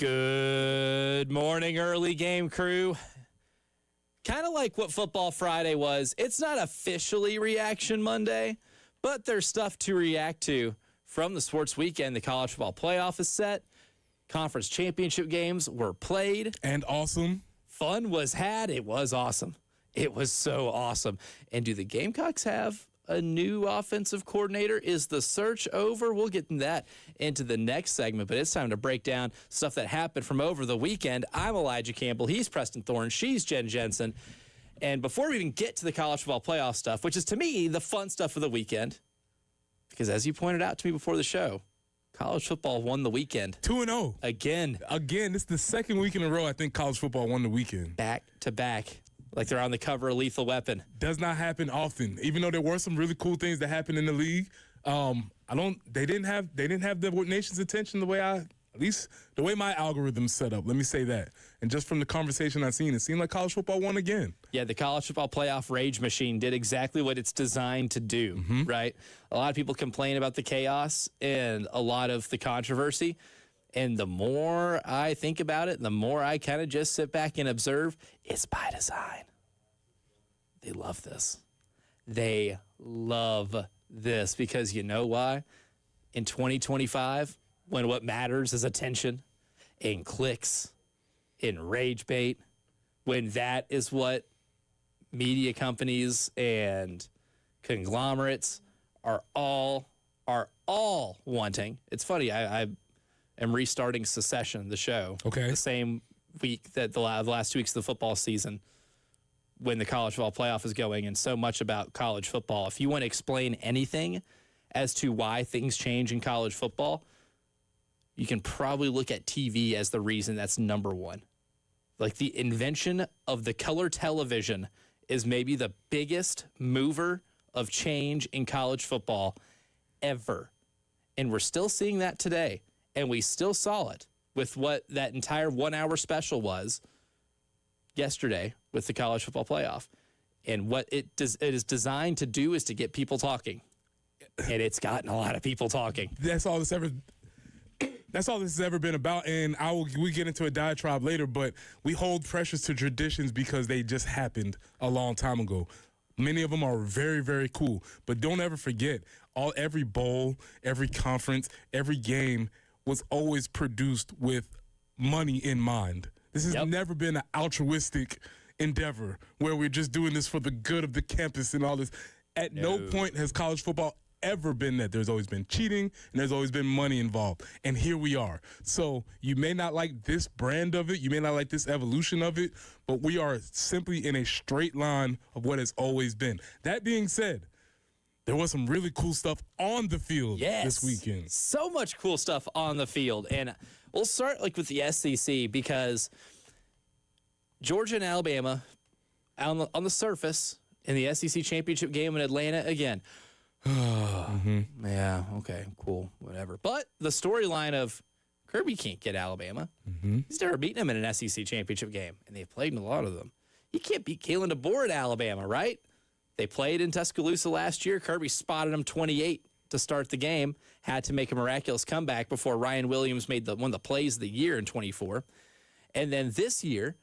Good morning, early game crew. Kind of like what Football Friday was, it's not officially Reaction Monday, but there's stuff to react to from the sports weekend. The college football playoff is set. Conference championship games were played. And awesome. Fun was had. It was awesome. It was so awesome. And do the Gamecocks have a new offensive coordinator? Is the search over? We'll get that into the next segment, but it's time to break down stuff that happened from over the weekend. I'm Elijah Campbell. He's Preston Thorne. She's Jen Jensen. And before we even get to the college football playoff stuff, which is to me the fun stuff of the weekend, because as you pointed out to me before the show, college football won the weekend. 2-0. Again, this is the second week in a row I think college football won the weekend. Back to back. Like they're on the cover of Lethal Weapon. Does not happen often. Even though there were some really cool things that happened in the league, they didn't have the nation's attention at least the way my algorithm's set up. Let me say that. And just from the conversation I've seen, it seemed like college football won again. Yeah, the college football playoff rage machine did exactly what it's designed to do, right? A lot of people complain about the chaos and a lot of the controversy. And the more I think about it, the more I kind of just sit back and observe, it's by design. They love this. They love this because you know why? In 2025, when what matters is attention and clicks and rage bait, when that is what media companies and conglomerates are all wanting. It's funny, I am restarting Secession, the show. Okay. The same week that the last 2 weeks of the football season when the college football playoff is going, and so much about college football. If you want to explain anything as to why things change in college football, you can probably look at TV as the reason that's number one. Like the invention of the color television is maybe the biggest mover of change in college football ever. And we're still seeing that today. And we still saw it with what that entire 1 hour special was yesterday with the college football playoff. And what it is designed to do is to get people talking. And it's gotten a lot of people talking. That's all this has ever been about. And we get into a diatribe later, but we hold precious to traditions because they just happened a long time ago. Many of them are very, very cool. But don't ever forget, every bowl, every conference, every game was always produced with money in mind. This has never been an altruistic endeavor where we're just doing this for the good of the campus and all this. At no point has college football ever been that. There's always been cheating and there's always been money involved. And here we are. So you may not like this brand of it. You may not like this evolution of it, but we are simply in a straight line of what has always been. That being said, there was some really cool stuff on the field this weekend. So much cool stuff on the field. And we'll start with the SEC because Georgia and Alabama on the surface in the SEC championship game in Atlanta again. Yeah, okay, cool, whatever. But the storyline of Kirby can't get Alabama. He's never beaten them in an SEC championship game, and they've played in a lot of them. You can't beat Kalen DeBoer at Alabama, right? They played in Tuscaloosa last year. Kirby spotted them 28 to start the game. Had to make a miraculous comeback before Ryan Williams made one of the plays of the year in 24. And then this year,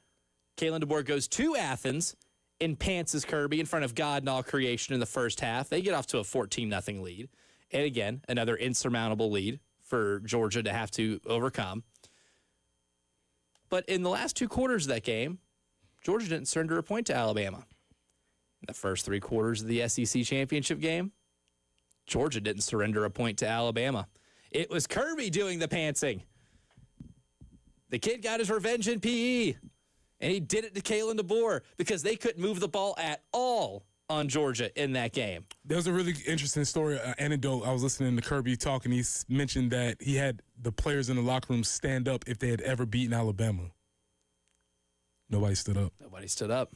Kalen DeBoer goes to Athens and pantses Kirby in front of God and all creation in the first half. They get off to a 14-0 lead. And again, another insurmountable lead for Georgia to have to overcome. But in the last 2 quarters of that game, Georgia didn't surrender a point to Alabama. In the first 3 quarters of the SEC championship game, Georgia didn't surrender a point to Alabama. It was Kirby doing the pantsing. The kid got his revenge in PE, and he did it to Kalen DeBoer because they couldn't move the ball at all on Georgia in that game. There was a really interesting story, anecdote. I was listening to Kirby talk, and he mentioned that he had the players in the locker room stand up if they had ever beaten Alabama. Nobody stood up. Nobody stood up.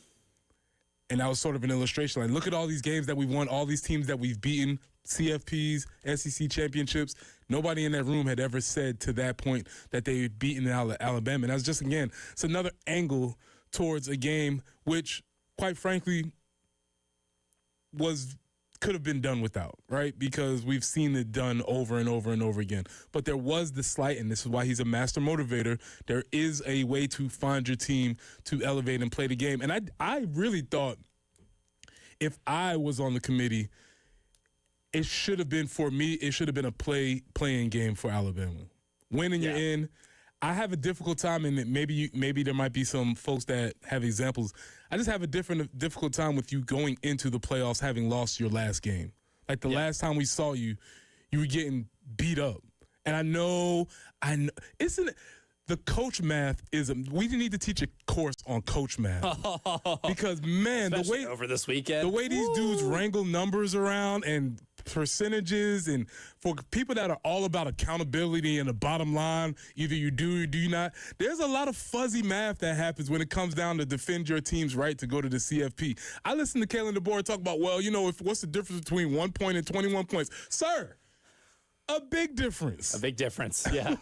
And that was sort of an illustration. Like, look at all these games that we've won, all these teams that we've beaten, CFPs, SEC championships. Nobody in that room had ever said to that point that they had beaten Alabama. And that was just, again, it's another angle towards a game which, quite frankly, was could have been done without, right? Because we've seen it done over and over and over again. But there was the slight, and this is why he's a master motivator. There is a way to find your team to elevate and play the game. And I really thought if I was on the committee, it should have been, for me, it should have been a playing game for Alabama. Winning, you're in. I have a difficult time, and maybe there might be some folks that have examples. I just have a difficult time with you going into the playoffs having lost your last game. Like the last time we saw you, you were getting beat up. And I know, isn't it? The coach math we need to teach a course on coach math because, man, Especially over this weekend, the way these dudes wrangle numbers around and percentages, and for people that are all about accountability and the bottom line, either you do or do not, there's a lot of fuzzy math that happens when it comes down to defend your team's right to go to the CFP. I listened to Kalen DeBoer talk about, well, what's the difference between 1 point and 21 points? Sir, a big difference. A big difference, yeah.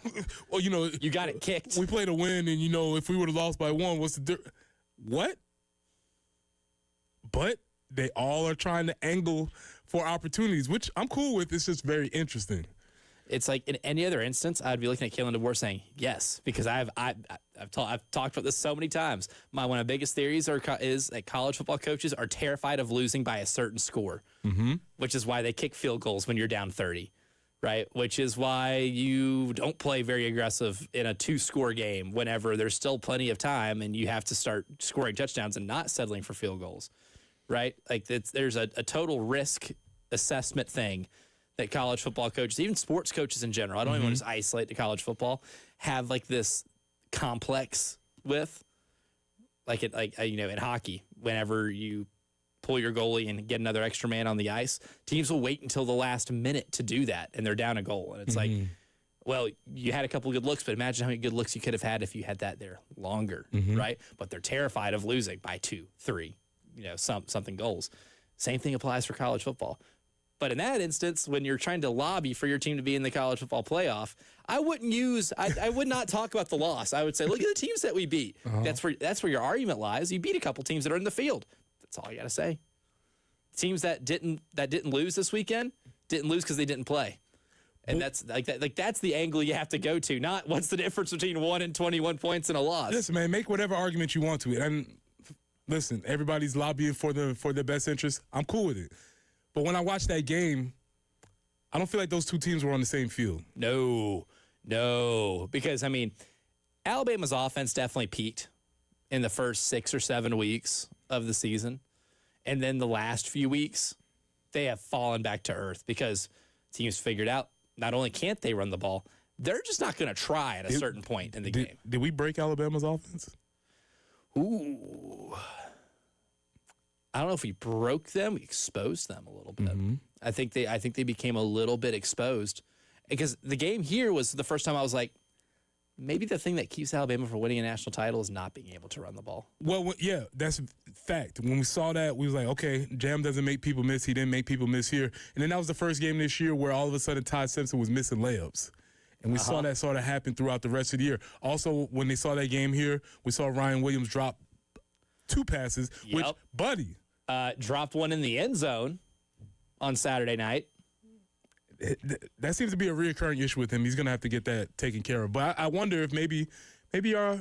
Well, you got it kicked. We played a win, and, if we would have lost by 1, what's the difference? What? But they all are trying to angle for opportunities, which I'm cool with. It's just very interesting. It's like in any other instance, I'd be looking at Kalen DeBoer saying yes, because I've talked about this so many times. One of my biggest theories is that college football coaches are terrified of losing by a certain score, which is why they kick field goals when you're down 30. Right, which is why you don't play very aggressive in a 2-score game whenever there's still plenty of time and you have to start scoring touchdowns and not settling for field goals, right? Like there's a total risk assessment thing that college football coaches, even sports coaches in general, I don't even want to just isolate to college football, have like this complex with, in hockey, whenever you pull your goalie and get another extra man on the ice, teams will wait until the last minute to do that, and they're down a goal. And it's like, well, you had a couple good looks, but imagine how many good looks you could have had if you had that there longer, right? But they're terrified of losing by 2, 3, something goals. Same thing applies for college football. But in that instance, when you're trying to lobby for your team to be in the college football playoff, I would not talk about the loss. I would say, look at the teams that we beat. That's where your argument lies. You beat a couple teams that are in the field. That's all you got to say. Teams that didn't lose this weekend didn't lose because they didn't play, and that's the angle you have to go to. Not what's the difference between 1 and 21 points and a loss. Listen, man, make whatever argument you want to it. And listen, everybody's lobbying for their best interest. I'm cool with it. But when I watch that game, I don't feel like those two teams were on the same field. No, because Alabama's offense definitely peaked in the first 6 or 7 weeks of the season. And then the last few weeks, they have fallen back to earth because teams figured out not only can't they run the ball, they're just not going to try at a certain point in the game. Did we break Alabama's offense? Ooh. I don't know if we broke them. We exposed them a little bit. I think they became a little bit exposed because the game here was the first time I was like, maybe the thing that keeps Alabama from winning a national title is not being able to run the ball. Well, yeah, that's a fact. When we saw that, we was like, okay, Jam doesn't make people miss. He didn't make people miss here. And then that was the first game this year where all of a sudden Ty Simpson was missing layups. And we saw that sort of happen throughout the rest of the year. Also, when they saw that game here, we saw Ryan Williams drop 2 passes, which, buddy. Dropped one in the end zone on Saturday night. That seems to be a reoccurring issue with him. He's going to have to get that taken care of. But I wonder if maybe our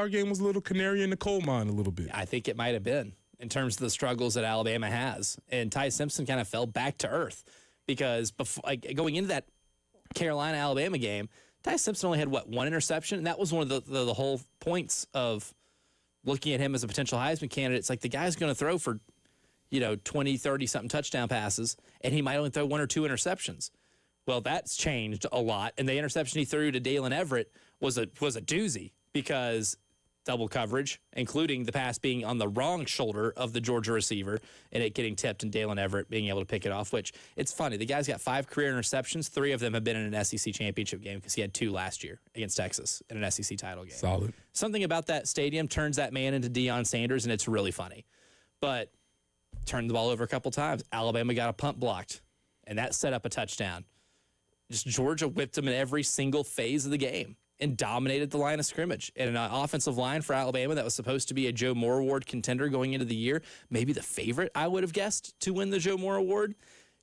game was a little canary in the coal mine a little bit. I think it might have been in terms of the struggles that Alabama has. And Ty Simpson kind of fell back to earth because going into that Carolina-Alabama game, Ty Simpson only had, 1 interception? And that was one of the whole points of looking at him as a potential Heisman candidate. It's like the guy's going to throw for 20, 30-something touchdown passes, and he might only throw 1 or 2 interceptions. Well, that's changed a lot, and the interception he threw to Dalen Everett was a doozy because double coverage, including the pass being on the wrong shoulder of the Georgia receiver and it getting tipped and Dalen Everett being able to pick it off, which it's funny. The guy's got 5 career interceptions. 3 of them have been in an SEC championship game because he had 2 last year against Texas in an SEC title game. Solid. Something about that stadium turns that man into Deion Sanders, and it's really funny. But turned the ball over a couple times. Alabama got a punt blocked, and that set up a touchdown. Just Georgia whipped them in every single phase of the game. and dominated the line of scrimmage. And an offensive line for Alabama that was supposed to be a Joe Moore Award contender going into the year, maybe the favorite, I would have guessed, to win the Joe Moore Award,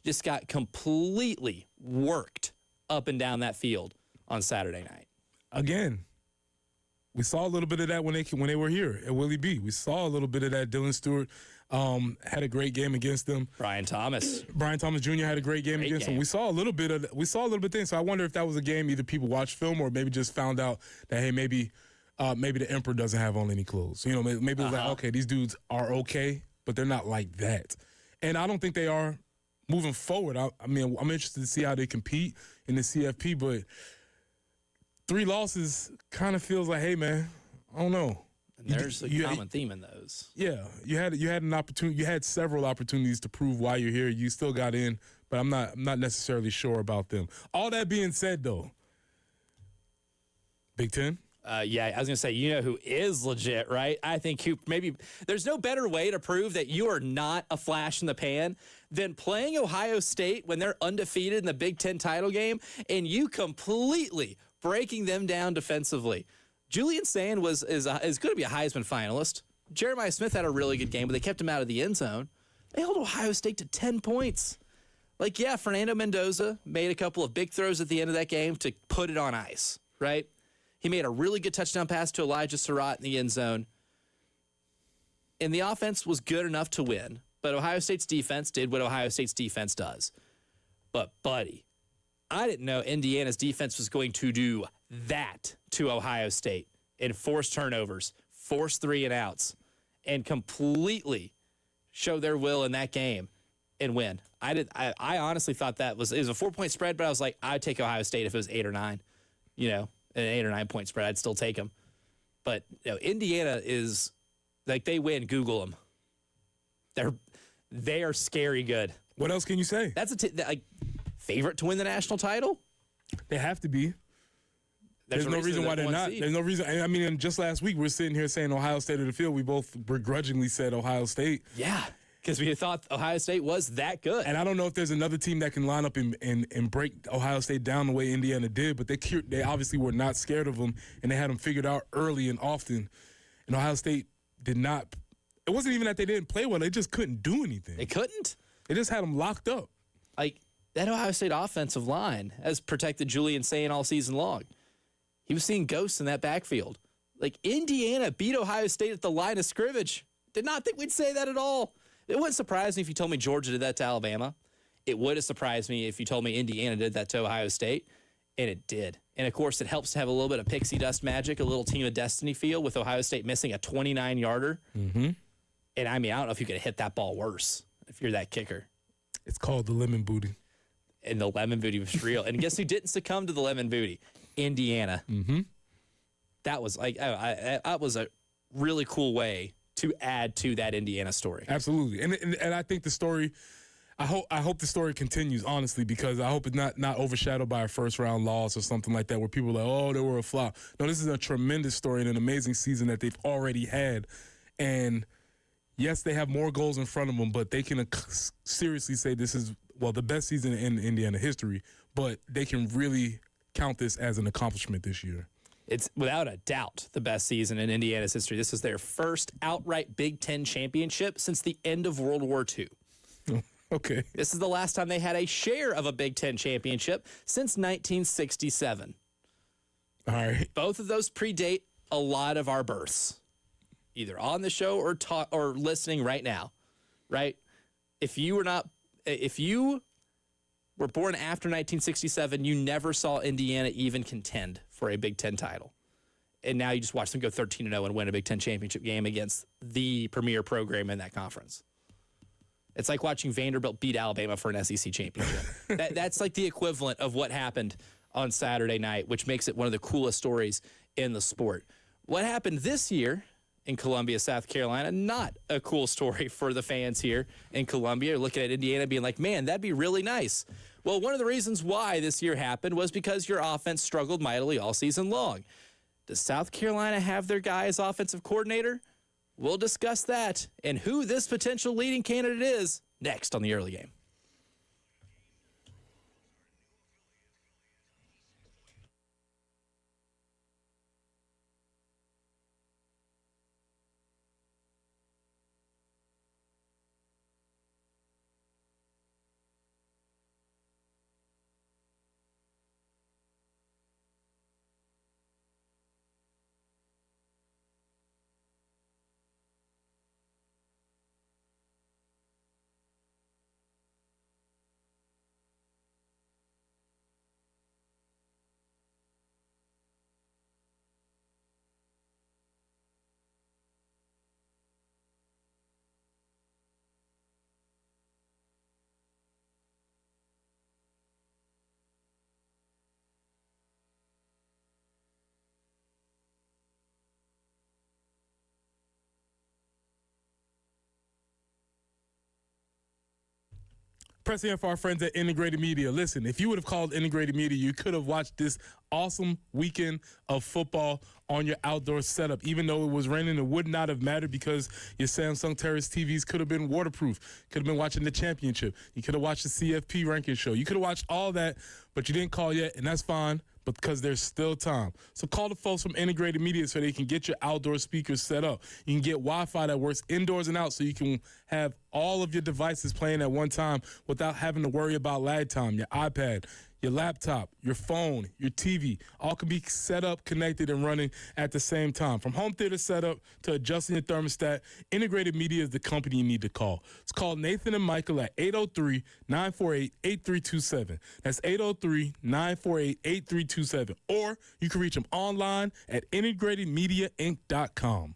just got completely worked up and down that field on Saturday night. Again, we saw a little bit of that when they were here at Willie B. We saw a little bit of that. Dylan Stewart had a great game against them. Brian Thomas Jr. had a great game against them. We saw a little bit of things. So I wonder if that was a game either people watched film or maybe just found out that, hey, maybe the Emperor doesn't have on any clothes. You know, maybe it was like, okay, these dudes are okay, but they're not like that. And I don't think they are moving forward. I mean, I'm interested to see how they compete in the CFP, but 3 losses kind of feels like, hey, man, I don't know. And there's a common theme in those. Yeah, you had an opportunity. You had several opportunities to prove why you're here. You still got in, but I'm not necessarily sure about them. All that being said, though, Big Ten. Yeah, I was going to say, you know who is legit, right? I think maybe there's no better way to prove that you are not a flash in the pan than playing Ohio State when they're undefeated in the Big Ten title game and you completely breaking them down defensively. Julian Sand is going to be a Heisman finalist. Jeremiah Smith had a really good game, but they kept him out of the end zone. They held Ohio State to 10 points. Like, yeah, Fernando Mendoza made a couple of big throws at the end of that game to put it on ice, right? He made a really good touchdown pass to Elijah Surratt in the end zone. And the offense was good enough to win, but Ohio State's defense did what Ohio State's defense does. But, buddy, I didn't know Indiana's defense was going to do that to Ohio State and force turnovers, force 3-and-outs, and completely show their will in that game and win. I honestly thought it was a 4-point spread, but I was like, I'd take Ohio State if it was 8 or 9. You know, an 8 or 9 point spread, I'd still take them. But you know, Indiana is like, they win. Google them. They are scary good. What else can you say? That's favorite to win the national title. They have to be. There's no reason why they're not. There's no reason. I mean, just last week we're sitting here saying Ohio State of the field. We both begrudgingly said Ohio State. Yeah, because we thought Ohio State was that good. And I don't know if there's another team that can line up and break Ohio State down the way Indiana did, but they obviously were not scared of them, and they had them figured out early and often. And Ohio State did not. It wasn't even that they didn't play well. They just couldn't do anything. They couldn't? They just had them locked up. Like, that Ohio State offensive line has protected Julian Sand all season long. He was seeing ghosts in that backfield. Like, Indiana beat Ohio State at the line of scrimmage. Did not think we'd say that at all. It wouldn't surprise me if you told me Georgia did that to Alabama. It would have surprised me if you told me Indiana did that to Ohio State. And it did. And, of course, it helps to have a little bit of pixie dust magic, a little team of destiny feel with Ohio State missing a 29-yarder. Mm-hmm. And, I mean, I don't know if you could have hit that ball worse if you're that kicker. It's called the lemon booty. And the lemon booty was real. And guess who didn't succumb to the lemon booty? Indiana. Mm-hmm. That was that was a really cool way to add to that Indiana story. Absolutely, and I think the story. I hope the story continues, honestly, because I hope it's not overshadowed by a first round loss or something like that, where people are like, oh, they were a flop. No, this is a tremendous story and an amazing season that they've already had, and yes, they have more goals in front of them, but they can seriously say this is the best season in Indiana history. But they can really count this as an accomplishment this year. It's without a doubt the best season in Indiana's history. This is their first outright Big Ten championship since the end of World War II. Okay. This is the last time they had a share of a Big Ten championship since 1967. All right. Both of those predate a lot of our births, either on the show or listening right now, right? If you were born after 1967, you never saw Indiana even contend for a Big Ten title. And now you just watch them go 13-0 and win a Big Ten championship game against the premier program in that conference. It's like watching Vanderbilt beat Alabama for an SEC championship. That's like the equivalent of what happened on Saturday night, which makes it one of the coolest stories in the sport. What happened this year in Columbia, South Carolina, not a cool story for the fans here in Columbia, looking at Indiana being like, man, that'd be really nice. Well, one of the reasons why this year happened was because your offense struggled mightily all season long. Does South Carolina have their guy as offensive coordinator? We'll discuss that and who this potential leading candidate is next on the early game. Pressing in for our friends at Integrated Media. Listen, if you would have called Integrated Media, you could have watched this awesome weekend of football on your outdoor setup. Even though it was raining, it would not have mattered because your Samsung Terrace TVs could have been waterproof. Could have been watching the championship. You could have watched the CFP ranking show. You could have watched all that, but you didn't call yet, and that's fine. But because there's still time. So call the folks from Integrated Media so they can get your outdoor speakers set up. You can get Wi-Fi that works indoors and out so you can have all of your devices playing at one time without having to worry about lag time. Your iPad, your laptop, your phone, your TV, all can be set up, connected, and running at the same time. From home theater setup to adjusting your thermostat, Integrated Media is the company you need to call. It's called Nathan and Michael at 803-948-8327. That's 803-948-8327. Or you can reach them online at integratedmediainc.com.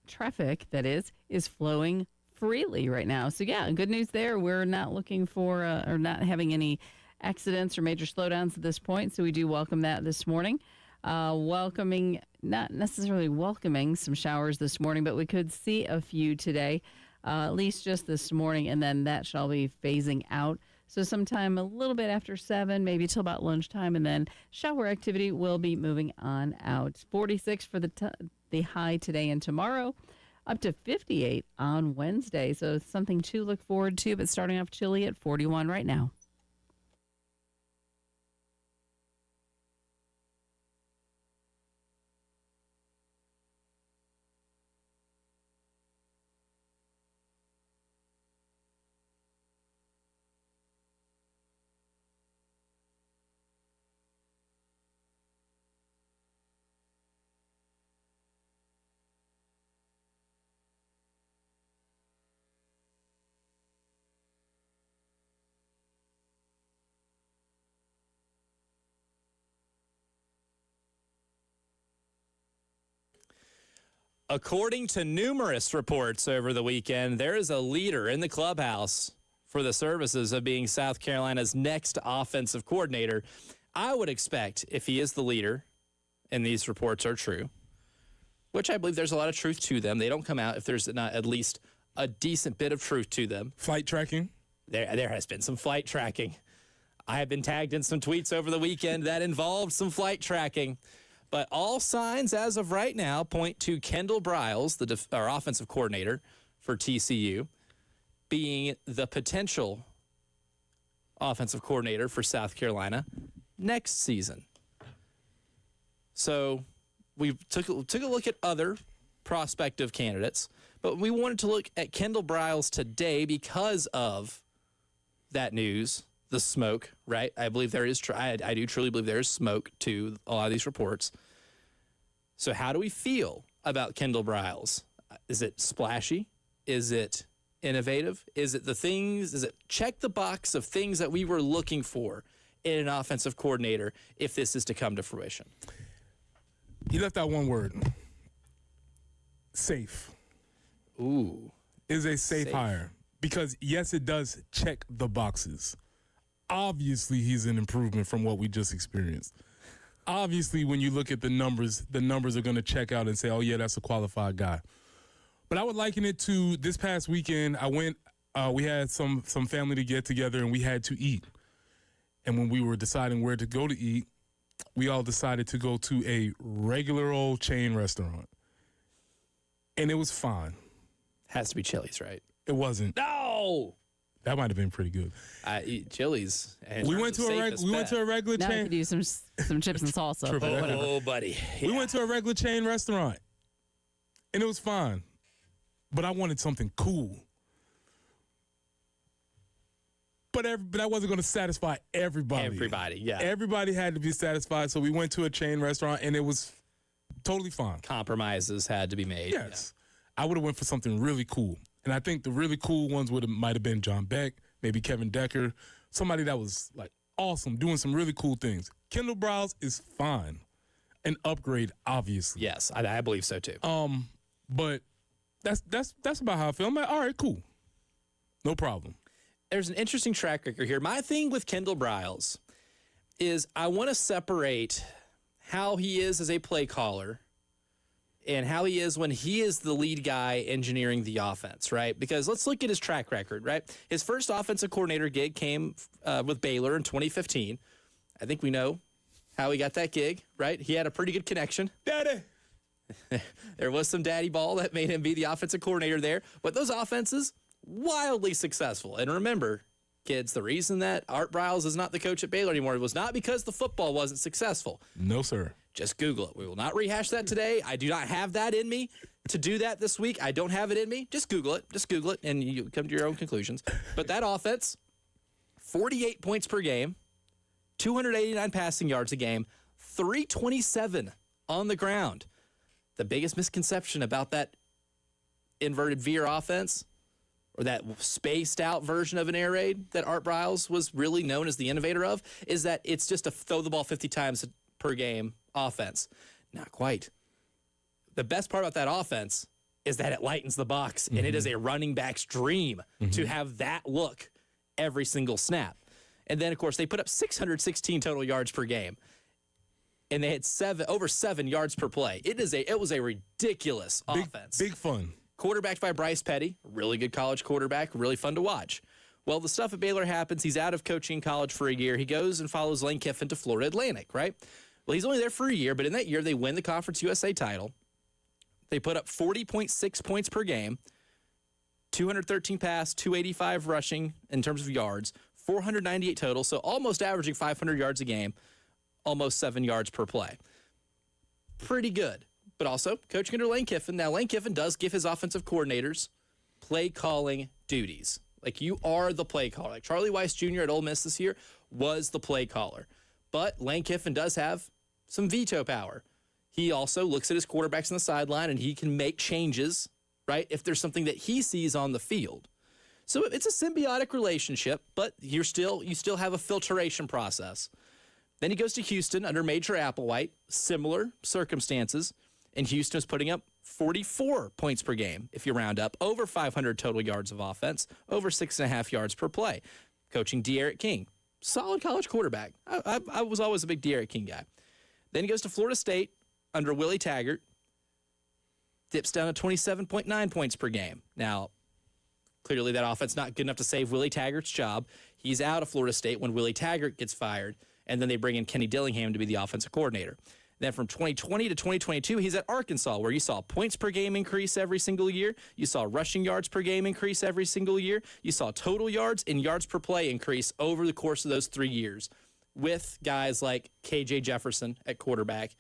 Traffic that is flowing freely right now. So yeah, good news there. We're not looking for or not having any accidents or major slowdowns at this point. So we do welcome that this morning. Not necessarily welcoming some showers this morning, but we could see a few today, at least just this morning, and then that shall be phasing out. So sometime a little bit after 7, maybe till about lunchtime, and then shower activity will be moving on out. 46 for the high today and tomorrow, up to 58 on Wednesday. So something to look forward to, but starting off chilly at 41 right now. According to numerous reports over the weekend, there is a leader in the clubhouse for the services of being South Carolina's next offensive coordinator. I would expect, if he is the leader, and these reports are true, which I believe there's a lot of truth to them. They don't come out if there's not at least a decent bit of truth to them. Flight tracking? There has been some flight tracking. I have been tagged in some tweets over the weekend that involved some flight tracking. But all signs as of right now point to Kendall Briles, our offensive coordinator for TCU, being the potential offensive coordinator for South Carolina next season. So we took a look at other prospective candidates, but we wanted to look at Kendall Briles today because of that news, the smoke, right? I believe there is, I do truly believe there is smoke to a lot of these reports. So how do we feel about Kendall Briles? Is it splashy? Is it innovative? Is it check the box of things that we were looking for in an offensive coordinator if this is to come to fruition? You left out one word. Safe. Ooh. Is a safe hire. Because, yes, it does check the boxes. Obviously, he's an improvement from what we just experienced. Obviously, when you look at the numbers are going to check out and say, oh, yeah, that's a qualified guy. But I would liken it to this past weekend. We had some family to get together, and we had to eat. And when we were deciding where to go to eat, we all decided to go to a regular old chain restaurant. And it was fine. Has to be Chili's, right? It wasn't. No! That might have been pretty good. I eat Chili's. We went to a regular Now I chain. could use some chips and salsa. Triple. But whatever. Oh, buddy. We went to a regular chain restaurant, and it was fine. But I wanted something cool. But that wasn't going to satisfy everybody. Everybody, yeah. Everybody had to be satisfied, so we went to a chain restaurant, and it was totally fine. Compromises had to be made. Yes. I would have went for something really cool. And I think the really cool ones might have been John Beck, maybe Kevin Decker, somebody that was like awesome, doing some really cool things. Kendall Briles is fine. An upgrade, obviously. Yes, I believe so too. But that's about how I feel. I'm like, all right, cool. No problem. There's an interesting track record here. My thing with Kendall Briles is I want to separate how he is as a play caller and how he is when he is the lead guy engineering the offense, right? Because let's look at his track record, right? His first offensive coordinator gig came with Baylor in 2015. I think we know how he got that gig, right? He had a pretty good connection. Daddy. There was some daddy ball that made him be the offensive coordinator there. But those offenses, wildly successful. And remember, kids, the reason that Art Briles is not the coach at Baylor anymore was not because the football wasn't successful. No, sir. Just Google it. We will not rehash that today. I do not have that in me to do that this week. I don't have it in me. Just Google it. Just Google it, and you come to your own conclusions. But that offense, 48 points per game, 289 passing yards a game, 327 on the ground. The biggest misconception about that inverted veer offense, or that spaced out version of an air raid that Art Briles was really known as the innovator of, is that it's just a throw the ball 50 times per game offense. Not quite. The best part about that offense is that it lightens the box, and it is a running back's dream to have that look every single snap. And then, of course, they put up 616 total yards per game, and they had over 7 yards per play. It was a ridiculous offense. Big fun. Quarterbacked by Bryce Petty, really good college quarterback, really fun to watch. Well, the stuff at Baylor happens. He's out of coaching in college for a year. He goes and follows Lane Kiffin to Florida Atlantic, right? Well, he's only there for a year, but in that year, they win the Conference USA title. They put up 40.6 points per game, 213 pass, 285 rushing in terms of yards, 498 total, so almost averaging 500 yards a game, almost 7 yards per play. Pretty good. But also coaching under Lane Kiffin. Now, Lane Kiffin does give his offensive coordinators play calling duties. Like, you are the play caller. Like Charlie Weiss Jr. at Ole Miss this year was the play caller. But Lane Kiffin does have some veto power. He also looks at his quarterbacks on the sideline, and he can make changes, right, if there's something that he sees on the field. So it's a symbiotic relationship, but you still have a filtration process. Then he goes to Houston under Major Applewhite, similar circumstances. And Houston was putting up 44 points per game, if you round up, over 500 total yards of offense, over 6.5 yards per play. Coaching De'Aaron King, solid college quarterback. I was always a big De'Aaron King guy. Then he goes to Florida State under Willie Taggart, dips down to 27.9 points per game. Now, clearly that offense not good enough to save Willie Taggart's job. He's out of Florida State when Willie Taggart gets fired, and then they bring in Kenny Dillingham to be the offensive coordinator. Then from 2020 to 2022, he's at Arkansas, where you saw points per game increase every single year. You saw rushing yards per game increase every single year. You saw total yards and yards per play increase over the course of those 3 years with guys like KJ Jefferson at quarterback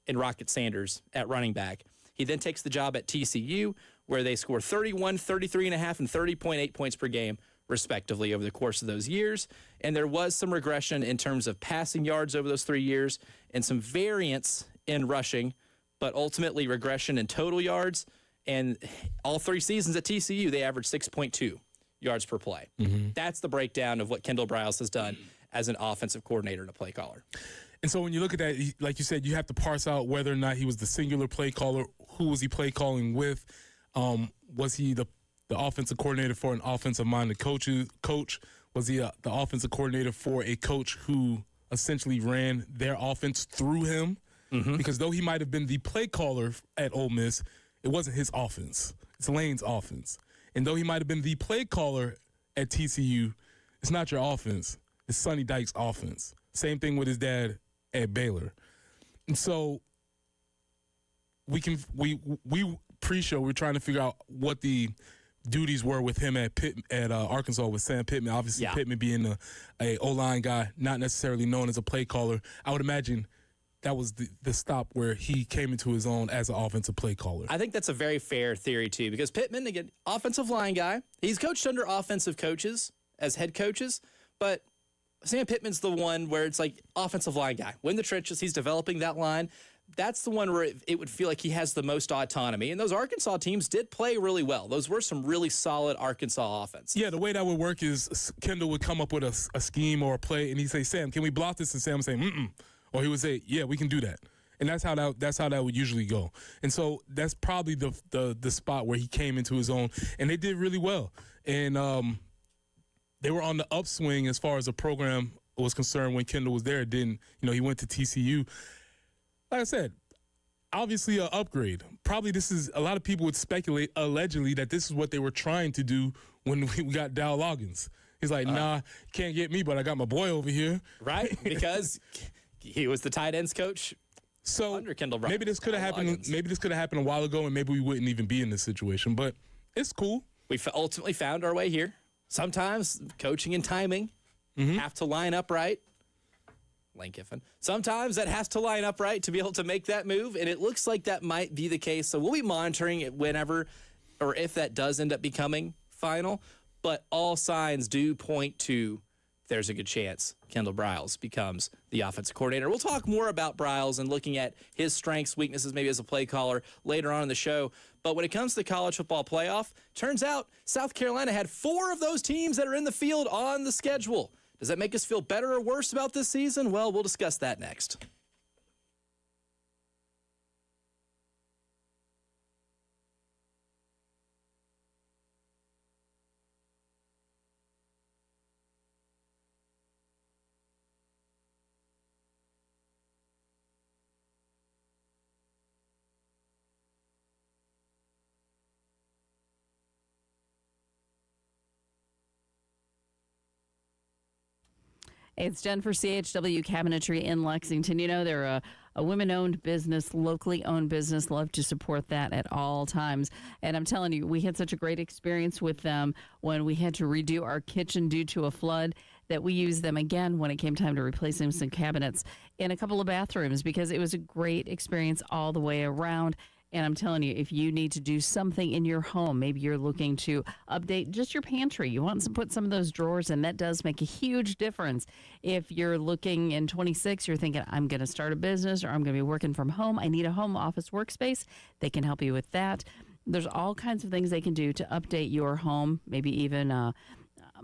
and Rocket Sanders at running back. He then takes the job at TCU, where they score 31, 33.5, and 30.8 points per game, respectively, over the course of those years. And there was some regression in terms of passing yards over those 3 years and some variance in rushing, but ultimately regression in total yards. And all 3 seasons at TCU, they averaged 6.2 yards per play. That's the breakdown of what Kendall Briles has done as an offensive coordinator and a play caller. And so when you look at that, like you said, you have to parse out whether or not he was the singular play caller. Who was he play calling with? Was he the offensive coordinator for an offensive-minded coach? Was he the offensive coordinator for a coach who essentially ran their offense through him? Because though he might have been the play caller at Ole Miss, it wasn't his offense. It's Lane's offense. And though he might have been the play caller at TCU, it's not your offense. It's Sonny Dykes' offense. Same thing with his dad at Baylor. And so we pre-show, we're trying to figure out what the duties were with him at Arkansas with Sam Pittman. Obviously, Pittman being a O-line guy, not necessarily known as a play caller. I would imagine that was the stop where he came into his own as an offensive play caller. I think that's a very fair theory, too, because Pittman, again, offensive line guy. He's coached under offensive coaches as head coaches, but Sam Pittman's the one where it's like offensive line guy. When the trenches, he's developing that line. That's the one where it would feel like he has the most autonomy. And those Arkansas teams did play really well. Those were some really solid Arkansas offense. Yeah, the way that would work is Kendall would come up with a scheme or a play, and he'd say, Sam, can we block this? And Sam would say, mm-mm. Or he would say, yeah, we can do that. And that's how that would usually go. And so that's probably the spot where he came into his own. And they did really well. And they were on the upswing as far as the program was concerned when Kendall was there. Then, he went to TCU. Like I said, obviously an upgrade. Probably this is, a lot of people would speculate, allegedly, that this is what they were trying to do when we got Dow Loggins. He's like, nah, can't get me, but I got my boy over here. Right, because he was the tight ends coach under Kendall Briles. Maybe this could have happened. Maybe this could have happened a while ago, and maybe we wouldn't even be in this situation. But it's cool. We ultimately found our way here. Sometimes coaching and timing have to line up right. Lane Kiffin. Sometimes that has to line up right to be able to make that move, and it looks like that might be the case. So we'll be monitoring it whenever or if that does end up becoming final. But all signs do point to there's a good chance Kendall Briles becomes the offensive coordinator. We'll talk more about Briles and looking at his strengths, weaknesses, maybe as a play caller later on in the show. But when it comes to the college football playoff, turns out South Carolina had 4 of those teams that are in the field on the schedule. Does that make us feel better or worse about this season? Well, we'll discuss that next. It's Jen for CHW Cabinetry in Lexington. They're a women-owned business, locally owned business. Love to support that at all times. And I'm telling you, we had such a great experience with them when we had to redo our kitchen due to a flood that we used them again when it came time to replacing some cabinets in a couple of bathrooms because it was a great experience all the way around. And I'm telling you, if you need to do something in your home, maybe you're looking to update just your pantry. You want to put some of those drawers in. That does make a huge difference. If you're looking in 26, you're thinking, I'm going to start a business or I'm going to be working from home. I need a home office workspace. They can help you with that. There's all kinds of things they can do to update your home, maybe even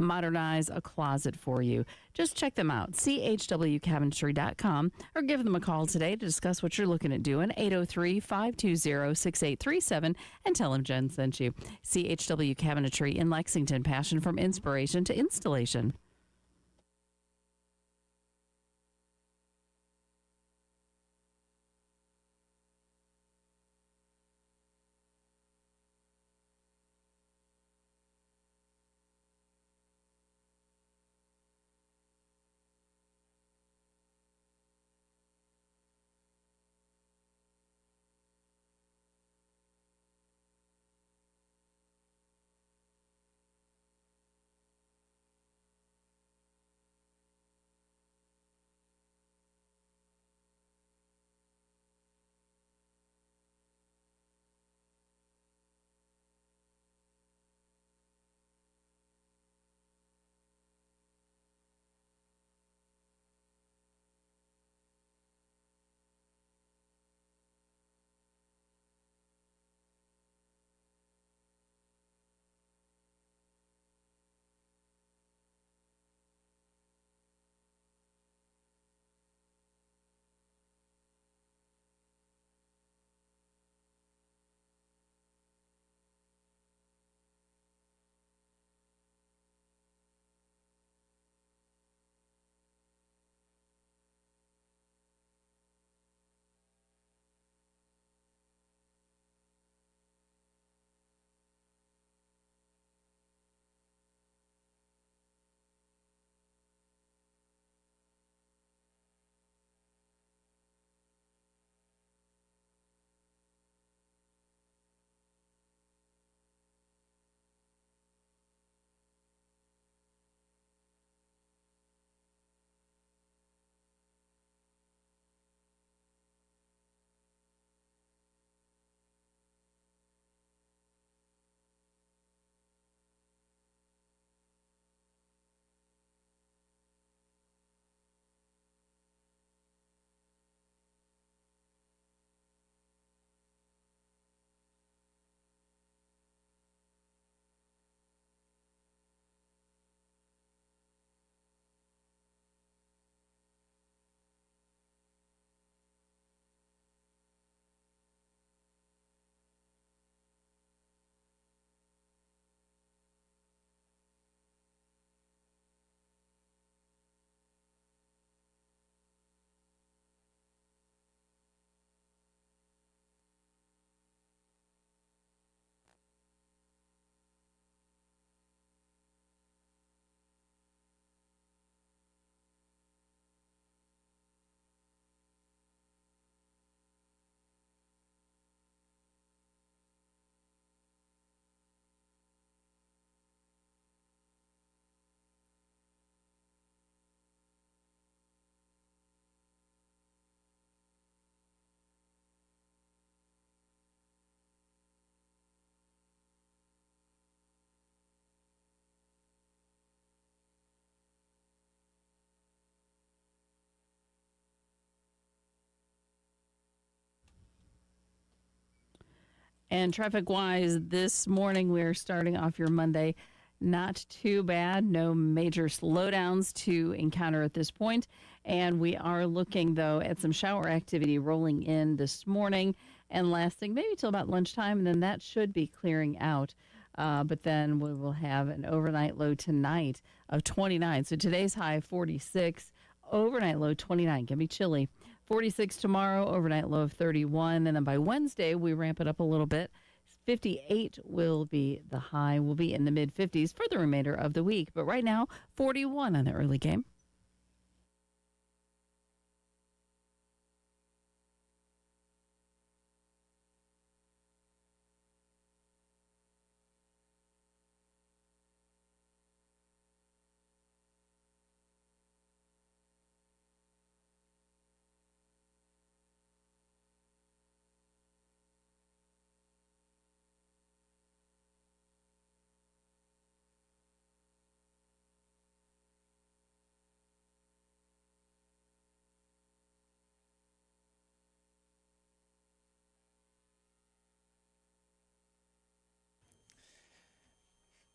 modernize a closet for you. Just check them out, chwcabinetry.com, or give them a call today to discuss what you're looking at doing, 803-520-6837, and tell them Jen sent you. CHW Cabinetry in Lexington, passion from inspiration to installation. And traffic-wise, this morning we're starting off your Monday not too bad. No major slowdowns to encounter at this point. And we are looking, though, at some shower activity rolling in this morning and lasting maybe till about lunchtime, and then that should be clearing out. But then we will have an overnight low tonight of 29. So today's high 46, overnight low 29. Can be chilly. 46 tomorrow, overnight low of 31. And then by Wednesday, we ramp it up a little bit. 58 will be the high. We'll be in the mid-50s for the remainder of the week. But right now, 41 on the early game.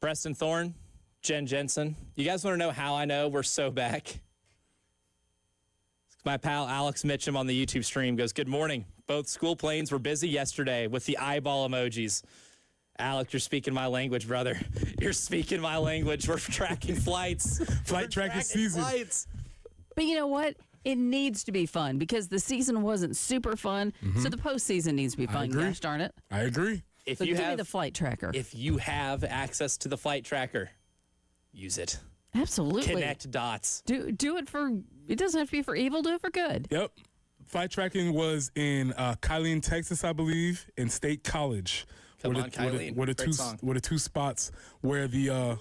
Preston Thorne, Jen Jensen. You guys want to know how I know we're so back? My pal Alex Mitchum on the YouTube stream goes, "Good morning. Both school planes were busy yesterday with the eyeball emojis." Alex, you're speaking my language, brother. You're speaking my language. We're tracking flights. Flight tracking season. Flights. But you know what? It needs to be fun because the season wasn't super fun. So the postseason needs to be fun. agree. Gosh darn it. I agree. If So you give me have the flight tracker. if you have access to the flight tracker, use it. Absolutely. Connect dots. Do it for, it doesn't have to be for evil, do it for good. Yep. Flight tracking was in Kylene, Texas, I believe, in State College. Come on, Kylene. Were the Great two song. were the two spots where the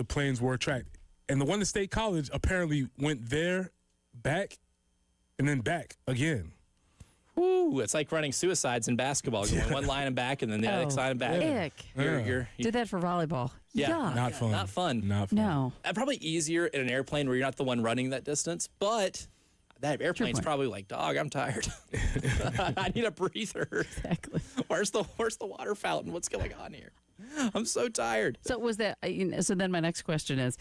planes were tracked. And the one at State College apparently went there, back, and then back again. Woo, it's like running suicides in basketball. Going one line and back and then the other side and back. Ick. You're Did that for volleyball. Yeah. Yuck. Not fun. Not fun. Not fun. No. Probably easier in an airplane where you're not the one running that distance, but that airplane's point. probably like, dog, I'm tired. I need a breather. Exactly. Where's the water fountain? What's going on here? I'm so tired. So was that, so then my next question is,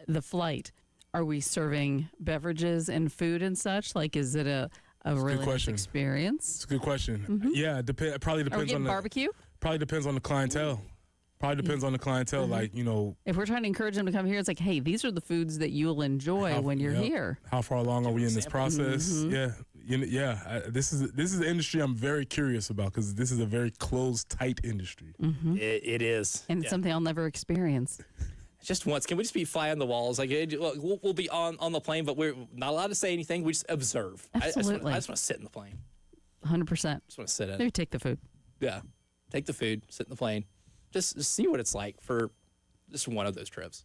the flight, are we serving beverages and food and such? Like, is it a really nice question. experience? It's a good question. Yeah, it probably Are we depends on getting the barbecue? probably depends on the clientele. Probably depends on the clientele. Like, you know, If we're trying to encourage them to come here, it's like, hey, these are the foods that you'll enjoy when you're yep. here. How far along are we in this process? Mm-hmm. Yeah. This is an industry I'm very curious about because this is a very closed, tight industry. It is. And it's something I'll never experience. Just once. Can we just be fly on the walls? Like, look, we'll be on the plane, but we're not allowed to say anything. We just observe. Absolutely. I just want to sit in the plane. 100%. Just want to sit in it. Maybe take the food. Yeah. Take the food, sit in the plane. Just see what it's like for just one of those trips.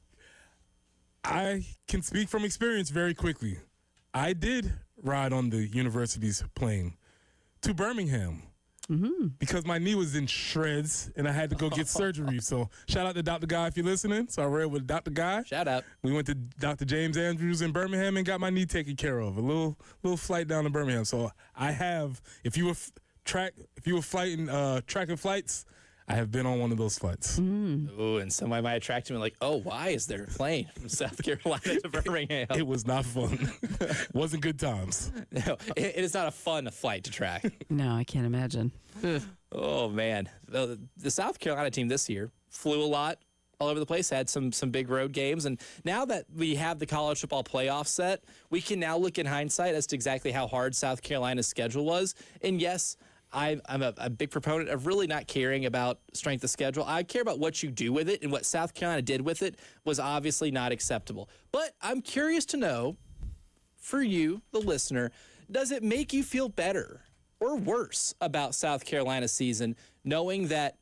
I can speak from experience very quickly. I did ride on the university's plane to Birmingham because my knee was in shreds and I had to go get surgery. So shout out to Dr. Guy if you're listening. So I rode with Dr. Guy. Shout out. We went to Dr. James Andrews in Birmingham and got my knee taken care of. A little flight down to Birmingham. So I have, if you were tracking flights, I have been on one of those flights. Ooh, and somebody might attract me like, oh, why is there a plane from South Carolina to Birmingham? It was not fun. Wasn't good times. No, it is not a fun flight to track. No, I can't imagine. Ugh. Oh, man. The South Carolina team this year flew a lot all over the place, had some big road games. And now that we have the college football playoff set, we can now look in hindsight as to exactly how hard South Carolina's schedule was. And yes, I'm a big proponent of really not caring about strength of schedule. I care about what you do with it, and what South Carolina did with it was obviously not acceptable. But I'm curious to know, for you, the listener, does it make you feel better or worse about South Carolina's season, knowing that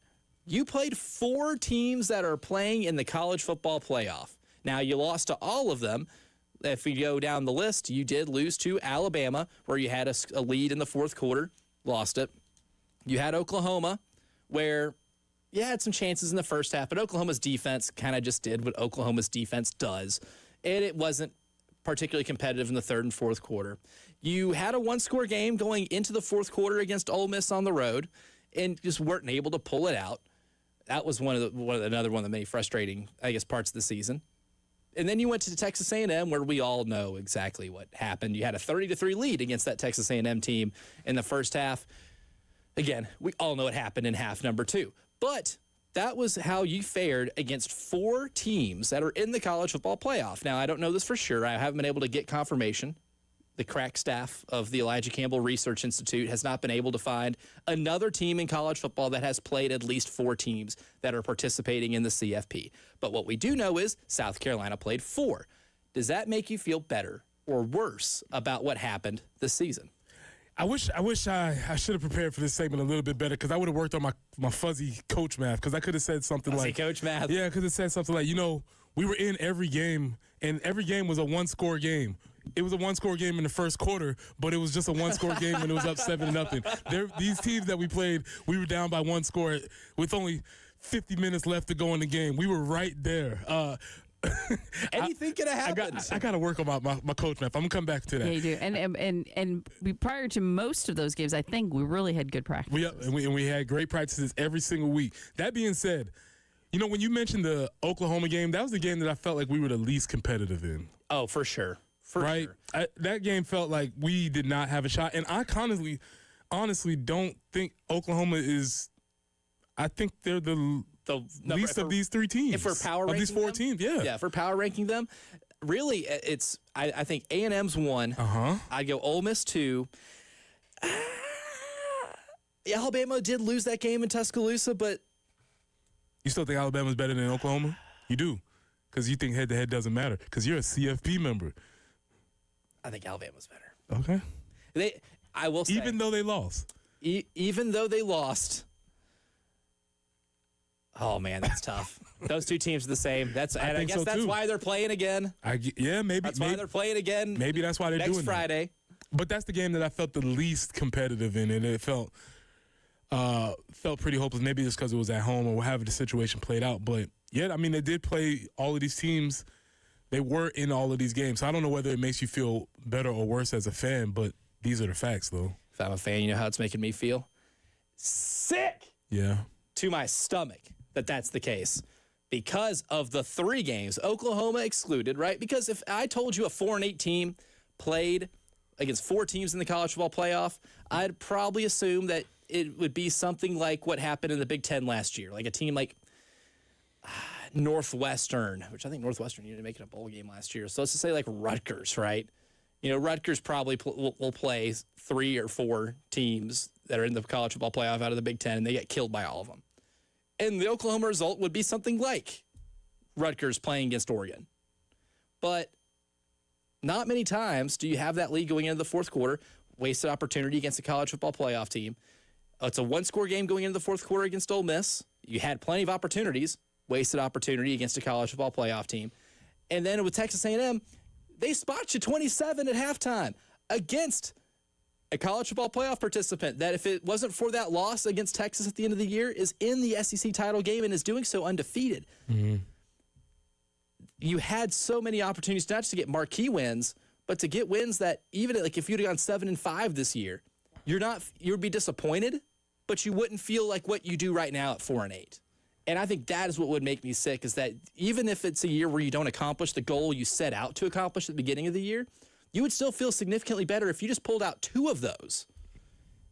you played 4 teams that are playing in the college football playoff? Now, you lost to all of them. If we go down the list, you did lose to Alabama, where you had a lead in the fourth quarter, lost it. You had Oklahoma, where you had some chances in the first half, but Oklahoma's defense kind of just did what Oklahoma's defense does, and it wasn't particularly competitive in the third and fourth quarter. You had a one-score game going into the fourth quarter against Ole Miss on the road, and just weren't able to pull it out. That was another one of the many frustrating, I guess, parts of the season. And then you went to Texas A&M, where we all know exactly what happened. You had a 30-3 lead against that Texas A&M team in the first half. Again, we all know what happened in half number 2. But that was how you fared against 4 teams that are in the college football playoff. Now, I don't know this for sure. I haven't been able to get confirmation. The crack staff of the Elijah Campbell Research Institute has not been able to find another team in college football that has played at least 4 teams that are participating in the CFP. But what we do know is South Carolina played 4. Does that make you feel better or worse about what happened this season? I wish I should have prepared for this segment a little bit better because I would have worked on my fuzzy coach math because I could have said something Fuzzy like coach math. Yeah, I could have said something like, we were in every game and every game was a one-score game. It was a one-score game in the first quarter, but it was just a one-score game when it was up 7-0. These teams that we played, we were down by 1 score with only 50 minutes left to go in the game. We were right there. Anything could have happened. I got to work on my coach math. I'm going to come back to that. Yeah, you do. And prior to most of those games, I think we really had good practice. We had great practices every single week. That being said, You know, when you mentioned the Oklahoma game, that was the game that I felt like we were the least competitive in. Oh, for sure. Right? That game felt like we did not have a shot. And I honestly don't think Oklahoma is – I think they're the least of these three teams. If we're power ranking of these four them, temes, yeah. Yeah, if we're power ranking them, really, it's I think A&M's 1. I'd go Ole Miss 2. Alabama did lose that game in Tuscaloosa, but you still think Alabama's better than Oklahoma? You do, because you think head-to-head doesn't matter, because you're a CFP member. I think Alabama's better. Okay. I will say, even though they lost. Even though they lost. Oh man, that's tough. Those two teams are the same. I guess that's why they're playing again. Maybe that's why they're playing again. Maybe that's why they're doing next Friday. But that's the game that I felt the least competitive in, and it felt pretty hopeless. Maybe it's because it was at home or however the situation played out. But yeah, I mean, they did play all of these teams. They were in all of these games. So I don't know whether it makes you feel better or worse as a fan, but these are the facts, though. If I'm a fan, you know how it's making me feel? Sick! Yeah. To my stomach that's the case. Because of the 3 games, Oklahoma excluded, right? Because if I told you a 4-8 team played against 4 teams in the college football playoff, I'd probably assume that it would be something like what happened in the Big Ten last year, like a team like Northwestern, which I think Northwestern ended up making a bowl game last year. So let's just say like Rutgers, right? You know, Rutgers probably will play 3 or 4 teams that are in the college football playoff out of the Big Ten, and they get killed by all of them. And the Oklahoma result would be something like Rutgers playing against Oregon. But not many times do you have that lead going into the fourth quarter, wasted opportunity against a college football playoff team. It's a 1-score game going into the fourth quarter against Ole Miss. You had plenty of opportunities, wasted opportunity against a college football playoff team. And then with Texas A&M, they spot you 27 at halftime against a college football playoff participant that, if it wasn't for that loss against Texas at the end of the year, is in the SEC title game and is doing so undefeated. Mm-hmm. You had so many opportunities not just to get marquee wins, but to get wins that even like if you'd have gone 7-5 this year, you'd be disappointed, but you wouldn't feel like what you do right now at 4-8. And I think that is what would make me sick, is that even if it's a year where you don't accomplish the goal you set out to accomplish at the beginning of the year, you would still feel significantly better if you just pulled out 2 of those,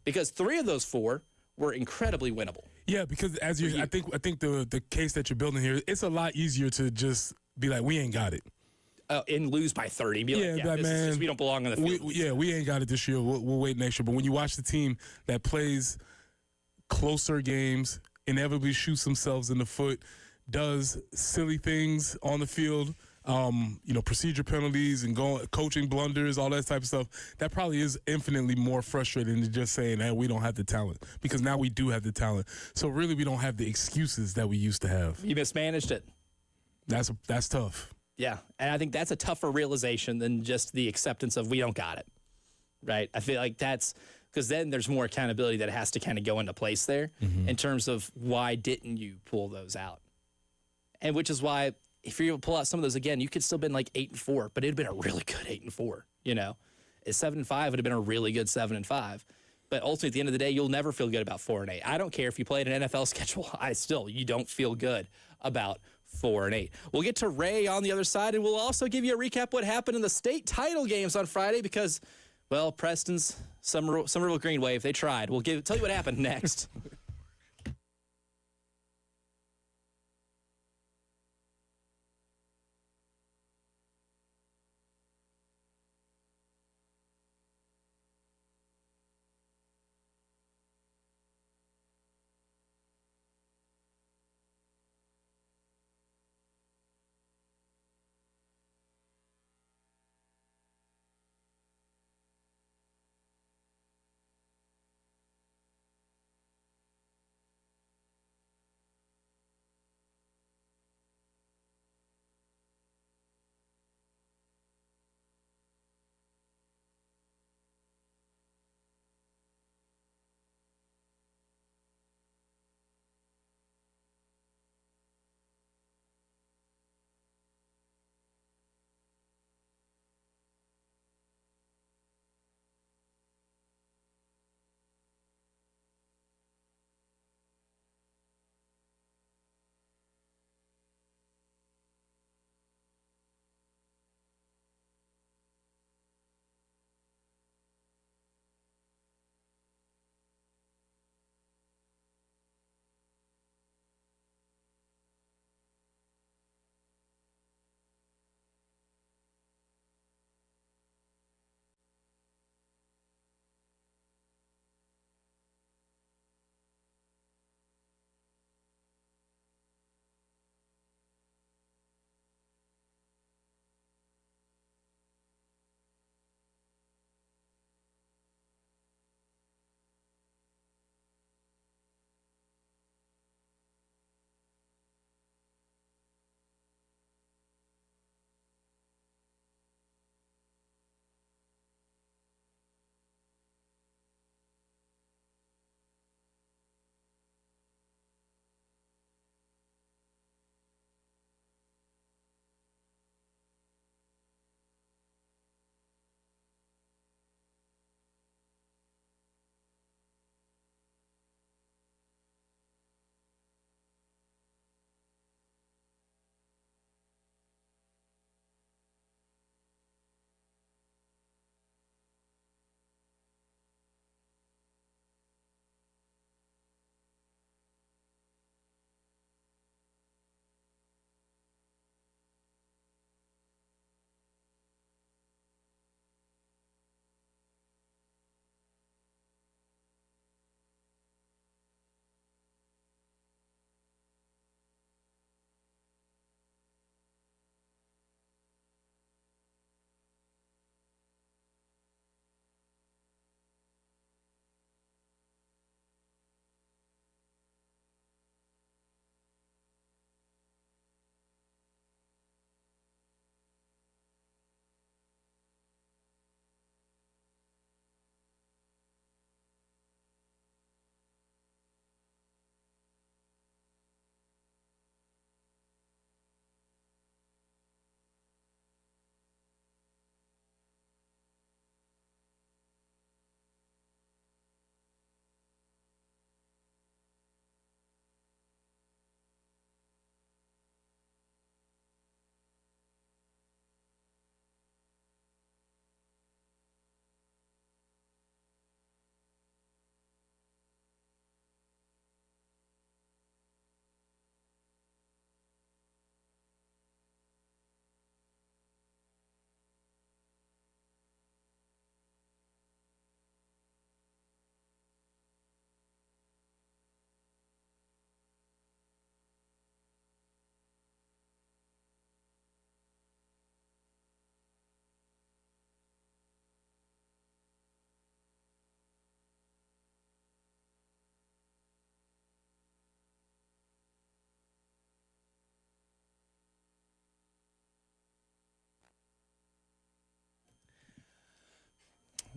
because 3 of those 4 were incredibly winnable. Yeah, because I think the case that you're building here, it's a lot easier to just be like, we ain't got it. And lose by 30. Be man, we don't belong on the field. We ain't got it this year. We'll wait next year. But when you watch the team that plays closer games, inevitably shoots themselves in the foot, does silly things on the field, procedure penalties and coaching blunders, all that type of stuff, that probably is infinitely more frustrating than just saying, hey, we don't have the talent, because now we do have the talent. So really, we don't have the excuses that we used to have. You mismanaged it. That's tough. Yeah, and I think that's a tougher realization than just the acceptance of we don't got it, right? I feel like that's because then there's more accountability that has to kind of go into place there in terms of why didn't you pull those out, and which is why, if you're able to pull out some of those again, you could still been like 8-4, but it'd been a really good 8-4. You know, at 7-5 would have been a really good 7-5. But ultimately, at the end of the day, you'll never feel good about 4-8. I don't care if you played an NFL schedule. You don't feel good about 4-8. We'll get to Ray on the other side, and we'll also give you a recap what happened in the state title games on Friday, because, well, Preston's Somerville Green Wave, they tried. We'll tell you what happened next.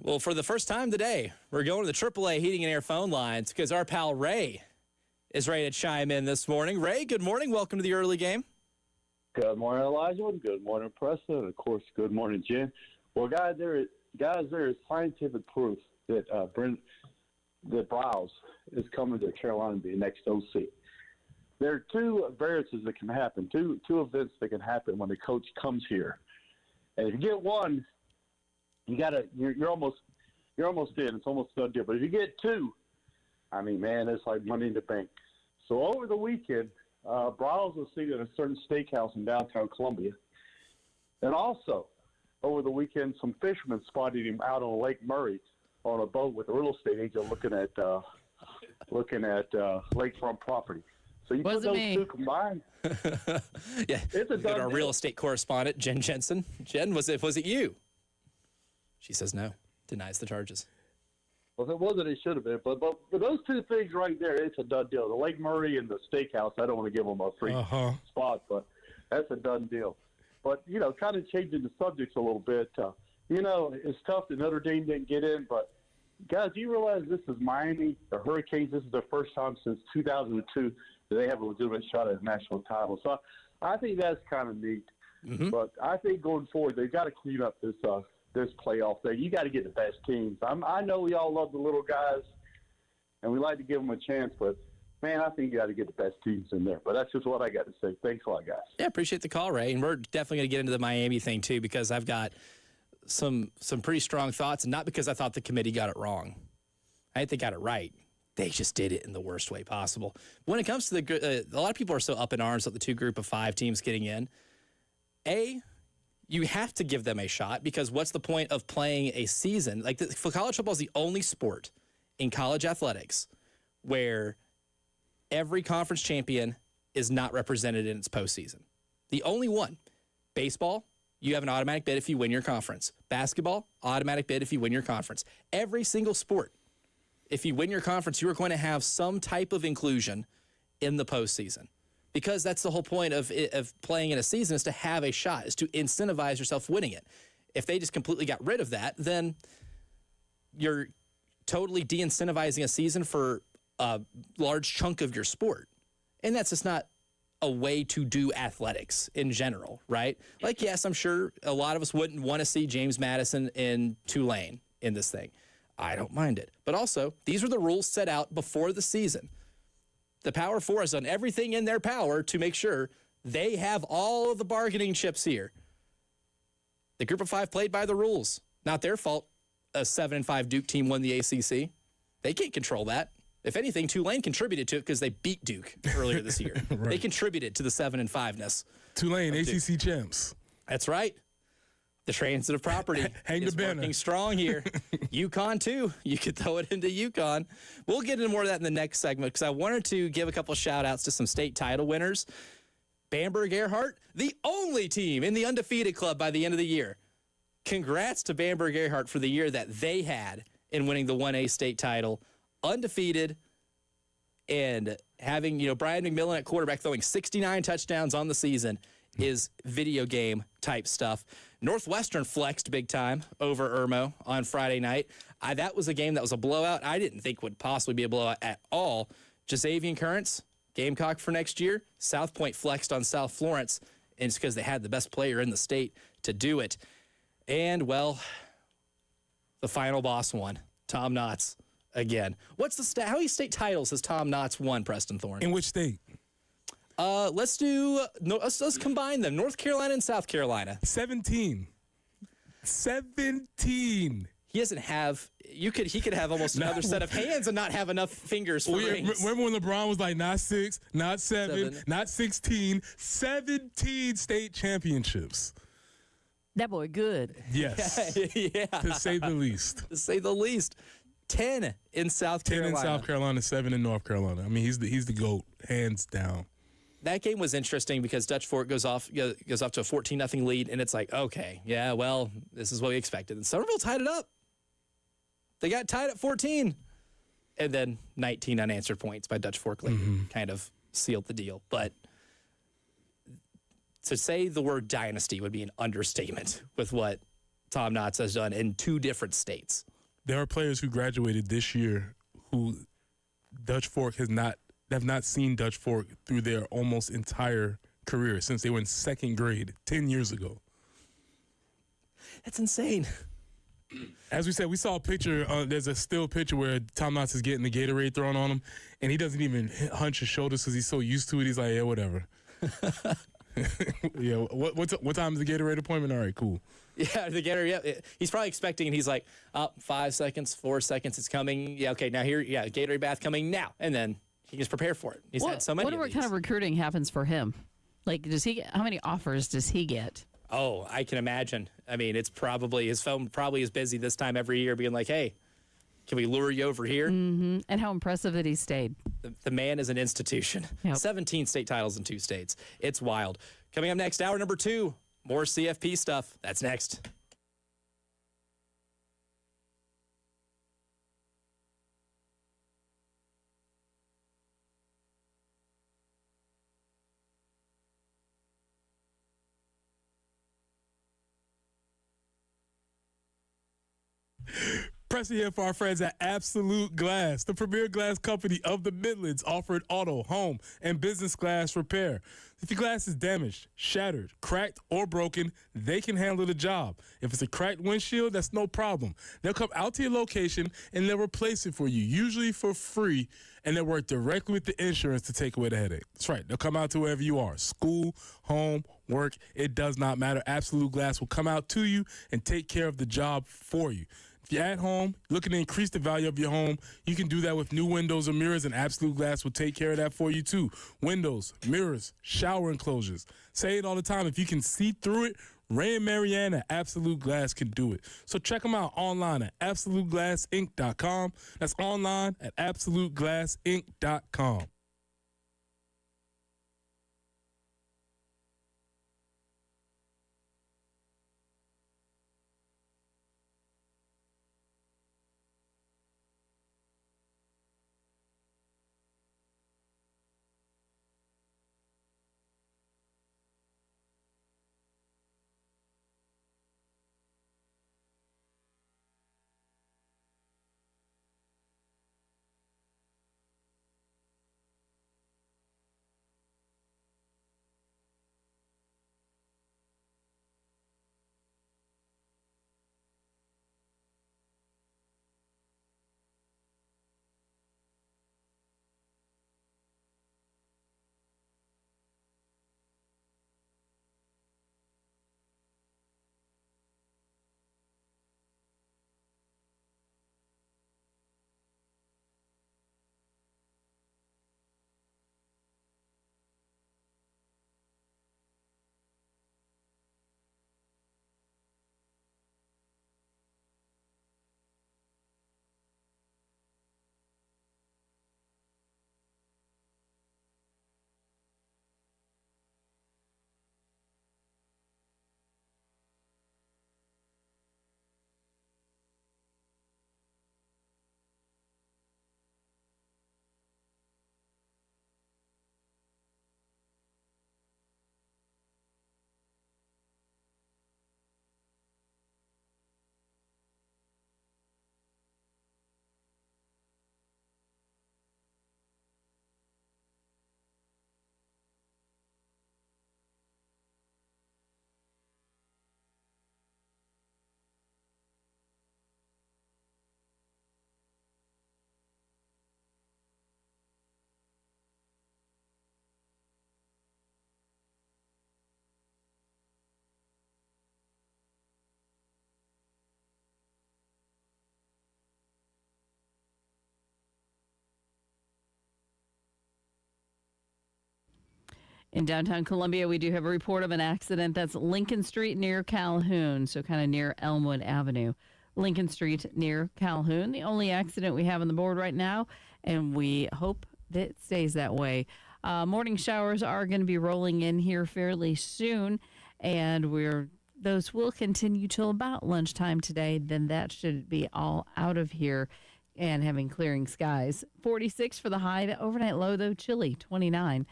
Well, for the first time today, we're going to the AAA Heating and Air phone lines because our pal Ray is ready to chime in this morning. Ray, good morning. Welcome to the early game. Good morning, Elijah. Good morning, Preston. And of course, good morning, Jen. Well, guys, there is scientific proof that that Browse is coming to Carolina to be the next OC. There are two variances that can happen, two events that can happen when the coach comes here. And if you get one, you're almost in. It's almost a done deal. But if you get two, I mean, man, it's like money in the bank. So over the weekend, Browse was seen at a certain steakhouse in downtown Columbia. And also, over the weekend, some fishermen spotted him out on Lake Murray on a boat with a real estate agent looking at lakefront property. So you put those two combined. Yeah, it's a done our deal. real estate correspondent, Jen Jensen. Jen, was it you? She says no, denies the charges. Well, if it wasn't, it should have been. But those two things right there, it's a done deal. The Lake Murray and the steakhouse, I don't want to give them a free spot, but that's a done deal. But, kind of changing the subjects a little bit, it's tough that Notre Dame didn't get in. But, guys, do you realize this is Miami, the Hurricanes? This is the first time since 2002 that they have a legitimate shot at a national title. So I think that's kind of neat. Mm-hmm. But I think going forward, they've got to clean up this playoff thing. You got to get the best teams. I know we all love the little guys, and we like to give them a chance, but, man, I think you got to get the best teams in there. But that's just what I got to say. Thanks a lot, guys. Yeah, appreciate the call, Ray. And we're definitely going to get into the Miami thing, too, because I've got some pretty strong thoughts, and not because I thought the committee got it wrong. I think they got it right. They just did it in the worst way possible. When it comes to a lot of people are so up in arms at the two group of five teams getting in. You have to give them a shot, because what's the point of playing a season? For college football is the only sport in college athletics where every conference champion is not represented in its postseason. The only one. Baseball, you have an automatic bid if you win your conference. Basketball, automatic bid if you win your conference. Every single sport, if you win your conference, you are going to have some type of inclusion in the postseason. Because that's the whole point of playing in a season, is to have a shot, is to incentivize yourself winning it. If they just completely got rid of that, then you're totally de-incentivizing a season for a large chunk of your sport. And that's just not a way to do athletics in general, right? Like, yes, I'm sure a lot of us wouldn't want to see James Madison in Tulane in this thing. I don't mind it. But also, these are the rules set out before the season. The Power Four has done everything in their power to make sure they have all of the bargaining chips here. The group of five played by the rules. Not their fault a 7-5 Duke team won the ACC. They can't control that. If anything, Tulane contributed to it because they beat Duke earlier this year. Right. They contributed to the 7-5-ness. Tulane, ACC champs. That's right. The transitive property is working strong here. UConn, too. You could throw it into UConn. We'll get into more of that in the next segment, because I wanted to give a couple shout-outs to some state title winners. Bamberg Earhart, the only team in the undefeated club by the end of the year. Congrats to Bamberg Earhart for the year that they had in winning the 1A state title. Undefeated, and having, Brian McMillan at quarterback throwing 69 touchdowns on the season is video game type stuff. Northwestern flexed big time over Irmo on Friday night. That was a game that was a blowout. I didn't think would possibly be a blowout at all. Jasavian Currents, Gamecock for next year. South Point flexed on South Florence, and it's because they had the best player in the state to do it. And, well, the final boss won, Tom Knotts again. What's the stat? How many state titles has Tom Knotts won, Preston Thorne? In which state? Let's combine them. North Carolina and South Carolina. 17. 17. He doesn't have. He could have almost another set of hands and not have enough fingers for rings. Remember when LeBron was like, not 6, not 7, not 16, 17 state championships. That boy good. Yes. Yeah. To say the least. To say the least. 10 in South Carolina. 10 in South Carolina, 7 in North Carolina. I mean, he's the GOAT, hands down. That game was interesting because Dutch Fork goes off to a 14-0 lead, and it's like, okay, yeah, well, this is what we expected. And Somerville tied it up. They got tied at 14. And then 19 unanswered points by Dutch Fork later kind of sealed the deal. But to say the word dynasty would be an understatement with what Tom Knotts has done in 2 different states. there are players who graduated this year who Dutch Fork have not seen Dutch Fork through their almost entire career since they were in second grade 10 years ago. That's insane. As we said, we saw a picture. There's a still picture where Tom Knotts is getting the Gatorade thrown on him, and he doesn't even hunch his shoulders because he's so used to it. He's like, yeah, whatever. Yeah, what time is the Gatorade appointment? All right, cool. Yeah, the Gatorade. Yeah, he's probably expecting, and he's like, 5 seconds, 4 seconds, it's coming. Yeah, okay, now here, yeah, Gatorade bath coming now, and then he can prepare for it. He's had so many. What kind of recruiting happens for him? Like, how many offers does he get? Oh, I can imagine. I mean, it's probably his phone probably is busy this time every year, being like, "Hey, can we lure you over here?" Mm-hmm. And how impressive that he stayed. The man is an institution. Yep. 17 state titles in 2 states. It's wild. Coming up next, hour number 2, more CFP stuff. That's next. Pressing here for our friends at Absolute Glass, the premier glass company of the Midlands, offering auto, home, and business glass repair. If your glass is damaged, shattered, cracked, or broken, they can handle the job. If it's a cracked windshield, that's no problem. They'll come out to your location and they'll replace it for you, usually for free, and they'll work directly with the insurance to take away the headache. That's right. They'll come out to wherever you are, school, home, work. It does not matter. Absolute Glass will come out to you and take care of the job for you. If you're at home, looking to increase the value of your home, you can do that with new windows or mirrors, and Absolute Glass will take care of that for you too. Windows, mirrors, shower enclosures. Say it all the time. If you can see through it, Ray and Marianne at Absolute Glass can do it. So check them out online at AbsoluteGlassInc.com. That's online at AbsoluteGlassInc.com. In downtown Columbia, we do have a report of an accident. That's Lincoln Street near Calhoun, so kind of near Elmwood Avenue. Lincoln Street near Calhoun, the only accident we have on the board right now, and we hope that it stays that way. Morning showers are going to be rolling in here fairly soon, and those will continue till about lunchtime today. Then that should be all out of here and having clearing skies. 46 for the high. The overnight low, though, chilly, 29.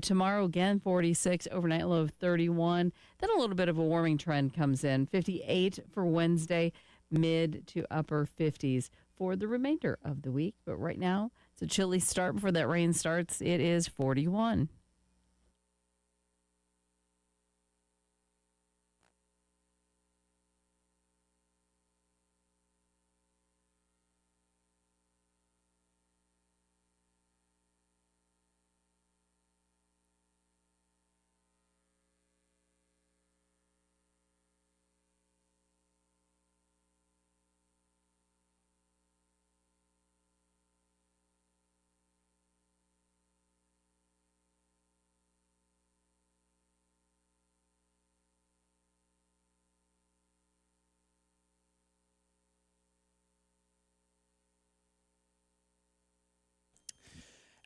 Tomorrow, again, 46, overnight low of 31. Then a little bit of a warming trend comes in. 58 for Wednesday, mid to upper 50s for the remainder of the week. But right now, it's a chilly start before that rain starts. It is 41.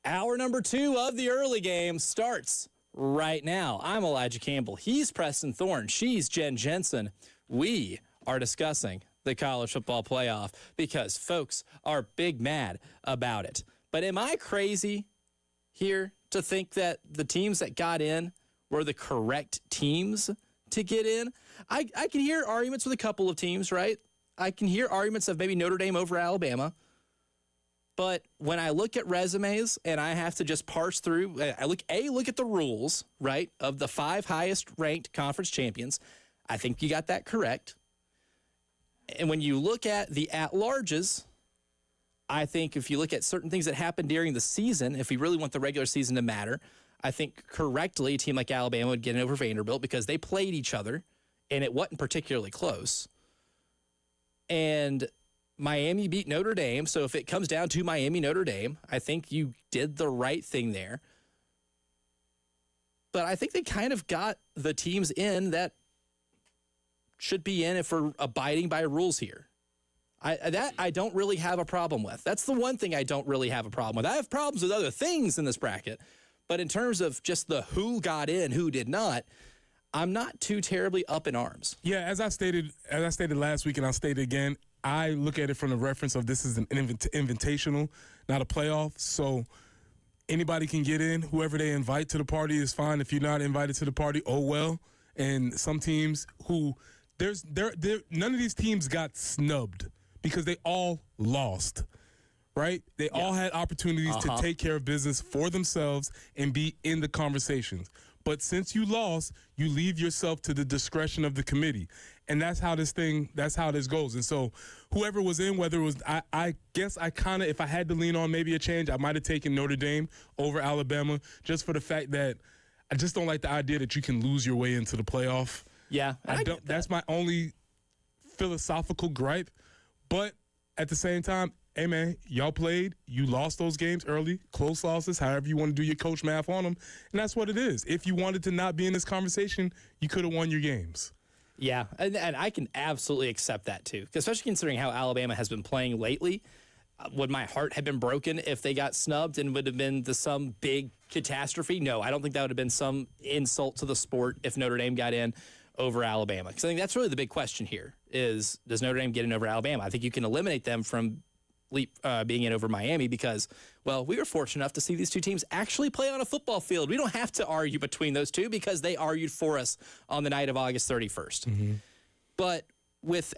Hour number 2 of the early game starts right now. I'm Elijah Campbell. He's Preston Thorne. She's Jen Jensen. We are discussing the college football playoff because folks are big mad about it. But am I crazy here to think that the teams that got in were the correct teams to get in? I can hear arguments with a couple of teams, right? I can hear arguments of maybe Notre Dame over Alabama. But when I look at resumes and I have to just parse through, I look at the rules, right, of the 5 highest ranked conference champions. I think you got that correct. And when you look at the at-larges, I think if you look at certain things that happened during the season, if we really want the regular season to matter, I think correctly a team like Alabama would get in over Vanderbilt because they played each other and it wasn't particularly close. And Miami beat Notre Dame, so if it comes down to Miami-Notre Dame, I think you did the right thing there. But I think they kind of got the teams in that should be in if we're abiding by rules here. I don't really have a problem with. That's the one thing I don't really have a problem with. I have problems with other things in this bracket, but in terms of just the who got in, who did not, I'm not too terribly up in arms. Yeah, as I stated last week, and I'll state it again, I look at it from the reference of this is an invitational, not a playoff. So anybody can get in. Whoever they invite to the party is fine. If you're not invited to the party, oh well. And some teams who none of these teams got snubbed because they all lost, right? They all had opportunities to take care of business for themselves and be in the conversations. But since you lost, you leave yourself to the discretion of the committee. And that's how this goes. And so whoever was in, whether it was, I guess I kind of, if I had to lean on maybe a change, I might have taken Notre Dame over Alabama just for the fact that I just don't like the idea that you can lose your way into the playoff. Yeah. That's my only philosophical gripe. But at the same time, hey, man, y'all played. You lost those games early, close losses, however you want to do your coach math on them. And that's what it is. If you wanted to not be in this conversation, you could have won your games. Yeah, and I can absolutely accept that too, especially considering how Alabama has been playing lately. Would my heart have been broken if they got snubbed and would have been some big catastrophe? No, I don't think that would have been some insult to the sport if Notre Dame got in over Alabama. Because I think that's really the big question here is, does Notre Dame get in over Alabama? I think you can eliminate them from being in over Miami because, well, we were fortunate enough to see these two teams actually play on a football field. We don't have to argue between those two because they argued for us on the night of August 31st. Mm-hmm. But with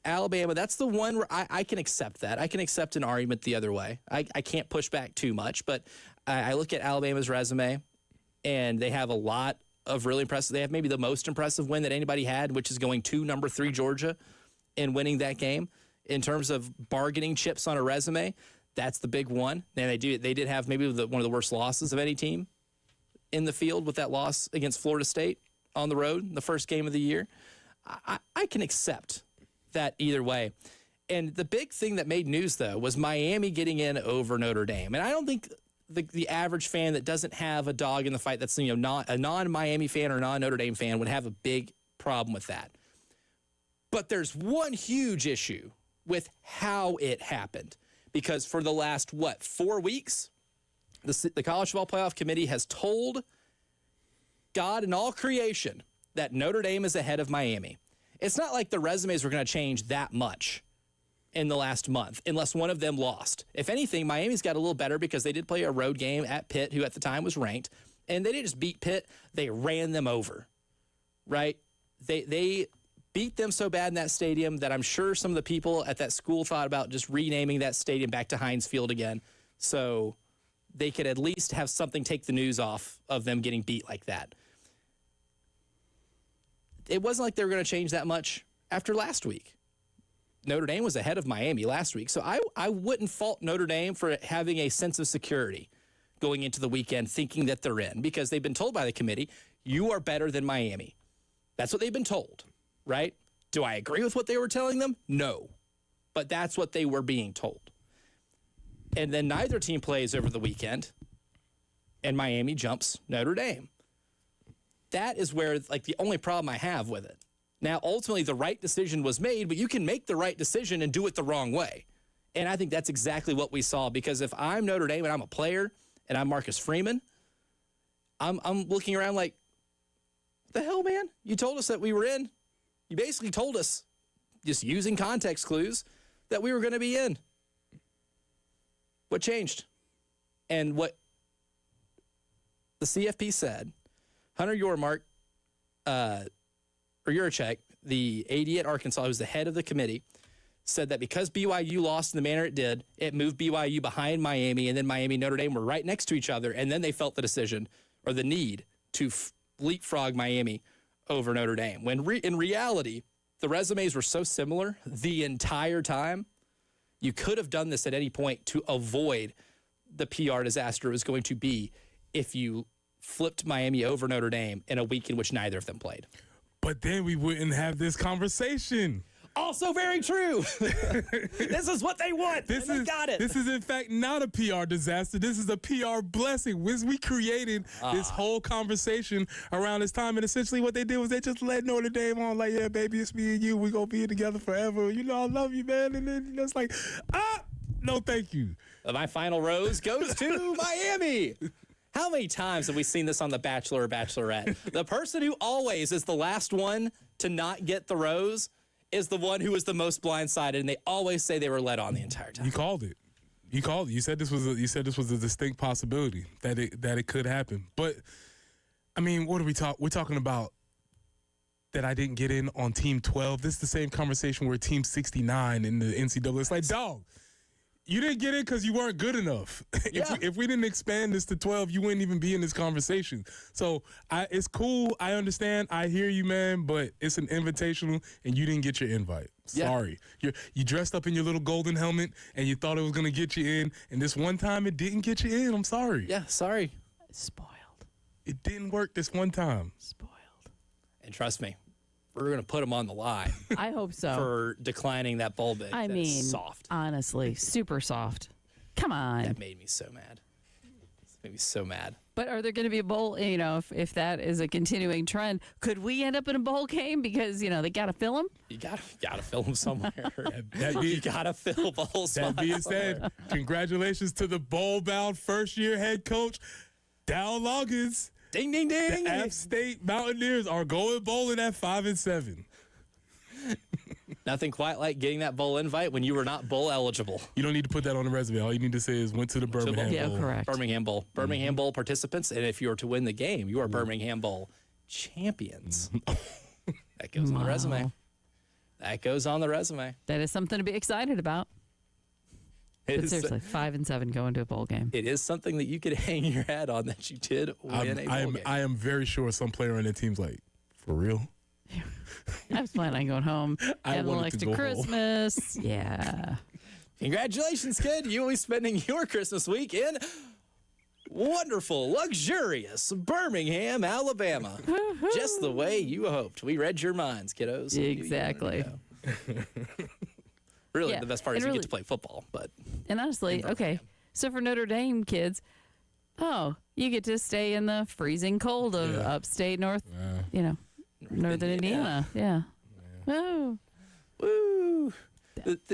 Alabama, that's the one where I can accept that. I can accept an argument the other way. I can't push back too much, but I look at Alabama's resume, and they have a lot of really impressive. They have maybe the most impressive win that anybody had, which is going to number 3 Georgia and winning that game. In terms of bargaining chips on a resume, that's the big one. And they did have maybe one of the worst losses of any team in the field with that loss against Florida State on the road, the first game of the year. I can accept that either way. And the big thing that made news, though, was Miami getting in over Notre Dame. And I don't think the average fan that doesn't have a dog in the fight that's not a non-Miami fan or non-Notre Dame fan would have a big problem with that. But there's one huge issue with how it happened. Because for the last, 4 weeks, the College Football Playoff Committee has told God and all creation that Notre Dame is ahead of Miami. It's not like the resumes were going to change that much in the last month, unless one of them lost. If anything, Miami's got a little better because they did play a road game at Pitt, who at the time was ranked, and they didn't just beat Pitt, they ran them over, right? They beat them so bad in that stadium that I'm sure some of the people at that school thought about just renaming that stadium back to Heinz Field again, so they could at least have something take the news off of them getting beat like that. It wasn't like they were going to change that much after last week. Notre Dame was ahead of Miami last week, so I wouldn't fault Notre Dame for having a sense of security going into the weekend, thinking that they're in, because they've been told by the committee, you are better than Miami. That's what they've been told, right? Do I agree with what they were telling them? No. But that's what they were being told. And then neither team plays over the weekend, and Miami jumps Notre Dame. That is where, like, the only problem I have with it. Now, ultimately, the right decision was made, but you can make the right decision and do it the wrong way. And I think that's exactly what we saw, because if I'm Notre Dame and I'm a player and I'm Marcus Freeman, I'm looking around like, what the hell, man? You told us that we were in. You basically told us, just using context clues, that we were going to be in. What changed? And what the CFP said, Hunter Yormark, or Yurachek, the AD at Arkansas, who's the head of the committee, said that because BYU lost in the manner it did, it moved BYU behind Miami, and then Miami and Notre Dame were right next to each other, and then they felt the decision or the need to leapfrog Miami over Notre Dame. When in reality, the resumes were so similar the entire time, you could have done this at any point to avoid the PR disaster it was going to be if you flipped Miami over Notre Dame in a week in which neither of them played. But then we wouldn't have this conversation. Also very true. This is what they want. They got it. This is, in fact, not a PR disaster. This is a PR blessing. We created this whole conversation around this time, and essentially what they did was they just let Notre Dame on, like, yeah, baby, it's me and you. We're going to be together forever. You know, I love you, man. And then it's like, no, thank you. My final rose goes to Miami. How many times have we seen this on The Bachelor or Bachelorette? The person who always is the last one to not get the rose is the one who is the most blindsided, and they always say they were led on the entire time. You called it. You called it. You said this was a distinct possibility that it could happen. But I mean, what are we talking? We're talking about that I didn't get in on Team 12. This is the same conversation where Team 69 in the NCAA. It's like, dog, you didn't get in because you weren't good enough. If we didn't expand this to 12, you wouldn't even be in this conversation. So it's cool. I understand. I hear you, man. But it's an invitational, and you didn't get your invite. Sorry. You dressed up in your little golden helmet, and you thought it was going to get you in. And this one time, it didn't get you in. I'm sorry. Yeah, sorry. Spoiled. It didn't work this one time. Spoiled. And trust me, we're going to put them on the line I hope so. for declining that bowl bid. I mean, soft. honestly, super soft. Come on. That made me so mad. It made me so mad. But are there going to be a bowl, you know, if that is a continuing trend, could we end up in a bowl game because, you know, they got to fill them? You gotta fill them somewhere. That You gotta fill bowl spots. That being said, congratulations to the bowl-bound first-year head coach, Dow Loggins. Ding, ding, ding. The App State Mountaineers are going bowling at 5-7. Nothing quite like getting that bowl invite when you were not bowl eligible. You don't need to put that on the resume. All you need to say is went to the Birmingham Yeah, Bowl. correct. Birmingham Bowl. Birmingham Bowl participants, and if you were to win the game, you are Birmingham Bowl champions. That goes on the resume. That goes on the resume. That is something to be excited about. It But is, seriously, 5-7 going to a bowl game. it is something that you could hang your hat on that you did win a bowl game. I am very sure some player on the team's like, for real? I was planning on going home. I Had a little wanted to extra go home. Christmas. Yeah. Congratulations, kid. You will be spending your Christmas week in wonderful, luxurious Birmingham, Alabama. Just the way you hoped. We read your minds, kiddos. We knew you wanted to Exactly. go. Really, Yeah, the best part is and you really- get to play football. But And honestly, okay, so for Notre Dame kids, you get to stay in the freezing cold of upstate northern Indiana. Yeah. Oh, woo.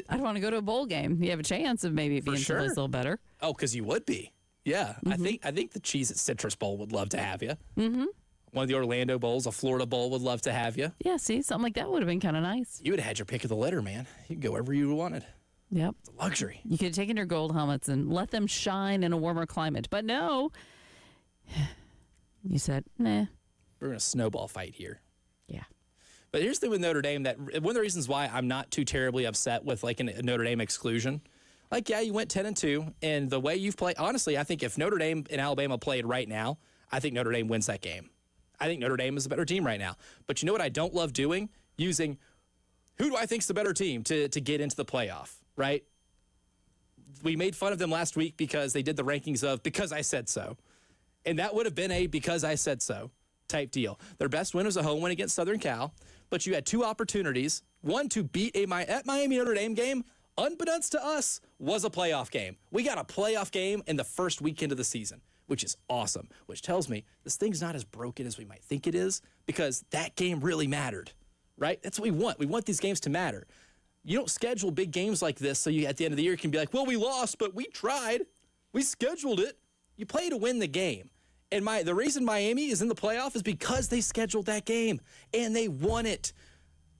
I'd want to go to a bowl game. You have a chance of maybe being sure. someplace a little better. Oh, because you would be. Yeah. I think the Cheez-It Citrus Bowl would love to have you. Mm-hmm. One of the Orlando Bowls, a Florida Bowl would love to have you. Yeah, see, something like that would have been kind of nice. You would have had your pick of the litter, man. You could go wherever you wanted. Yep. It's a luxury. You could have taken your gold helmets and let them shine in a warmer climate. But no, you said, nah. We're going to snowball fight here. Yeah. But here's the thing with Notre Dame, that one of the reasons why I'm not too terribly upset with like a Notre Dame exclusion. Like, yeah, you went 10-2, and the way you've played, honestly, I think if Notre Dame and Alabama played right now, I think Notre Dame wins that game. I think Notre Dame is a better team right now. But you know what I don't love doing? Using who do I think is the better team to get into the playoff, right? We made fun of them last week because they did the rankings of because I said so. And that would have been a because I said so type deal. Their best win was a home win against Southern Cal, but you had two opportunities. One to beat at Miami Notre Dame game, unbeknownst to us, was a playoff game. We got a playoff game in the first weekend of the season, which is awesome, which tells me this thing's not as broken as we might think it is because that game really mattered, right? That's what we want. We want these games to matter. You don't schedule big games like this so you at the end of the year can be like, well, we lost, but we tried. We scheduled it. You play to win the game. And the reason Miami is in the playoff is because they scheduled that game and they won it.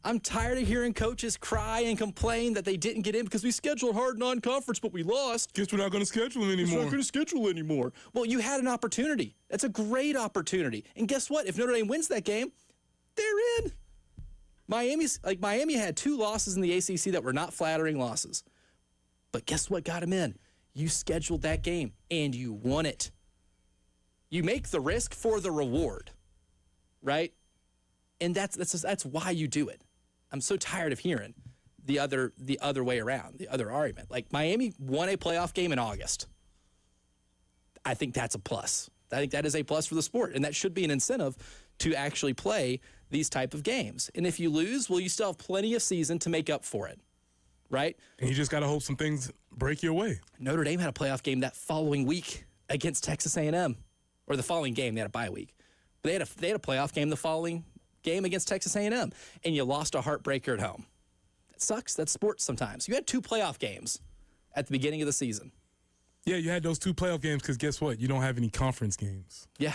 I'm tired of hearing coaches cry and complain that they didn't get in because we scheduled hard non-conference, but we lost. Guess we're not going to schedule anymore. We're not going to schedule anymore. Well, you had an opportunity. That's a great opportunity. And guess what? If Notre Dame wins that game, they're in. Miami had 2 losses in the ACC that were not flattering losses. But guess what got them in? You scheduled that game and you won it. You make the risk for the reward, right? And that's why you do it. I'm so tired of hearing the other way around, the other argument. Like Miami won a playoff game in August. I think that's a plus. I think that is a plus for the sport, and that should be an incentive to actually play these type of games. And if you lose, well, you still have plenty of season to make up for it, right? And you just got to hope some things break your way. Notre Dame had a playoff game that following week against Texas A&M, or the following game. They had a bye week. But they had a playoff game the following game against Texas A&M, and you lost a heartbreaker at home. That sucks. That's sports sometimes. You had 2 playoff games at the beginning of the season. Yeah, you had those 2 playoff games because guess what? You don't have any conference games. Yeah,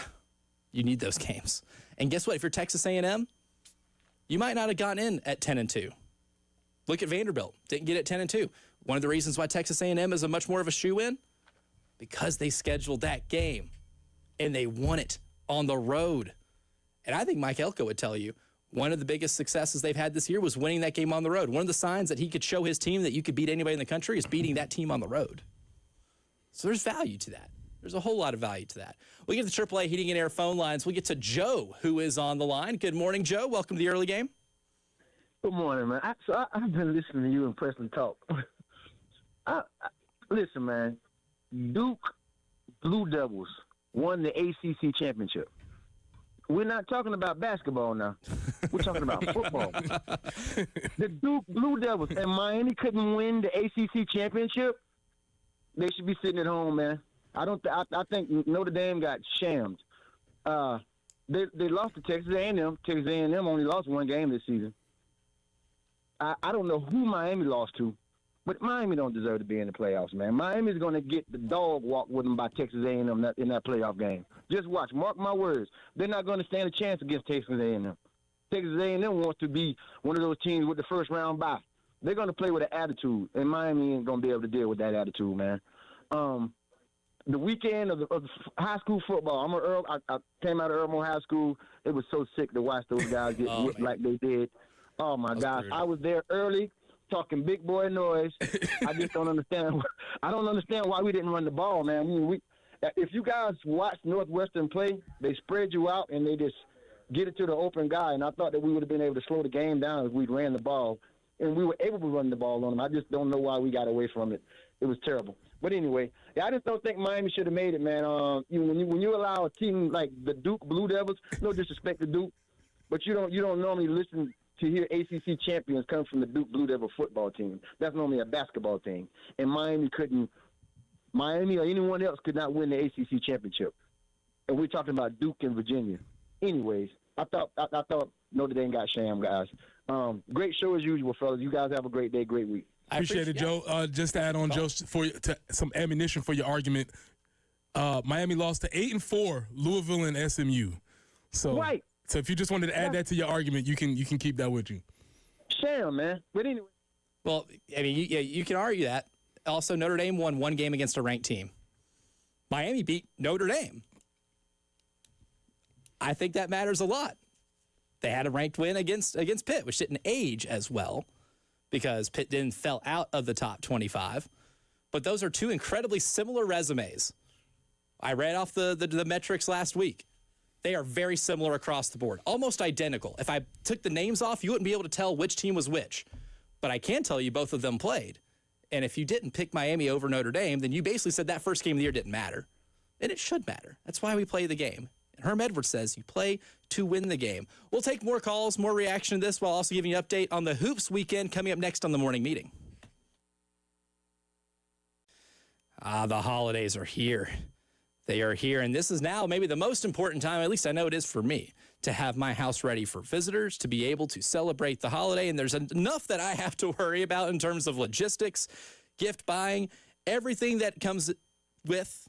you need those games. And guess what? If you're Texas A&M, you might not have gotten in at 10-2. Look at Vanderbilt. Didn't get at 10-2. One of the reasons why Texas A&M is a much more of a shoe-in, because they scheduled that game, and they won it on the road. And I think Mike Elko would tell you one of the biggest successes they've had this year was winning that game on the road. One of the signs that he could show his team that you could beat anybody in the country is beating that team on the road. So there's value to that. There's a whole lot of value to that. We get to the AAA Heating and Air phone lines. We get to Joe, who is on the line. Good morning, Joe. Welcome to the early game. Good morning, man. I've been listening to you and Preston talk. Listen, man. Duke Blue Devils won the ACC championship. We're not talking about basketball now. We're talking about football. The Duke Blue Devils and Miami couldn't win the ACC championship. They should be sitting at home, man. I think Notre Dame got shammed. They lost to Texas A&M. Texas A&M only lost 1 game this season. I don't know who Miami lost to, but Miami don't deserve to be in the playoffs, man. Miami's going to get the dog walk with them by Texas A&M in that playoff game. Just watch. Mark my words. They're not going to stand a chance against Texas A&M. Texas A&M wants to be one of those teams with the first round bye. They're going to play with an attitude, and Miami ain't going to be able to deal with that attitude, man. The weekend of the high school football, I came out of Earlmore High School. It was so sick to watch those guys get whipped like they did. Oh, my gosh. I was there early talking big boy noise. I just don't understand. I don't understand why we didn't run the ball, man. I mean, if you guys watch Northwestern play, they spread you out and they just get it to the open guy. And I thought that we would have been able to slow the game down if we'd ran the ball. And we were able to run the ball on them. I just don't know why we got away from it. It was terrible. But anyway, I just don't think Miami should have made it, man. When you allow a team like the Duke Blue Devils, no disrespect to Duke, but you don't normally listen to hear ACC champions come from the Duke Blue Devil football team. That's normally a basketball team. And Miami or anyone else could not win the ACC championship. And we're talking about Duke and Virginia. Anyways, I thought Notre Dame got shammed, guys. Great show as usual, fellas. You guys have a great day, great week. I appreciate it, Joe. Just to add on, Joe, to some ammunition for your argument, Miami lost to 8-4 Louisville and SMU. So, right. So if you just wanted to add that to your argument, you can keep that with you. Sham, man. But anyway. Well, I mean, you can argue that. Also, Notre Dame won 1 game against a ranked team. Miami beat Notre Dame. I think that matters a lot. They had a ranked win against Pitt, which didn't age as well because Pitt didn't fell out of the top 25. But those are two incredibly similar resumes. I read off the metrics last week. They are very similar across the board, almost identical. If I took the names off, you wouldn't be able to tell which team was which. But I can tell you both of them played. And if you didn't pick Miami over Notre Dame, then you basically said that first game of the year didn't matter. And it should matter. That's why we play the game. And Herm Edwards says you play to win the game. We'll take more calls, more reaction to this, while also giving you an update on the Hoops weekend coming up next on the morning meeting. The holidays are here. They are here, and this is now maybe the most important time, at least I know it is for me, to have my house ready for visitors, to be able to celebrate the holiday. And there's enough that I have to worry about in terms of logistics, gift buying, everything that comes with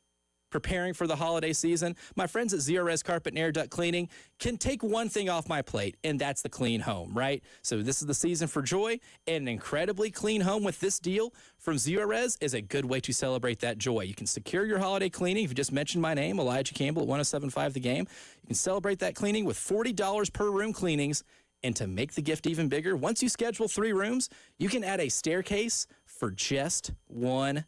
preparing for the holiday season. My friends at Zerorez Carpet and Air Duct Cleaning can take one thing off my plate, and that's the clean home, right? So this is the season for joy, and an incredibly clean home with this deal from Zerorez is a good way to celebrate that joy. You can secure your holiday cleaning. If you just mentioned my name, Elijah Campbell at 107.5 The Game, you can celebrate that cleaning with $40 per room cleanings. And to make the gift even bigger, once you schedule 3 rooms, you can add a staircase for just $1.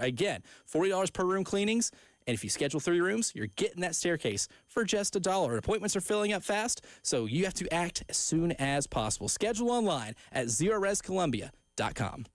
Again, $40 per room cleanings. And if you schedule 3 rooms, you're getting that staircase for just $1. Appointments are filling up fast, so you have to act as soon as possible. Schedule online at ZerorezColumbia.com.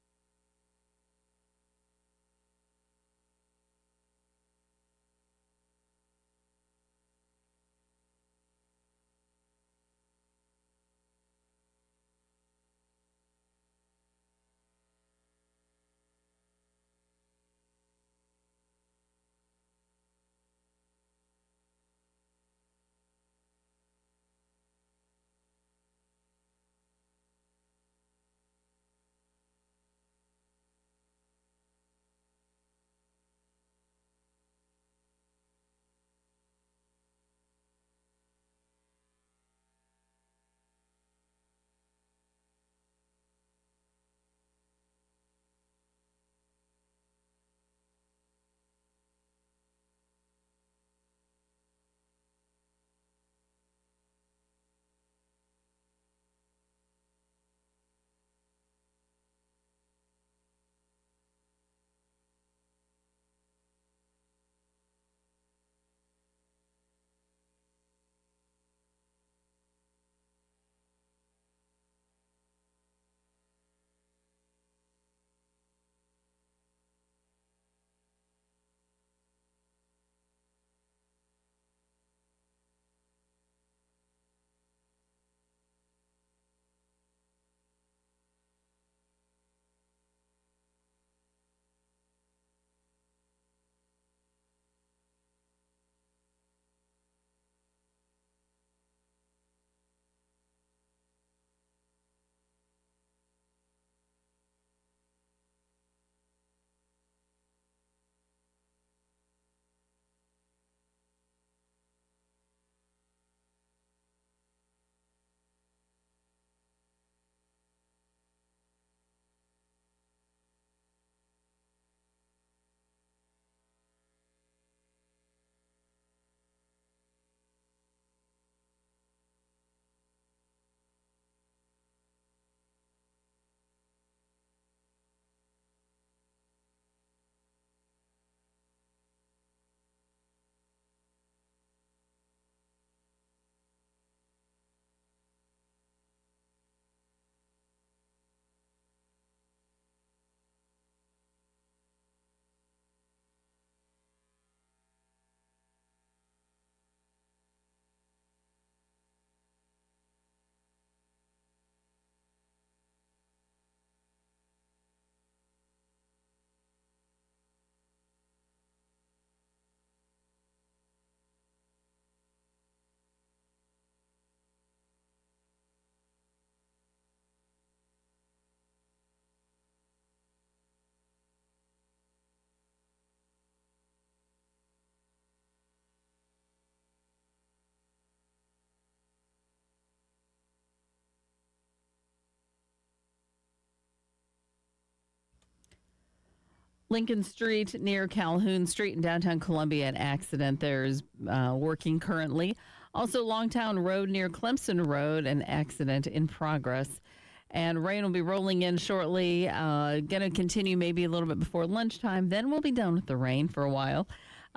Lincoln Street near Calhoun Street in downtown Columbia, an accident there is working currently Also, Longtown Road near Clemson Road, an accident in progress. And rain will be rolling in shortly. Going to continue maybe a little bit before lunchtime. Then we'll be done with the rain for a while.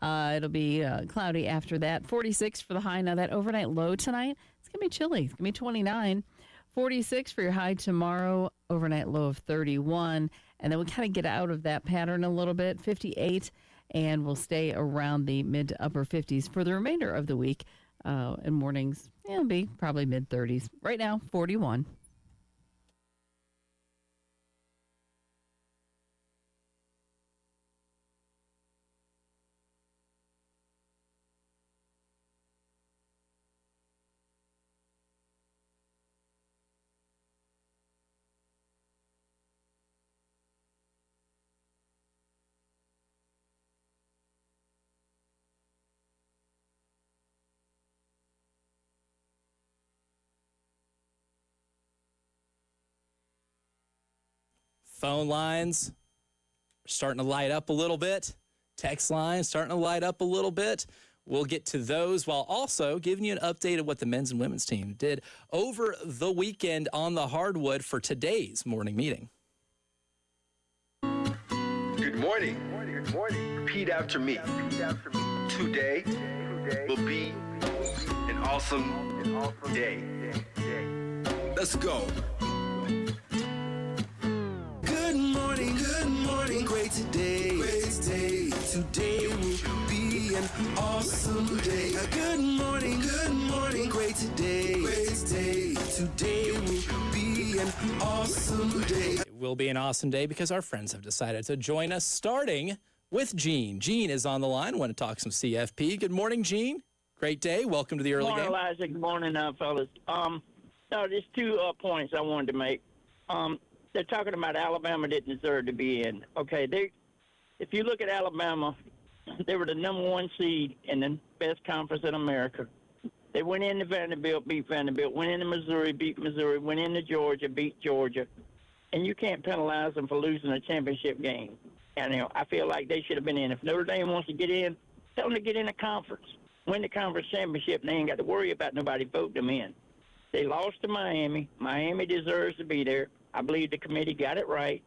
It'll be cloudy after that. 46 for the high. Now, that overnight low tonight, it's going to be chilly. It's going to be 29. 46 for your high tomorrow. Overnight low of 31. And then we kind of get out of that pattern a little bit. 58. And we'll stay around the mid to upper 50s for the remainder of the week. And mornings, it'll be probably mid 30s. Right now, 41. Phone lines are starting to light up a little bit. Text lines starting to light up a little bit. We'll get to those while also giving you an update of what the men's and women's team did over the weekend on the hardwood for today's morning meeting. Good morning. Good morning. Repeat after me. Today will be an awesome day. Let's go. Good morning, great today. Today will be an awesome day. Good morning, great today. Today will be an awesome day. It will be an awesome day because our friends have decided to join us, starting with Gene. Gene is on the line. I want to talk some CFP. Good morning, Gene. Great day. Welcome to the early Good morning, game. Elijah. Good morning, fellas. No, there's two points I wanted to make. They're talking about Alabama didn't deserve to be in. Okay, if you look at Alabama, they were the number one seed in the best conference in America. They went into Vanderbilt, beat Vanderbilt, went into Missouri, beat Missouri, went into Georgia, beat Georgia. And you can't penalize them for losing a championship game. And I feel like they should have been in. If Notre Dame wants to get in, tell them to get in a conference. Win the conference championship, and they ain't got to worry about nobody voting them in. They lost to Miami. Miami deserves to be there. I believe the committee got it right.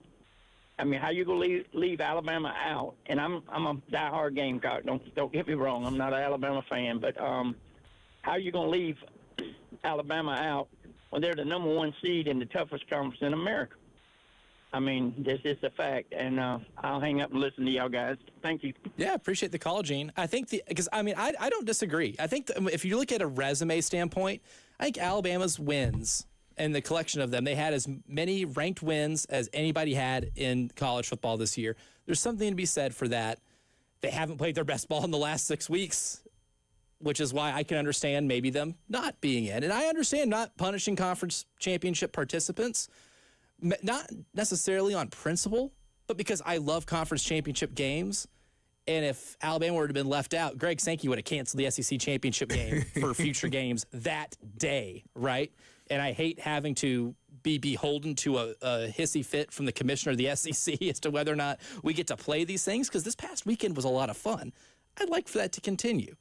I mean, how you gonna leave Alabama out? And I'm a diehard Gamecock. Don't get me wrong. I'm not an Alabama fan, but how you gonna leave Alabama out when they're the number one seed in the toughest conference in America? I mean, this is a fact, and I'll hang up and listen to y'all guys. Thank you. Yeah, appreciate the call, Gene. I think I don't disagree. I think if you look at a resume standpoint, I think Alabama's wins and the collection of them, they had as many ranked wins as anybody had in college football this year. There's something to be said for that. They haven't played their best ball in the last 6 weeks, which is why I can understand maybe them not being in. And I understand not punishing conference championship participants, not necessarily on principle, but because I love conference championship games. And if Alabama would have been left out, Greg Sankey would have canceled the SEC championship game for future games that day, right? And I hate having to be beholden to a hissy fit from the commissioner of the SEC as to whether or not we get to play these things, because this past weekend was a lot of fun. I'd like for that to continue.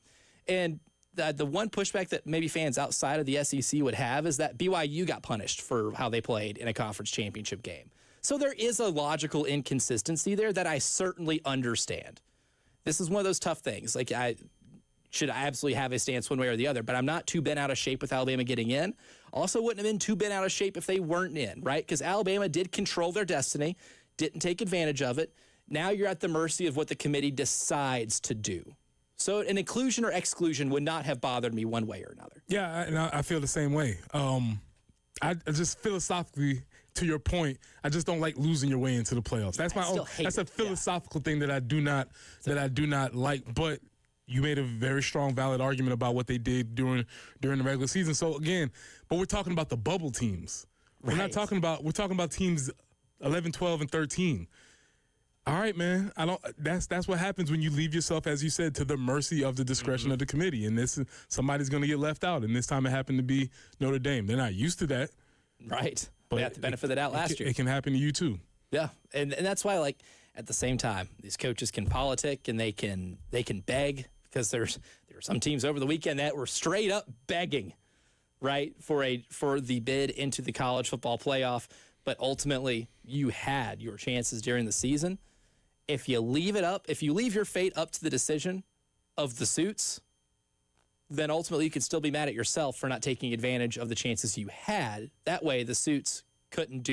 And the one pushback that maybe fans outside of the SEC would have is that BYU got punished for how they played in a conference championship game. So there is a logical inconsistency there that I certainly understand. This is one of those tough things. Like, I absolutely have a stance one way or the other, but I'm not too bent out of shape with Alabama getting in. Also wouldn't have been too bent out of shape if they weren't in, right? Because Alabama did control their destiny, didn't take advantage of it. Now you're at the mercy of what the committee decides to do. So an inclusion or exclusion would not have bothered me one way or another. Yeah, and I feel the same way. I just philosophically, to your point, I just don't like losing your way into the playoffs. That's my own. That's a philosophical thing that I do not like. But you made a very strong, valid argument about what they did during the regular season. So again, but we're talking about the bubble teams. We're not talking about. We're talking about teams 11, 12, and 13. All right, man. That's what happens when you leave yourself, as you said, to the mercy of the discretion of the committee. And somebody's going to get left out. And this time it happened to be Notre Dame. They're not used to that. Right. But they had the benefit of that last year. It can happen to you too. Yeah, and that's why, like, at the same time, these coaches can politic and they can beg because there were some teams over the weekend that were straight up begging, right, for the bid into the college football playoff. But ultimately, you had your chances during the season. If you leave your fate up to the decision of the suits, then ultimately you could still be mad at yourself for not taking advantage of the chances you had. That way, the suits couldn't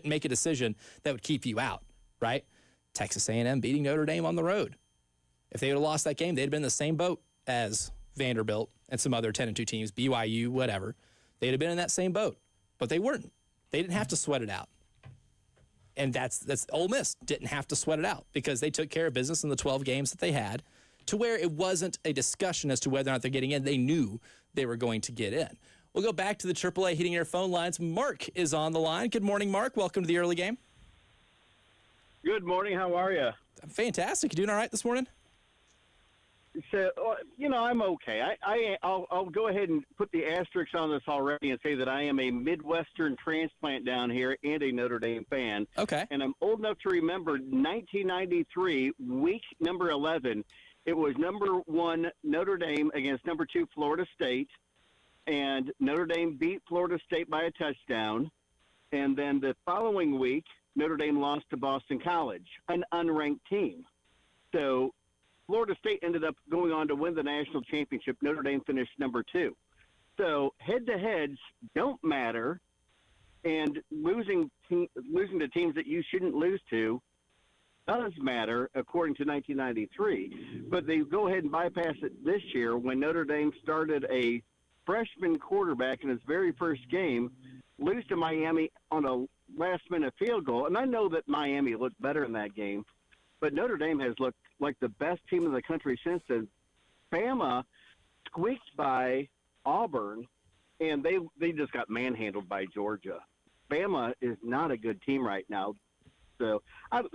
make a decision that would keep you out, right? Texas A&M beating Notre Dame on the road. If they would have lost that game, they'd have been in the same boat as Vanderbilt and some other 10-2 teams, BYU, whatever. They'd have been in that same boat, but they weren't. They didn't have to sweat it out. And that's Ole Miss didn't have to sweat it out because they took care of business in the 12 games that they had to where it wasn't a discussion as to whether or not they're getting in. They knew they were going to get in. We'll go back to the AAA Heating and Air phone lines. Mark is on the line. Good morning, Mark. Welcome to the early game. Good morning. How are you? I'm fantastic. You doing all right this morning? So, I'm okay. I'll go ahead and put the asterisk on this already and say that I am a Midwestern transplant down here and a Notre Dame fan. Okay. And I'm old enough to remember 1993, week number 11. It was number 1 Notre Dame against number 2 Florida State, and Notre Dame beat Florida State by a touchdown. And then the following week, Notre Dame lost to Boston College, an unranked team. So Florida State ended up going on to win the national championship. Notre Dame finished number 2. So head-to-heads don't matter, and losing to teams that you shouldn't lose to does matter, according to 1993. But they go ahead and bypass it this year when Notre Dame started a freshman quarterback in his very first game, lose to Miami on a last-minute field goal. And I know that Miami looked better in that game, but Notre Dame has looked like the best team in the country since then. Bama squeaked by Auburn, and they just got manhandled by Georgia. Bama is not a good team right now. So, it's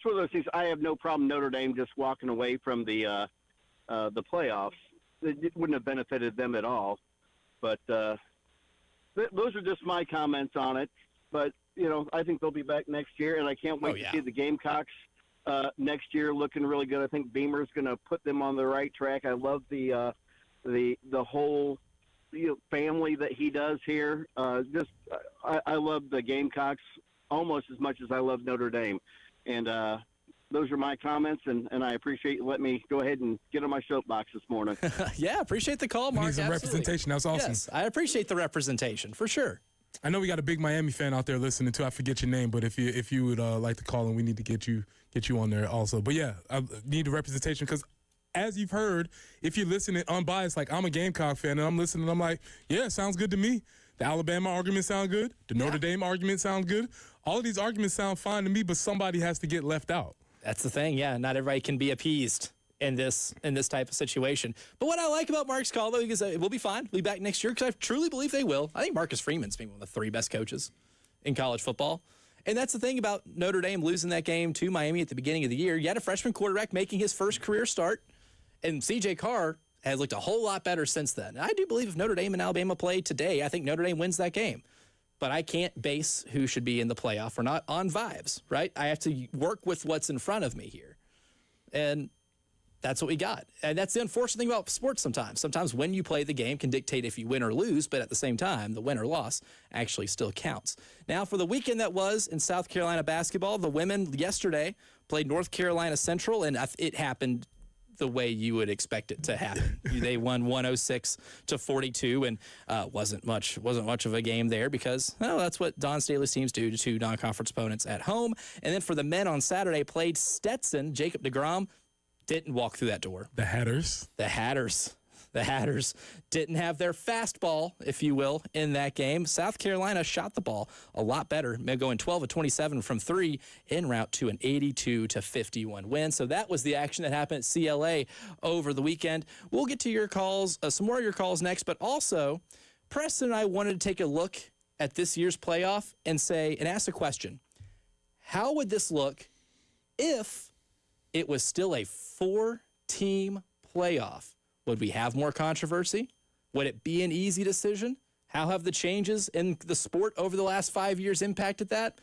one of those things. I have no problem Notre Dame just walking away from the playoffs. It wouldn't have benefited them at all. But those are just my comments on it. But, I think they'll be back next year, and I can't wait to see the Gamecocks next year looking really good. I think Beamer's going to put them on the right track. I love the whole family that he does here. I love the Gamecocks almost as much as I love Notre Dame. And those are my comments, and I appreciate you letting me go ahead and get on my soapbox this morning. Yeah, appreciate the call, Mark. We need some representation. That's awesome. Yes, I appreciate the representation, for sure. I know we got a big Miami fan out there listening too. I forget your name, but if you would like to call in, we need to get you on there also. But yeah, I need the representation because, as you've heard, if you're listening unbiased, like I'm a Gamecock fan and I'm listening, I'm like, yeah, sounds good to me. The Alabama argument sound good. The Notre Dame argument sound good. All of these arguments sound fine to me, but somebody has to get left out. That's the thing. Yeah, not everybody can be appeased in this type of situation. But what I like about Mark's call, though, is we'll be fine. We'll be back next year because I truly believe they will. I think Marcus Freeman's been one of the 3 best coaches in college football. And that's the thing about Notre Dame losing that game to Miami at the beginning of the year. You had a freshman quarterback making his first career start, and C.J. Carr has looked a whole lot better since then. And I do believe if Notre Dame and Alabama play today, I think Notre Dame wins that game. But I can't base who should be in the playoff or not on vibes, right? I have to work with what's in front of me here. And that's what we got. And that's the unfortunate thing about sports sometimes. Sometimes when you play the game can dictate if you win or lose, but at the same time, the win or loss actually still counts. Now, for the weekend that was in South Carolina basketball, the women yesterday played North Carolina Central, and it happened the way you would expect it to happen. They won 106-42, and wasn't much of a game there because that's what Don Staley's teams do to non-conference opponents at home. And then for the men on Saturday, played Stetson. Jacob deGrom didn't walk through that door. The Hatters didn't have their fastball, if you will, in that game. South Carolina shot the ball a lot better, going 12 of 27 from 3 en route to an 82-51 win. So that was the action that happened at CLA over the weekend. We'll get to your calls, some more of your calls next, but also Preston and I wanted to take a look at this year's playoff and ask a question. How would this look if it was still a 4-team playoff? Would we have more controversy? Would it be an easy decision? How have the changes in the sport over the last 5 years impacted that?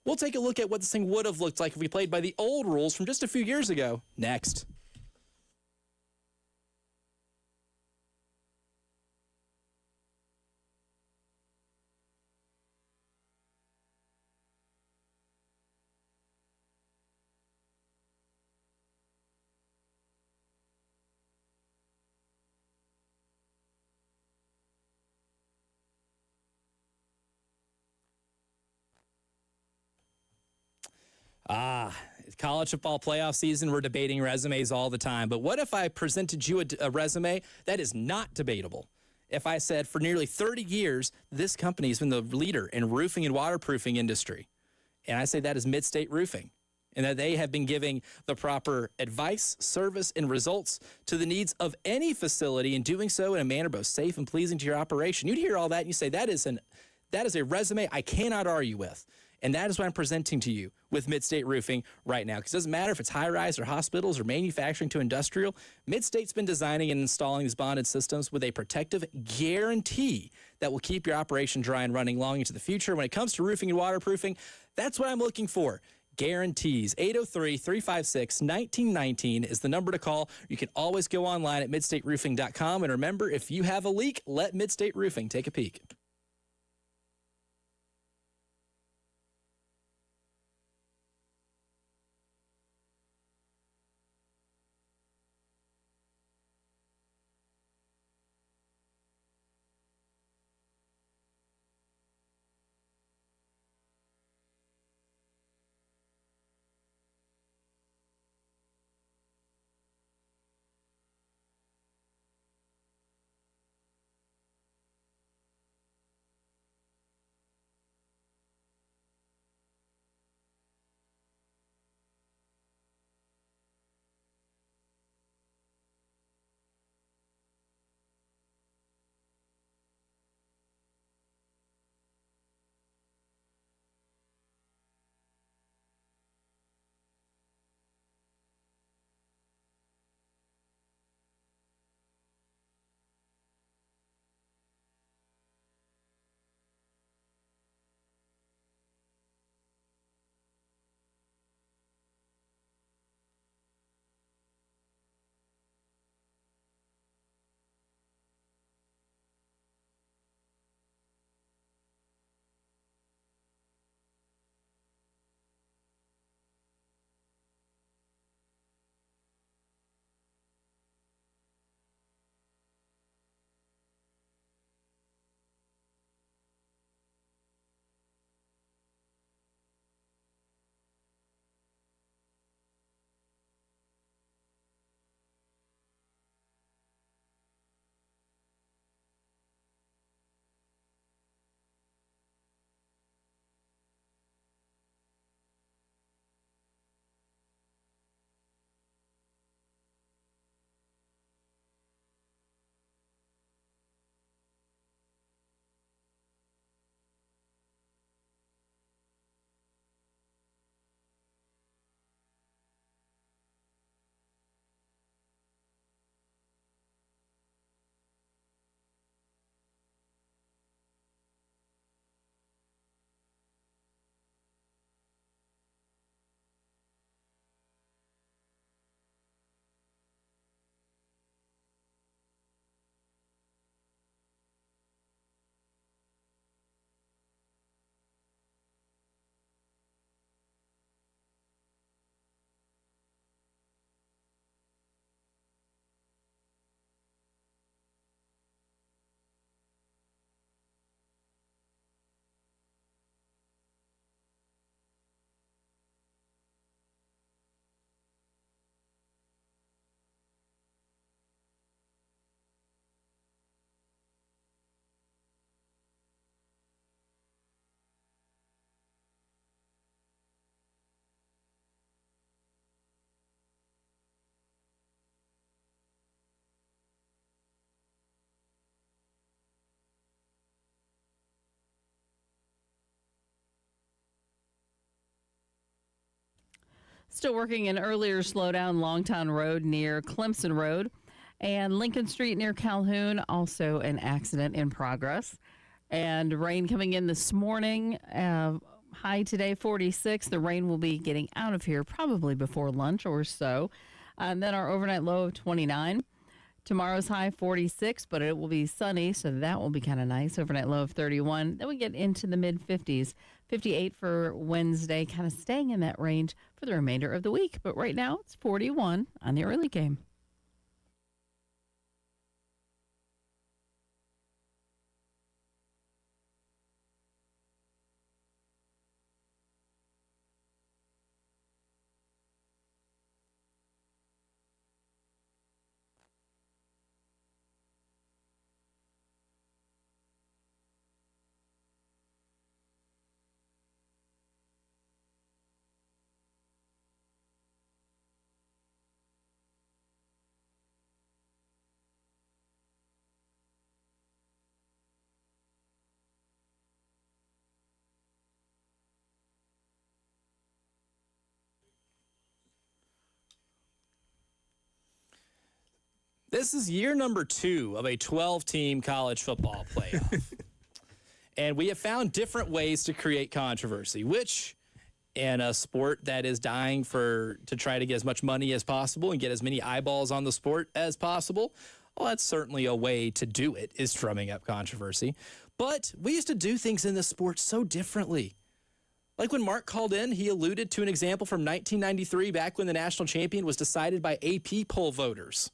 We'll take a look at what this thing would have looked like if we played by the old rules from just a few years ago. Next. College football playoff season, we're debating resumes all the time. But what if I presented you a resume that is not debatable? If I said for nearly 30 years, this company has been the leader in roofing and waterproofing industry, and I say that is Midstate Roofing, and that they have been giving the proper advice, service, and results to the needs of any facility, and doing so in a manner both safe and pleasing to your operation. You'd hear all that and you say, that is a resume I cannot argue with. And that is what I'm presenting to you with Midstate Roofing right now. Because it doesn't matter if it's high-rise or hospitals or manufacturing to industrial, Midstate's been designing and installing these bonded systems with a protective guarantee that will keep your operation dry and running long into the future. When it comes to roofing and waterproofing, that's what I'm looking for. Guarantees. 803-356-1919 is the number to call. You can always go online at midstateroofing.com. And remember, if you have a leak, let Midstate Roofing take a peek. Still working an earlier slowdown, Longtown Road near Clemson Road, and Lincoln Street near Calhoun, also an accident in progress. And rain coming in this morning, high today 46. The rain will be getting out of here probably before lunch or so. And then our overnight low of 29. Tomorrow's high 46, but it will be sunny, so that will be kind of nice. Overnight low of 31. Then we get into the mid 50s. 58 for Wednesday, kind of staying in that range for the remainder of the week. But right now it's 41 on the early game. This is year number 2 of a 12-team college football playoff. And we have found different ways to create controversy, which in a sport that is dying to try to get as much money as possible and get as many eyeballs on the sport as possible, well, that's certainly a way to do it, is drumming up controversy. But we used to do things in this sport so differently. Like when Mark called in, he alluded to an example from 1993, back when the national champion was decided by AP poll voters.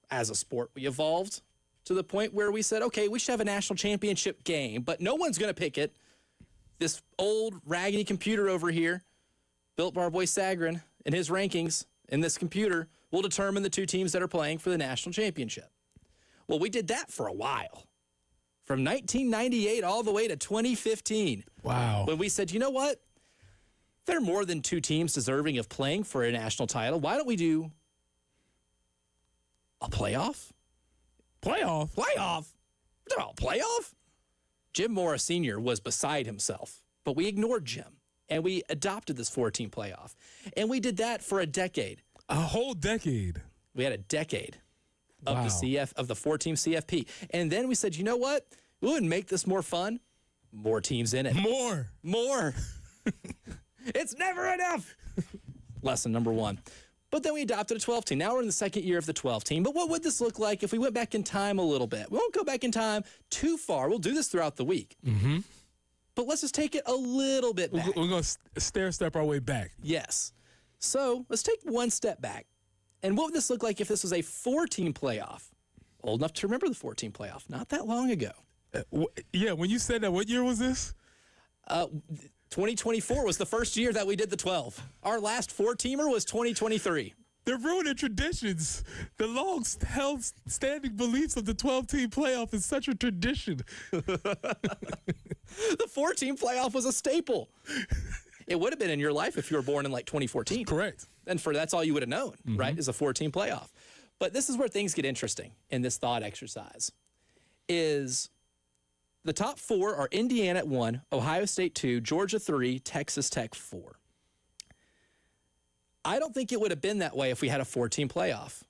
As a sport, we evolved to the point where we said, okay, we should have a national championship game, but no one's going to pick it. This old raggedy computer over here, built by our boy Sagarin, and his rankings in this computer will determine the 2 teams that are playing for the national championship. Well, we did that for a while. From 1998 all the way to 2015. Wow. When we said, you know what? There are more than 2 teams deserving of playing for a national title. Why don't we do a playoff? Playoff? Playoff? We're talking about playoff? Jim Morris Sr. was beside himself, but we ignored Jim, and we adopted this 4-team playoff. And we did that for a decade. A whole decade. We had a decade of Wow. of the 4-team CFP. And then we said, you know what? We wouldn't make this more fun. More teams in it. More. It's never enough. Lesson number 1. But then we adopted a 12-team. Now we're in the second year of the 12-team. But what would this look like if we went back in time a little bit? We won't go back in time too far. We'll do this throughout the week. Mm-hmm. But let's just take it a little bit back. We're going to stair-step our way back. Yes. So let's take one step back. And what would this look like if this was a 4-team playoff? Old enough to remember the 4-team playoff. Not that long ago. Yeah, when you said that, what year was this? 2024 was the first year that we did the 12. Our last 4-teamer was 2023. They're ruining traditions. The long-held standing beliefs of the 12-team playoff is such a tradition. The 4-team playoff was a staple. It would have been in your life if you were born in like 2014. Correct. And that's all you would have known, right, is a 4-team playoff. But this is where things get interesting in this thought exercise, is the top 4 are Indiana at 1, Ohio State 2, Georgia 3, Texas Tech 4. I don't think it would have been that way if we had a 4-team playoff,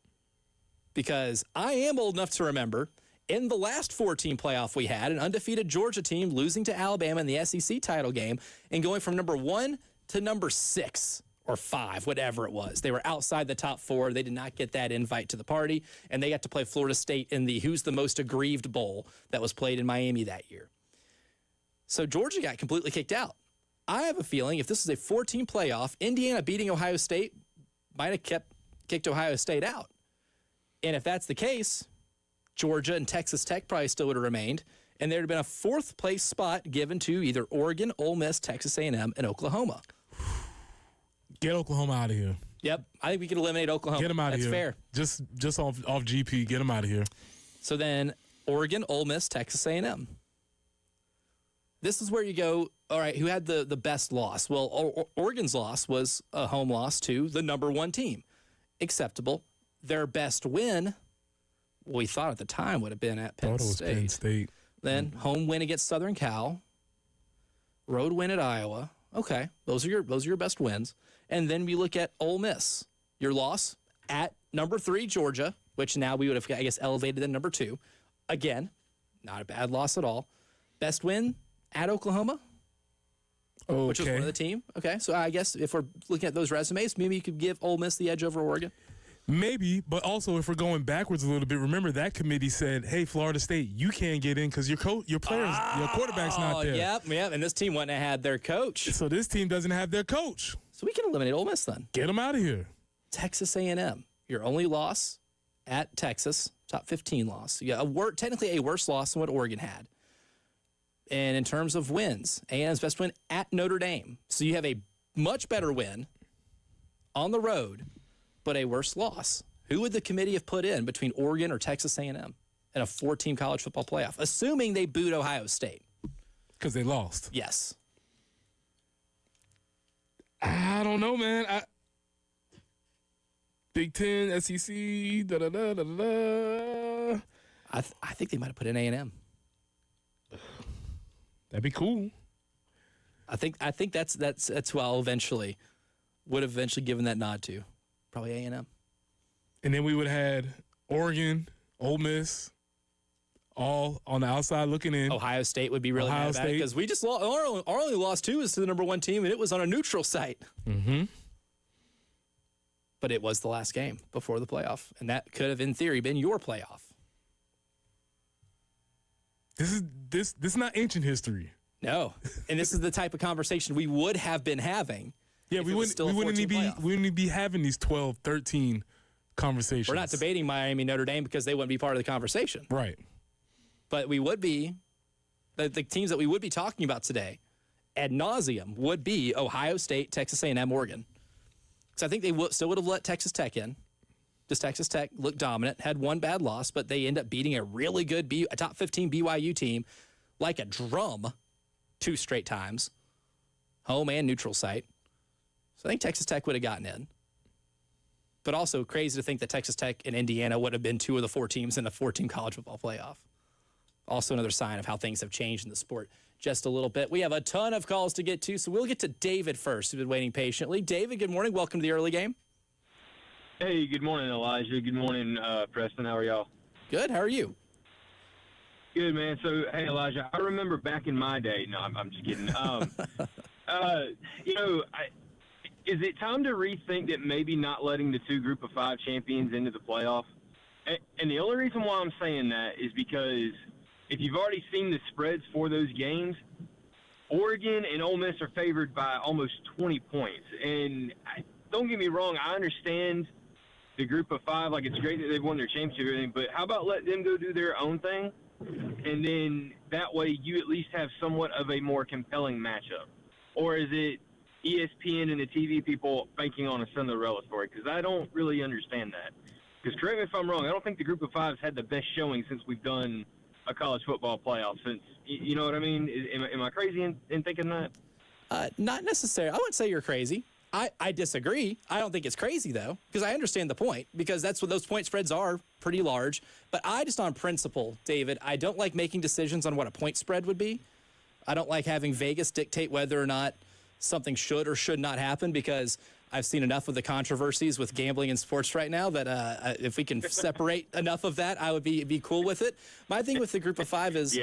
because I am old enough to remember in the last 4-team playoff we had an undefeated Georgia team losing to Alabama in the SEC title game and going from number 1 to number 6 or 5, whatever it was. They were outside the top 4. They did not get that invite to the party, and they got to play Florida State in the Who's the Most Aggrieved Bowl that was played in Miami that year. So Georgia got completely kicked out. I have a feeling if this is a 4-team playoff, Indiana beating Ohio State might have kicked Ohio State out. And if that's the case, Georgia and Texas Tech probably still would have remained, and there would have been a 4th place spot given to either Oregon, Ole Miss, Texas A&M, and Oklahoma. Get Oklahoma out of here. Yep, I think we can eliminate Oklahoma. Get them out of here. That's fair. Just off GP. Get them out of here. So then Oregon, Ole Miss, Texas A&M. This is where you go, all right, who had the best loss? Well, Oregon's loss was a home loss to the number 1 team. Acceptable. Their best win, we thought at the time, would have been at Penn State. Penn State. Then home win against Southern Cal. Road win at Iowa. Okay, those are your best wins. And then we look at Ole Miss. Your loss at number 3, Georgia, which now we would have, I guess, elevated to number 2. Again, not a bad loss at all. Best win at Oklahoma, which was one of the team. Okay, so I guess if we're looking at those resumes, maybe you could give Ole Miss the edge over Oregon. Maybe, but also if we're going backwards a little bit, remember that committee said, "Hey, Florida State, you can't get in because your quarterback's not there." Yep, and this team wouldn't have had their coach. So this team doesn't have their coach. So we can eliminate Ole Miss then. Get them out of here. Texas A&M, your only loss at Texas, top 15 loss. You got technically a worse loss than what Oregon had. And in terms of wins, A&M's best win at Notre Dame. So you have a much better win on the road, but a worse loss. Who would the committee have put in between Oregon or Texas A&M in a 4-team college football playoff, assuming they booed Ohio State? Because they lost. Yes. I don't know, man. Big Ten, SEC, da-da-da-da-da. I think they might have put in A&M. That'd be cool. I think that's who I'll would have eventually given that nod to. Probably A&M. And then we would have had Oregon, Ole Miss, all on the outside looking in. Ohio State would be really Ohio mad about it State. because we just lost. Our only loss too is to the number 1 team, and it was on a neutral site. Mm-hmm. But it was the last game before the playoff, and that could have, in theory, been your playoff. This is not ancient history. No, and this is the type of conversation we would have been having. Yeah, if we it was wouldn't still a 14 playoff. we wouldn't be having these 12, 13 conversations. We're not debating Miami Notre Dame because they wouldn't be part of the conversation. Right. But we would be, the teams that we would be talking about today, ad nauseum, would be Ohio State, Texas A&M, Oregon. So I think they still would have let Texas Tech in. Just Texas Tech looked dominant, had one bad loss, but they end up beating a really good a top 15 BYU team like a drum 2 straight times, home and neutral site. So I think Texas Tech would have gotten in. But also crazy to think that Texas Tech and Indiana would have been 2 of the 4 teams in the 14 college football playoff. Also another sign of how things have changed in the sport just a little bit. We have a ton of calls to get to, so we'll get to David first, who's been waiting patiently. David, good morning. Welcome to the early game. Hey, good morning, Elijah. Good morning, Preston. How are y'all? Good. How are you? Good, man. So, hey, Elijah, I remember back in my day. No, I'm just kidding. Is it time to rethink that maybe not letting the 2 Group of 5 champions into the playoff? And the only reason why I'm saying that is because if you've already seen the spreads for those games, Oregon and Ole Miss are favored by almost 20 points. And don't get me wrong, I understand the Group of 5. Like, it's great that they've won their championship and everything, but how about let them go do their own thing? And then that way you at least have somewhat of a more compelling matchup. Or is it ESPN and the TV people banking on a Cinderella story? Because I don't really understand that. Because correct me if I'm wrong, I don't think the Group of 5's had the best showing since we've done a college football playoff. Since, you know what I mean? Am I crazy in thinking that? Not necessarily. I wouldn't say you're crazy. I disagree. I don't think it's crazy, though, because I understand the point, because that's what those point spreads are, pretty large. But I just, on principle, David, I don't like making decisions on what a point spread would be. I don't like having Vegas dictate whether or not something should or should not happen, because I've seen enough of the controversies with gambling in sports right now that if we can separate enough of that, I would be cool with it. My thing with the Group of 5 is,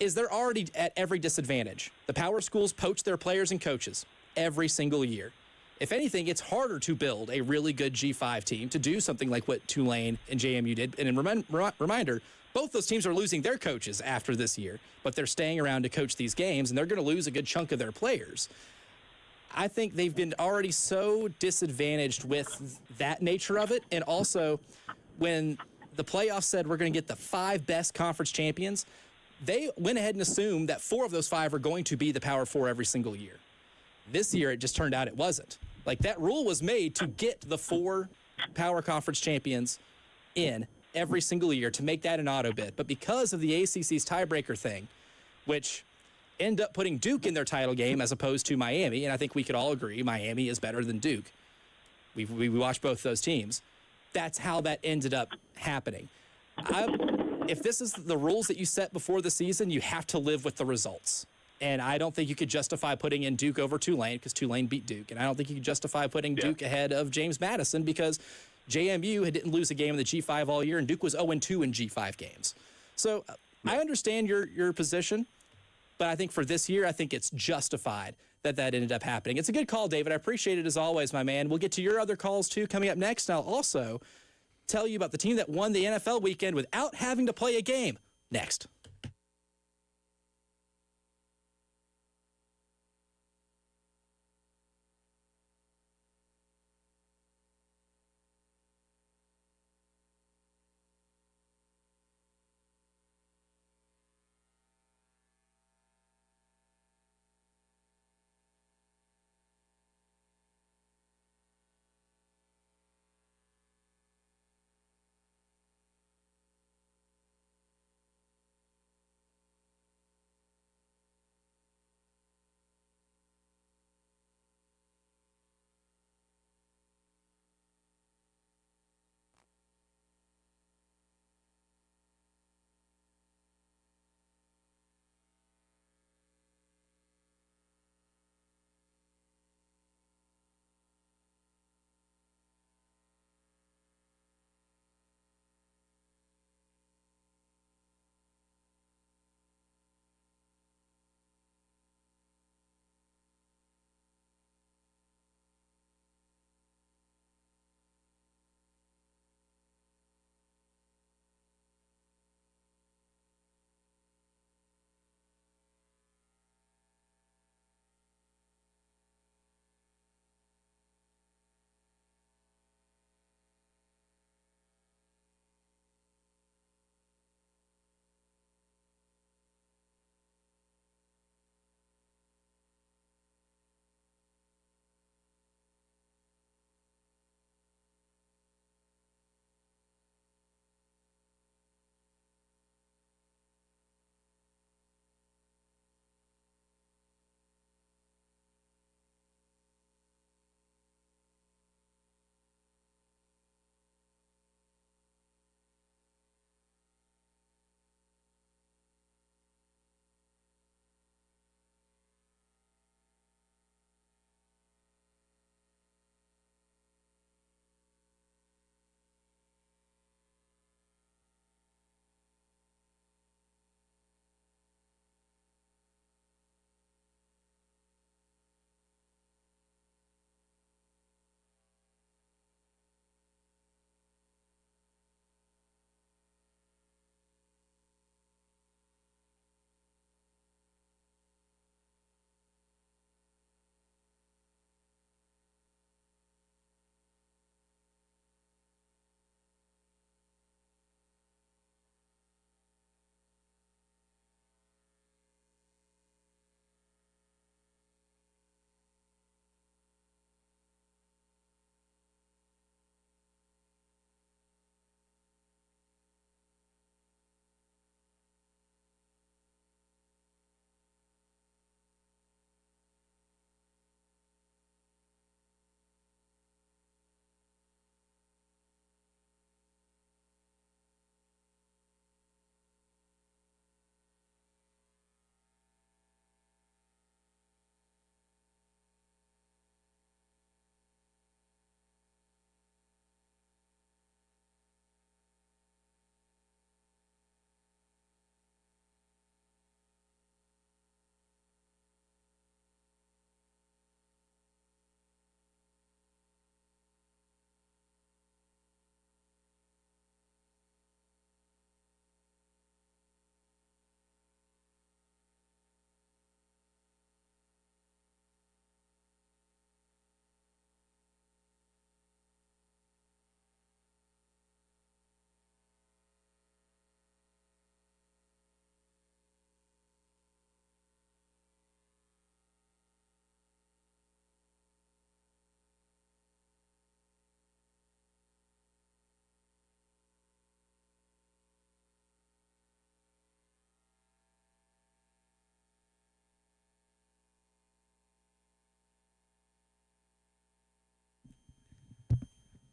is they're already at every disadvantage. The power schools poach their players and coaches every single year. If anything, it's harder to build a really good G5 team to do something like what Tulane and JMU did. And reminder, both those teams are losing their coaches after this year, but they're staying around to coach these games, and they're going to lose a good chunk of their players. I think they've been already so disadvantaged with that nature of it. And also, when the playoffs said we're going to get the 5 best conference champions, they went ahead and assumed that 4 of those 5 are going to be the Power 4 every single year. This year, it just turned out it wasn't. Like, that rule was made to get the 4 Power Conference champions in every single year to make that an auto bid. But because of the ACC's tiebreaker thing, which end up putting Duke in their title game as opposed to Miami, and I think we could all agree Miami is better than Duke. We watched both those teams. That's how that ended up happening. If this is the rules that you set before the season, you have to live with the results. And I don't think you could justify putting in Duke over Tulane because Tulane beat Duke. And I don't think you could justify putting Duke ahead of James Madison because JMU didn't lose a game in the G5 all year, and Duke was 0-2 in G5 games. So I understand your position, but I think for this year, I think it's justified that ended up happening. It's a good call, David. I appreciate it as always, my man. We'll get to your other calls, too, coming up next. And I'll also tell you about the team that won the NFL weekend without having to play a game next.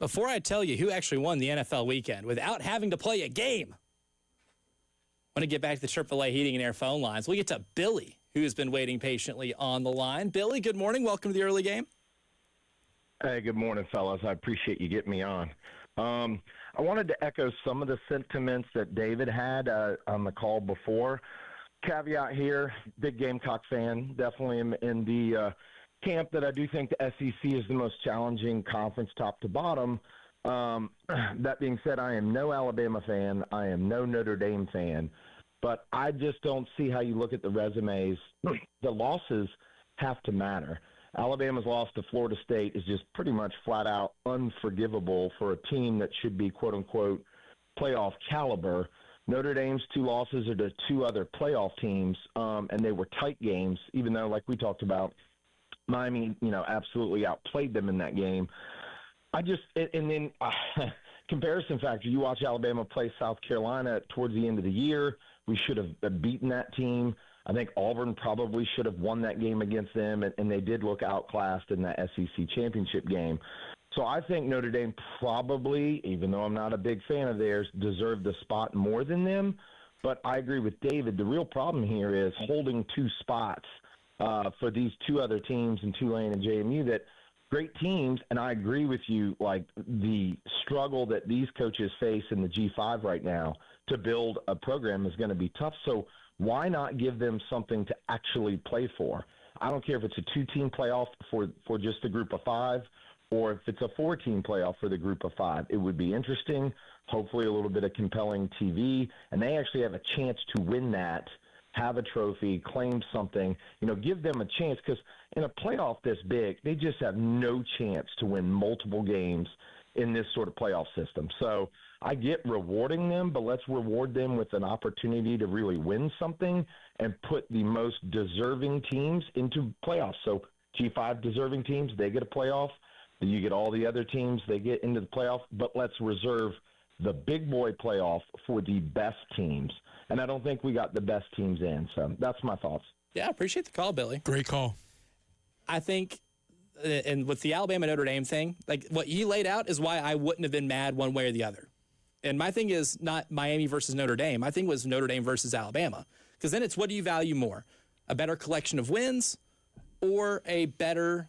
Before I tell you who actually won the NFL weekend without having to play a game, I want to get back to the AAA Heating and Air phone lines. We'll get to Billy, who has been waiting patiently on the line. Billy, good morning. Welcome to the early game. Hey, good morning, fellas. I appreciate you getting me on. I wanted to echo some of the sentiments that David had on the call before. Caveat here, big Gamecock fan, definitely in the camp that I do think the SEC is the most challenging conference top to bottom. That being said, I am no Alabama fan. I am no Notre Dame fan. But I just don't see how you look at the resumes. The losses have to matter. Alabama's loss to Florida State is just pretty much flat out unforgivable for a team that should be, quote unquote, playoff caliber. Notre Dame's 2 losses are to 2 other playoff teams, and they were tight games, even though, like we talked about, Miami, absolutely outplayed them in that game. Comparison factor, you watch Alabama play South Carolina towards the end of the year. We should have beaten that team. I think Auburn probably should have won that game against them, and they did look outclassed in that SEC championship game. So I think Notre Dame probably, even though I'm not a big fan of theirs, deserved the spot more than them. But I agree with David. The real problem here is holding 2 spots for these 2 other teams in Tulane and JMU that great teams, and I agree with you, like the struggle that these coaches face in the G5 right now to build a program is going to be tough. So why not give them something to actually play for? I don't care if it's a 2-team playoff for just a group of 5 or if it's a 4-team playoff for the group of 5. It would be interesting, hopefully a little bit of compelling TV, and they actually have a chance to win that, have a trophy, claim something, give them a chance, because in a playoff this big, they just have no chance to win multiple games in this sort of playoff system. So I get rewarding them, but let's reward them with an opportunity to really win something and put the most deserving teams into playoffs. So G5 deserving teams, they get a playoff. You get all the other teams, they get into the playoff, but let's reserve the big boy playoff for the best teams. And I don't think we got the best teams in. So that's my thoughts. Yeah, I appreciate the call, Billy. Great call. I think, and with the Alabama Notre Dame thing, like what you laid out is why I wouldn't have been mad one way or the other. And my thing is not Miami versus Notre Dame. My thing was Notre Dame versus Alabama. Because then it's, what do you value more? A better collection of wins or a better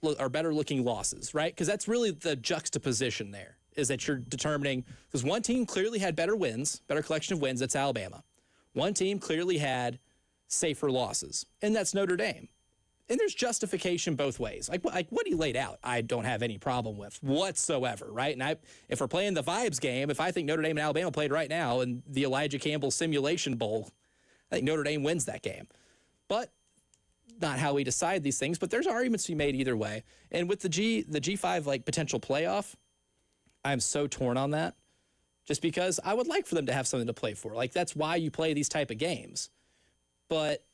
looking losses, right? Because that's really the juxtaposition there, is that you're determining, because one team clearly had better wins, better collection of wins, that's Alabama. One team clearly had safer losses, and that's Notre Dame. And there's justification both ways. Like what he laid out, I don't have any problem with whatsoever, right? And if we're playing the vibes game, if I think Notre Dame and Alabama played right now in the Elijah Campbell Simulation Bowl, I think Notre Dame wins that game. But not how we decide these things, but there's arguments to be made either way. And with the G5 like potential playoff, I'm so torn on that, just because I would like for them to have something to play for. Like, that's why you play these type of games. But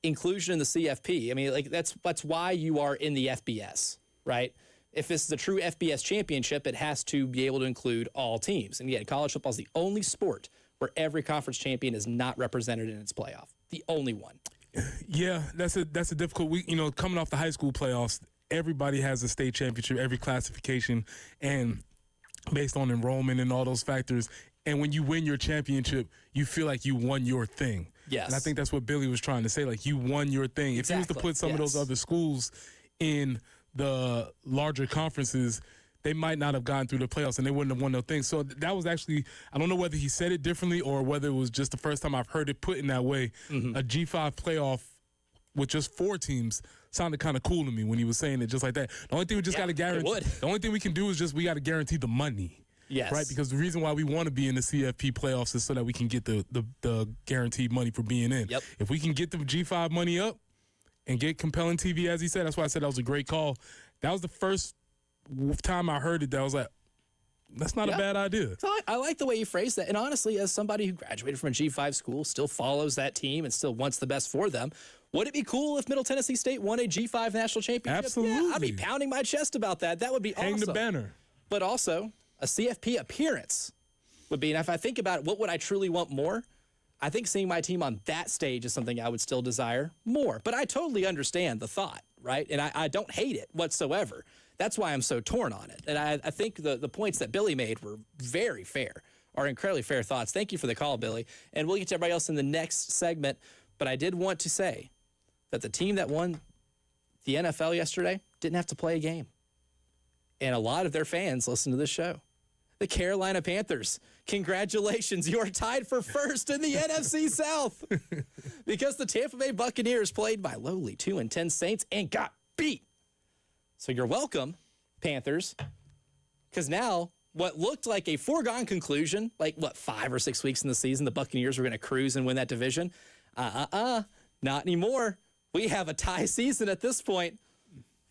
inclusion in the CFP, I mean, like that's why you are in the FBS, right? If this is a true FBS championship, it has to be able to include all teams. And yet, college football is the only sport where every conference champion is not represented in its playoff. The only one. Yeah, that's a difficult week. Coming off the high school playoffs, everybody has a state championship, every classification, and based on enrollment and all those factors. And when you win your championship, you feel like you won your thing. Yes. And I think that's what Billy was trying to say. Like, you won your thing. Exactly. If you was to put some of those other schools in the larger conferences, they might not have gotten through the playoffs and they wouldn't have won no thing. So that was actually, I don't know whether he said it differently or whether it was just the first time I've heard it put in that way. Mm-hmm. A G5 playoff with just 4 teams sounded kind of cool to me when he was saying it just like that. The only thing we just got to guarantee, the only thing we can do is just we got to guarantee the money. Yes. Right? Because the reason why we want to be in the CFP playoffs is so that we can get the guaranteed money for being in. Yep. If we can get the G5 money up and get compelling TV, as he said, that's why I said that was a great call. That was the first time I heard it that I was like, that's not a bad idea. So I like the way you phrased that. And honestly, as somebody who graduated from a G5 school, still follows that team and still wants the best for them, would it be cool if Middle Tennessee State won a G5 national championship? Absolutely. Yeah, I'd be pounding my chest about that. That would be awesome. Hang the banner. But also, a CFP appearance would be, and if I think about it, what would I truly want more? I think seeing my team on that stage is something I would still desire more. But I totally understand the thought, right? And I don't hate it whatsoever. That's why I'm so torn on it. And I think the points that Billy made were very fair, are incredibly fair thoughts. Thank you for the call, Billy. And we'll get to everybody else in the next segment. But I did want to say that the team that won the NFL yesterday didn't have to play a game. And a lot of their fans listen to this show. The Carolina Panthers, congratulations. You are tied for first in the NFC South because the Tampa Bay Buccaneers played by lowly 2-10 Saints and got beat. So you're welcome, Panthers, because now what looked like a foregone conclusion, like 5 or 6 weeks in the season, the Buccaneers were going to cruise and win that division. Not anymore. We have a tie season at this point.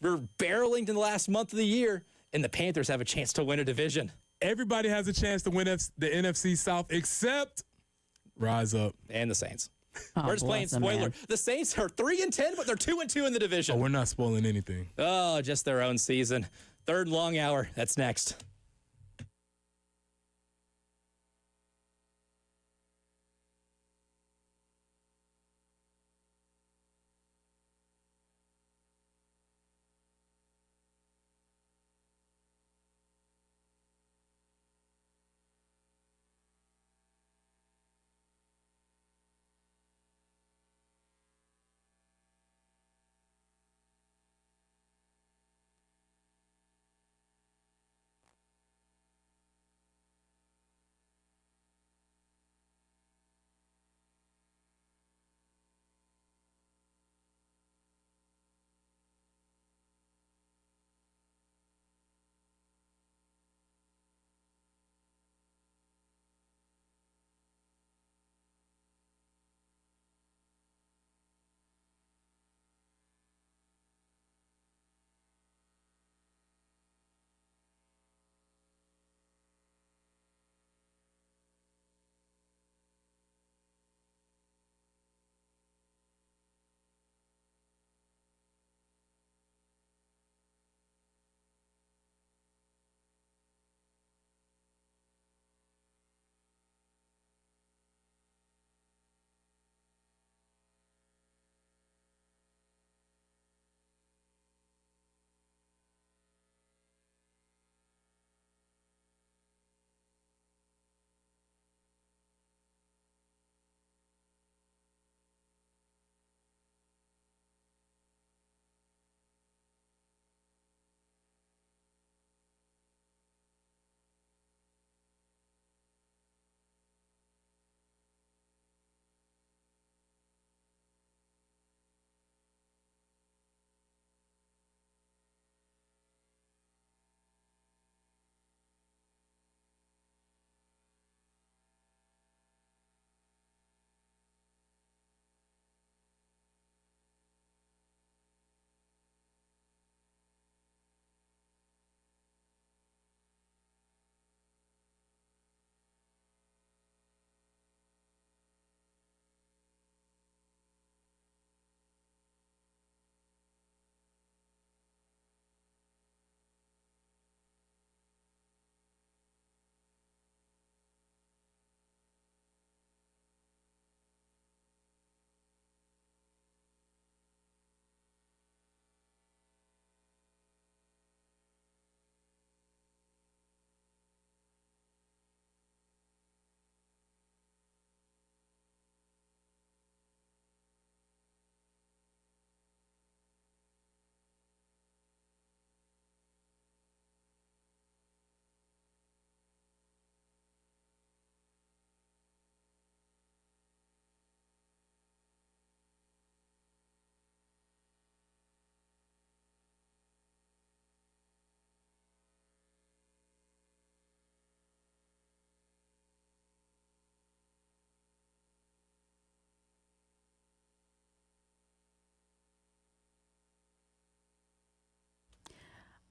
We're barreling to the last month of the year, and the Panthers have a chance to win a division. Everybody has a chance to win the NFC South except Rise Up And the Saints. Oh, We're just playing bless 'em, spoiler. man. The Saints are 3-10, but they're 2-2 in the division. Oh, we're not spoiling anything. Oh, just their own season. Third long hour. That's next.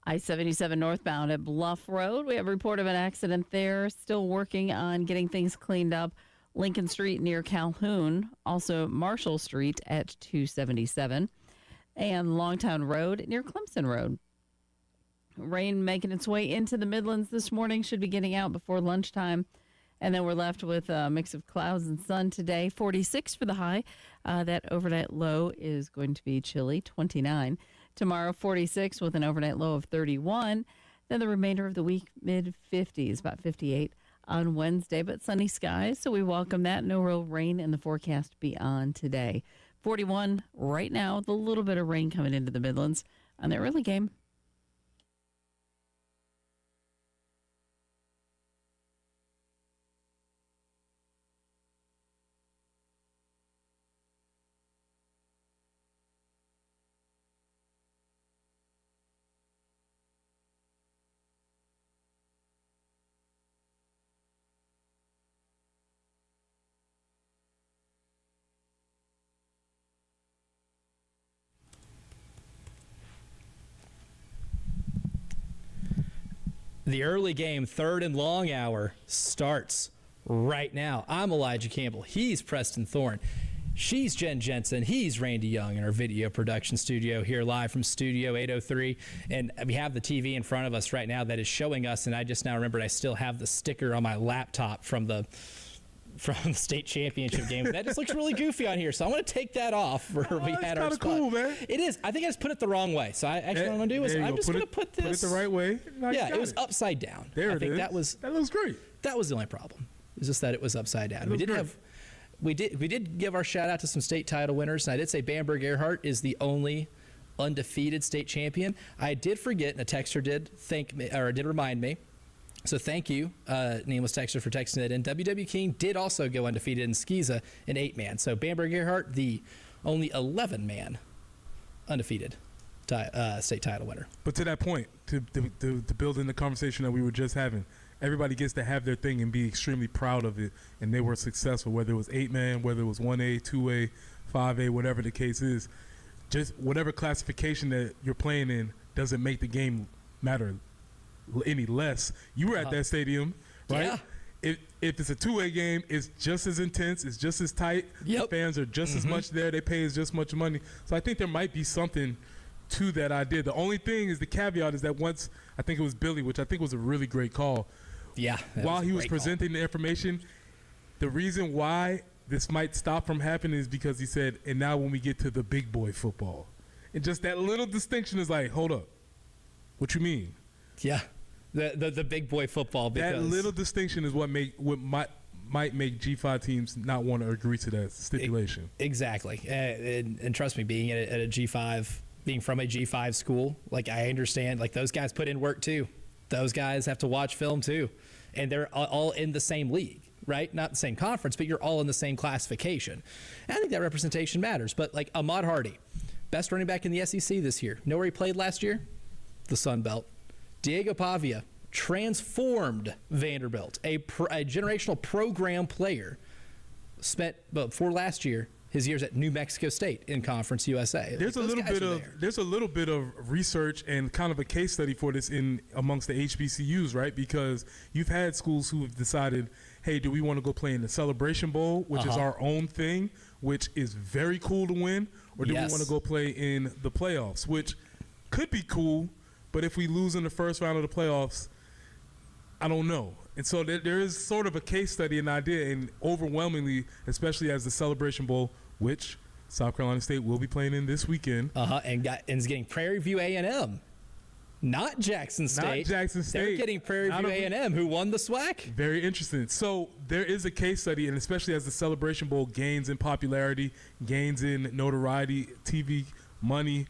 I-77 northbound at Bluff Road. We have a report of an accident there. Still working on getting things cleaned up. Lincoln Street near Calhoun. Also Marshall Street at 277. And Longtown Road near Clemson Road. Rain making its way into the Midlands this morning. Should be getting out before lunchtime. And then we're left with a mix of clouds and sun today. 46 for the high. That overnight low is going to be chilly, 29. Tomorrow, 46 with an overnight low of 31. Then the remainder of the week, mid-50s, about 58 on Wednesday, but sunny skies, so we welcome that. No real rain in the forecast beyond today. 41 right now with a little bit of rain coming into the Midlands on the early game. The early game, third and long hour, starts right now. I'm Elijah Campbell. He's Preston Thorne. She's Jen Jensen. He's Randy Young in our video production studio here live from Studio 803. And we have the TV in front of us right now that is showing us, and I just now remembered I still have the sticker on my laptop from the state championship game. That just looks really goofy on here, so I'm going to take that off where we had our spot. Cool, man. It is. I think I just put it the wrong way. So what I'm going to do is I'm just going to put this. Put it the right way. No, yeah, it was upside down. There I it think is. That looks great. That was the only problem. It's just that it was upside down. We did give our shout out to some state title winners, and I did say Bamberg Earhart is the only undefeated state champion. I did forget, and a texter did remind me. So thank you, nameless texter, for texting it in. WW King did also go undefeated in Skiza in 8-man. So Bamberg Earhart, the only 11-man undefeated state title winner. But to that point, to build in the conversation that we were just having, everybody gets to have their thing and be extremely proud of it, and they were successful, whether it was 8-man, whether it was 1A, 2A, 5A, whatever the case is. Just whatever classification that you're playing in doesn't make the game matter any less. You were at that stadium, right? Yeah. If it's a 2A game, it's just as intense, it's just as tight. Yep. The fans are just as much there. They pay as just much money. So I think there might be something to that idea. The only thing is, the caveat is that once, I think it was Billy, which I think was a really great call. Yeah. While he was presenting the information, the reason why this might stop from happening is because he said, and now when we get to the big boy football. And just that little distinction is like, hold up. What you mean? Yeah. The big boy football. Because that little distinction is what might make G5 teams not want to agree to that stipulation. Exactly. And trust me, being at a G5, being from a G5 school, like, I understand, like, those guys put in work too. Those guys have to watch film too. And they're all in the same league, right? Not the same conference, but you're all in the same classification. And I think that representation matters. But like Ahmad Hardy, best running back in the SEC this year. Know where he played last year? The Sun Belt. Diego Pavia transformed Vanderbilt, a generational program player, spent before last year his years at New Mexico State in Conference USA. There's a little bit of research and kind of a case study for this in amongst the HBCUs, right? Because you've had schools who have decided, hey, do we want to go play in the Celebration Bowl, which is our own thing, which is very cool to win, or do we want to go play in the playoffs, which could be cool, but if we lose in the first round of the playoffs, I don't know. And so there is sort of a case study and idea, and overwhelmingly, especially as the Celebration Bowl, which South Carolina State will be playing in this weekend. And is getting Prairie View A&M, not Jackson State. Not Jackson State. They're getting Prairie View A&M, who won the SWAC. Very interesting. So there is a case study, and especially as the Celebration Bowl gains in popularity, gains in notoriety, TV money,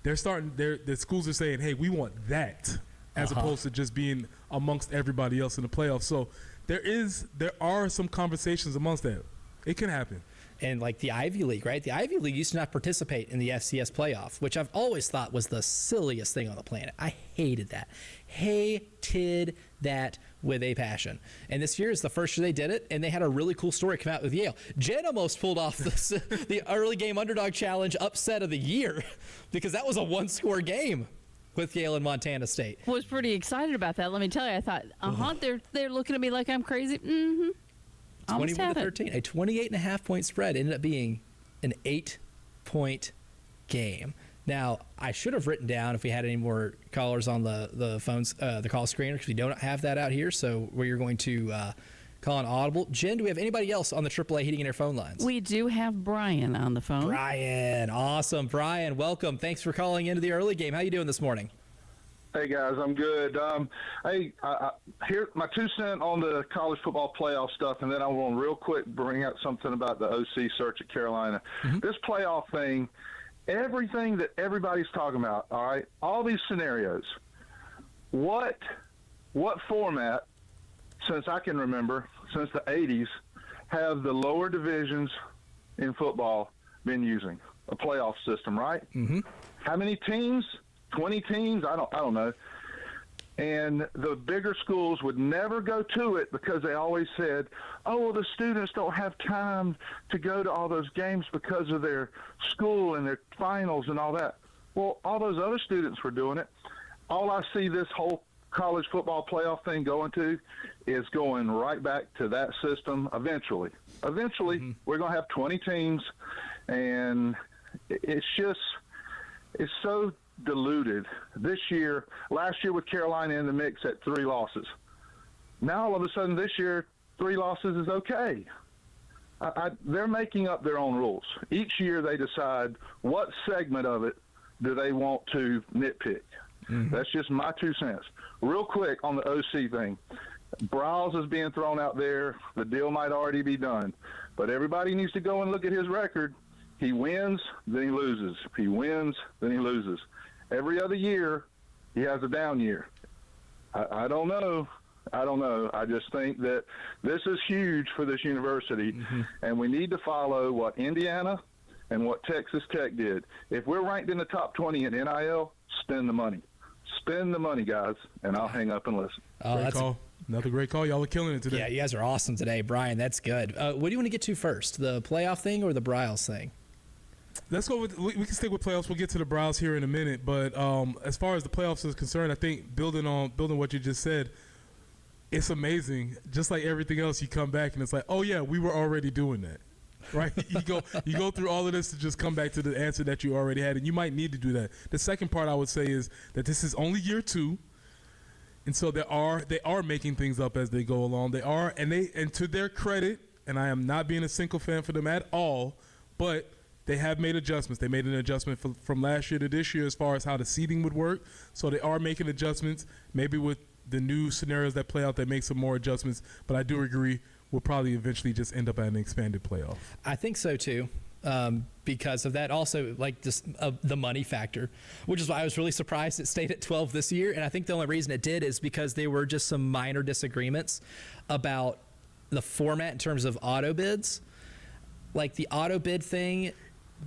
the schools are saying, hey, we want that, as opposed to just being amongst everybody else in the playoffs. So there are some conversations amongst that. It can happen. And like the Ivy League, right? The Ivy League used to not participate in the FCS playoff, which I've always thought was the silliest thing on the planet. I hated that. Hated that with a passion. And this year is the first year they did it, and they had a really cool story come out with Yale. Jen almost pulled off the early game underdog challenge upset of the year because that was a one-score game with Yale and Montana State. Was pretty excited about that. Let me tell you, I thought, they're looking at me like I'm crazy. Mm-hmm. 21-13, a 28.5-point spread ended up being an 8-point game. Now, I should have written down if we had any more callers on the phones, the call screener, because we don't have that out here. So we're going to calling Audible. Jen, do we have anybody else on the AAA Heating and Air phone lines? We do have Brian on the phone. Brian, awesome. Brian, welcome. Thanks for calling into the early game. How you doing this morning? Hey guys, I'm good. Here my 2 cents on the college football playoff stuff, and then I want to real quick bring out something about the OC search at Carolina. This playoff thing, everything that everybody's talking about. All right, all these scenarios. What format, since I can remember, since the 80s, have the lower divisions in football been using a playoff system? Right? Mm-hmm. How many teams? 20 teams? I don't know. And the bigger schools would never go to it because they always said, oh, well, the students don't have time to go to all those games because of their school and their finals and all that. Well, all those other students were doing it. All I see this whole college football playoff thing going to is going right back to that system eventually. Eventually, we're going to have 20 teams, and it's so diluted. Last year with Carolina in the mix at 3 losses. Now all of a sudden this year, 3 losses is okay. They're making up their own rules. Each year they decide what segment of it do they want to nitpick. That's just my 2 cents. Real quick on the OC thing. Briles is being thrown out there. The deal might already be done. But everybody needs to go and look at his record. He wins, then he loses. He wins, then he loses. Every other year, he has a down year. I don't know. I just think that this is huge for this university, and we need to follow what Indiana and what Texas Tech did. If we're ranked in the top 20 in NIL, spend the money. Spend the money, guys, and I'll hang up and listen. Great call. Another great call. Y'all are killing it today. Yeah, you guys are awesome today. Brian, that's good. What do you want to get to first, the playoff thing or the Briles thing? Let's go with. We can stick with playoffs. We'll get to the Briles here in a minute. But as far as the playoffs is concerned, I think building what you just said, it's amazing. Just like everything else, you come back and it's like, oh yeah, we were already doing that, right? you go through all of this to just come back to the answer that you already had, and you might need to do that. The second part I would say is that this is only year 2, and so they are making things up as they go along. They are, and to their credit, and I am not being a Cinco fan for them at all, but they have made adjustments. They made an adjustment from last year to this year as far as how the seeding would work. So they are making adjustments. Maybe with the new scenarios that play out, they make some more adjustments. But I do agree we'll probably eventually just end up at an expanded playoff. I think so too, because of that. Also, like just the money factor, which is why I was really surprised it stayed at 12 this year. And I think the only reason it did is because there were just some minor disagreements about the format in terms of auto bids. Like the auto bid thing.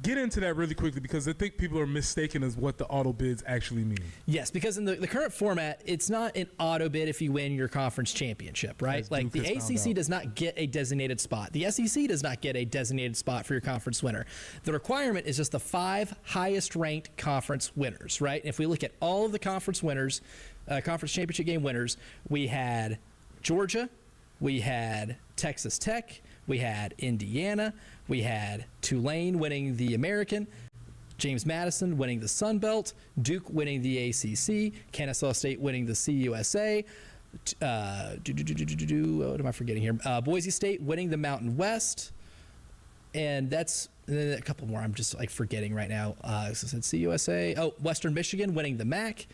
Get into that really quickly because I think people are mistaken as what the auto bids actually mean. Yes, because in the current format, it's not an auto bid if you win your conference championship, right? As like Duke the has ACC does not get a designated spot. The SEC does not get a designated spot for your conference winner. The requirement is just the 5 highest ranked conference winners, right? And if we look at all of the conference winners, conference championship game winners, we had Georgia, we had Texas Tech, we had Indiana, we had Tulane winning the American, James Madison winning the Sun Belt, Duke winning the ACC, Kennesaw State winning the CUSA, what am I forgetting here? Boise State winning the Mountain West, and that's a couple more I'm just like forgetting right now. So I said CUSA. Oh, Western Michigan winning the MAC.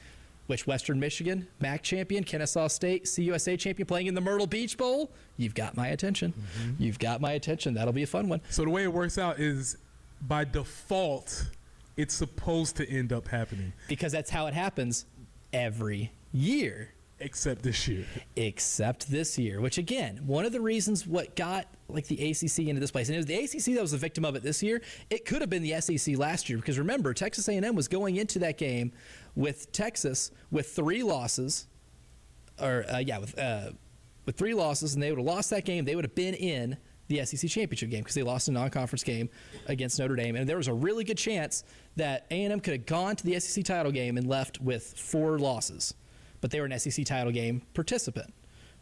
Which Western Michigan, MAC champion, Kennesaw State, CUSA champion, playing in the Myrtle Beach Bowl. You've got my attention. You've got my attention. That'll be a fun one. So the way it works out is by default, it's supposed to end up happening. Because that's how it happens every year. Except this year. Except this year, which again, one of the reasons what got like the ACC into this place, and it was the ACC that was the victim of it this year. It could have been the SEC last year because remember, Texas A&M was going into that game with Texas with 3 losses, with 3 losses, and they would have lost that game. They would have been in the SEC championship game because they lost a non-conference game against Notre Dame, and there was a really good chance that A&M could have gone to the SEC title game and left with 4 losses. But they were an SEC title game participant.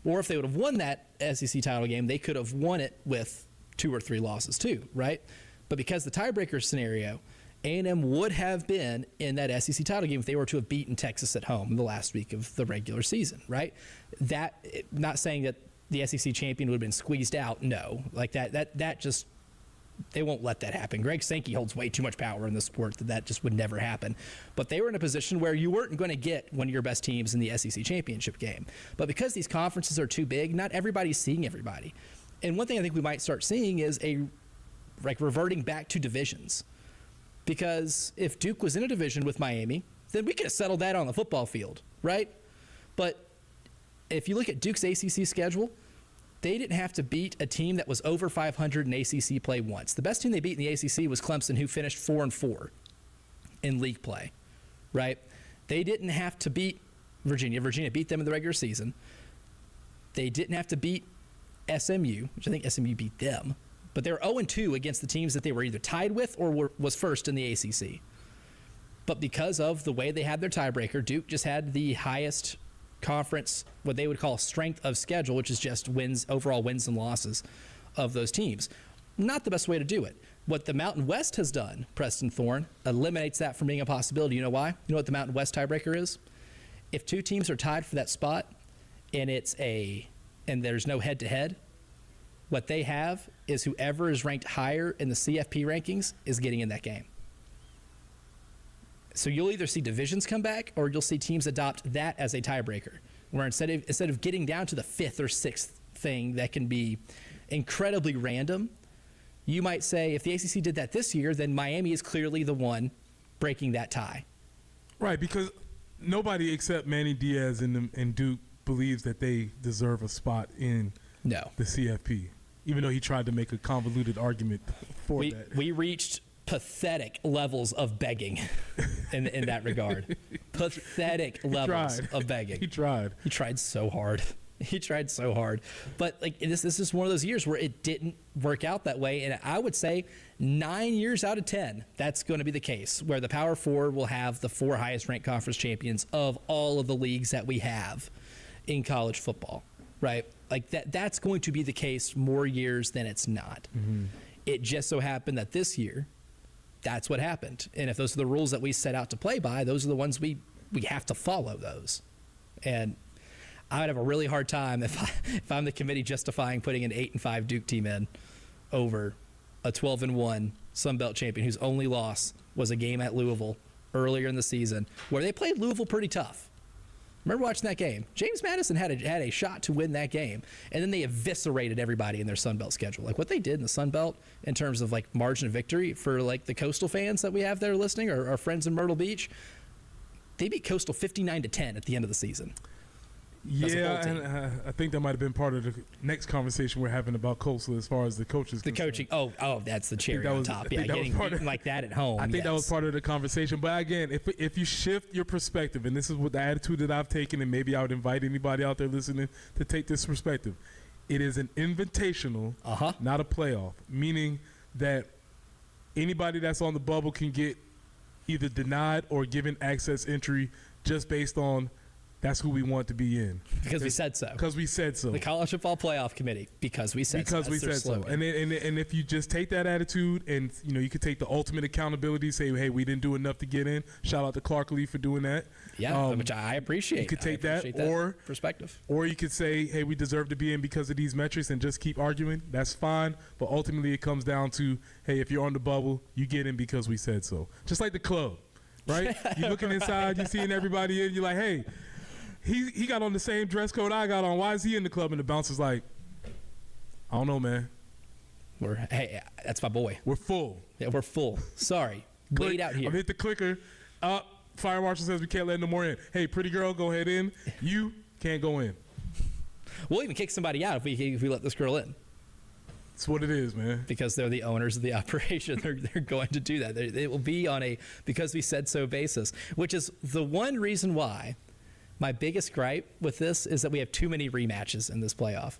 Or if they would have won that SEC title game, they could have won it with 2 or 3 losses too, right? But because the tiebreaker scenario, A&M would have been in that SEC title game if they were to have beaten Texas at home in the last week of the regular season, right? That, not saying that the SEC champion would have been squeezed out. No, like that just, they won't let that happen. Greg Sankey holds way too much power in the sport that just would never happen. But they were in a position where you weren't going to get one of your best teams in the SEC championship game. But because these conferences are too big, not everybody's seeing everybody. And one thing I think we might start seeing is reverting back to divisions. Because if Duke was in a division with Miami, then we could have settled that on the football field, right? But if you look at Duke's ACC schedule, they didn't have to beat a team that was over 500 in ACC play once. The best team they beat in the ACC was Clemson, who finished 4-4 in league play, right? They didn't have to beat Virginia. Virginia beat them in the regular season. They didn't have to beat SMU, which I think SMU beat them. But they were 0-2 against the teams that they were either tied with or was first in the ACC. But because of the way they had their tiebreaker, Duke just had the highest conference, what they would call strength of schedule, which is just overall wins and losses of those teams. Not the best way to do it. What the Mountain West has done, Preston Thorne, eliminates that from being a possibility. You know why? You know what the Mountain West tiebreaker is? If two teams are tied for that spot and there's no head-to-head, what they have is whoever is ranked higher in the CFP rankings is getting in that game. So you'll either see divisions come back or you'll see teams adopt that as a tiebreaker, where instead of getting down to the fifth or sixth thing that can be incredibly random, you might say if the ACC did that this year, then Miami is clearly the one breaking that tie. Right, because nobody except Manny Diaz and Duke believes that they deserve a spot in the CFP, even though he tried to make a convoluted argument for that. We reached pathetic levels of begging in that regard. Pathetic levels of begging. He tried. He tried so hard. He tried so hard. But this is one of those years where it didn't work out that way. And I would say 9 years out of 10, that's going to be the case, where the Power Four will have the 4 highest ranked conference champions of all of the leagues that we have in college football, right? Like that's going to be the case more years than it's not. Mm-hmm. It just so happened that this year, that's what happened. And if those are the rules that we set out to play by, those are the ones we have to follow those. And I would have a really hard time if I'm the committee justifying putting an 8-5 Duke team in over a 12-1 Sun Belt champion whose only loss was a game at Louisville earlier in the season, where they played Louisville pretty tough. Remember watching that game? James Madison had a shot to win that game, and then they eviscerated everybody in their Sun Belt schedule. Like what they did in the Sun Belt in terms of like margin of victory for like the Coastal fans that we have there listening, or our friends in Myrtle Beach, they beat Coastal 59-10 at the end of the season. Yeah, and I think that might have been part of the next conversation we're having about Coastal as far as the coaches. The coaching. Oh, that's the cherry on top. Yeah, getting beaten like that at home. I think that was part of the conversation. But again, if you shift your perspective, and this is what the attitude that I've taken, and maybe I would invite anybody out there listening to take this perspective. It is an invitational, not a playoff, meaning that anybody that's on the bubble can get either denied or given access entry just based on that's who we want to be in. Because we said so. Because we said so. The College Football Playoff Committee. Because we said so. Because we said so. And if you just take that attitude, and you could take the ultimate accountability, say, hey, we didn't do enough to get in. Shout out to Clark Lee for doing that. Yeah, which I appreciate. You could take that or perspective. Or you could say, hey, we deserve to be in because of these metrics, and just keep arguing. That's fine. But ultimately, it comes down to, hey, if you're on the bubble, you get in because we said so. Just like the club, right? You're looking inside, you're seeing everybody in, you're like, hey, He got on the same dress code I got on. Why is he in the club? And the bouncer's like, I don't know, man. Hey, that's my boy. We're full. Yeah, we're full. Sorry. Wait out here. I'll hit the clicker. Fire marshal says we can't let no more in. Hey, pretty girl, go ahead in. You can't go in. We'll even kick somebody out if we let this girl in. That's what it is, man. Because they're the owners of the operation. They're going to do that. It will be on a because we said so basis, which is the one reason why my biggest gripe with this is that we have too many rematches in this playoff.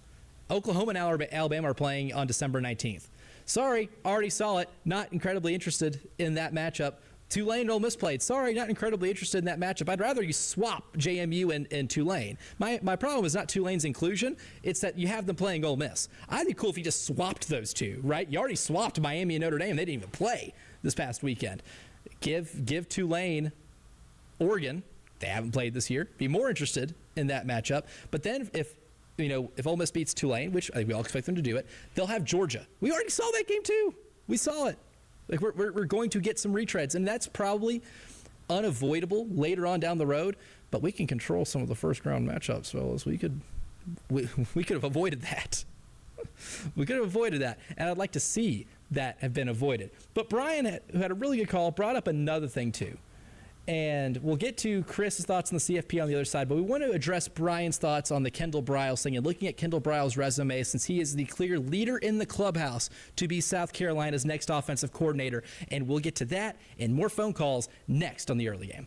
Oklahoma and Alabama are playing on December 19th. Sorry, already saw it. Not incredibly interested in that matchup. Tulane and Ole Miss played. Sorry, not incredibly interested in that matchup. I'd rather you swap JMU and Tulane. My problem is not Tulane's inclusion. It's that you have them playing Ole Miss. I'd be cool if you just swapped those two, right? You already swapped Miami and Notre Dame. They didn't even play this past weekend. Give Tulane Oregon. They haven't played this year. Be more interested in that matchup. But then if if Ole Miss beats Tulane, which I think we all expect them to do it, they'll have Georgia. We already saw that game too. We saw it. Like we're going to get some retreads, and that's probably unavoidable later on down the road. But we can control some of the first round matchups, fellas. We could have avoided that. We could have avoided that, and I'd like to see that have been avoided. But Brian, who had a really good call, brought up another thing too. And we'll get to Chris's thoughts on the CFP on the other side, but we want to address Brian's thoughts on the Kendall Briles thing and looking at Kendall Briles' resume, since he is the clear leader in the clubhouse to be South Carolina's next offensive coordinator. And we'll get to that and more phone calls next on the early game.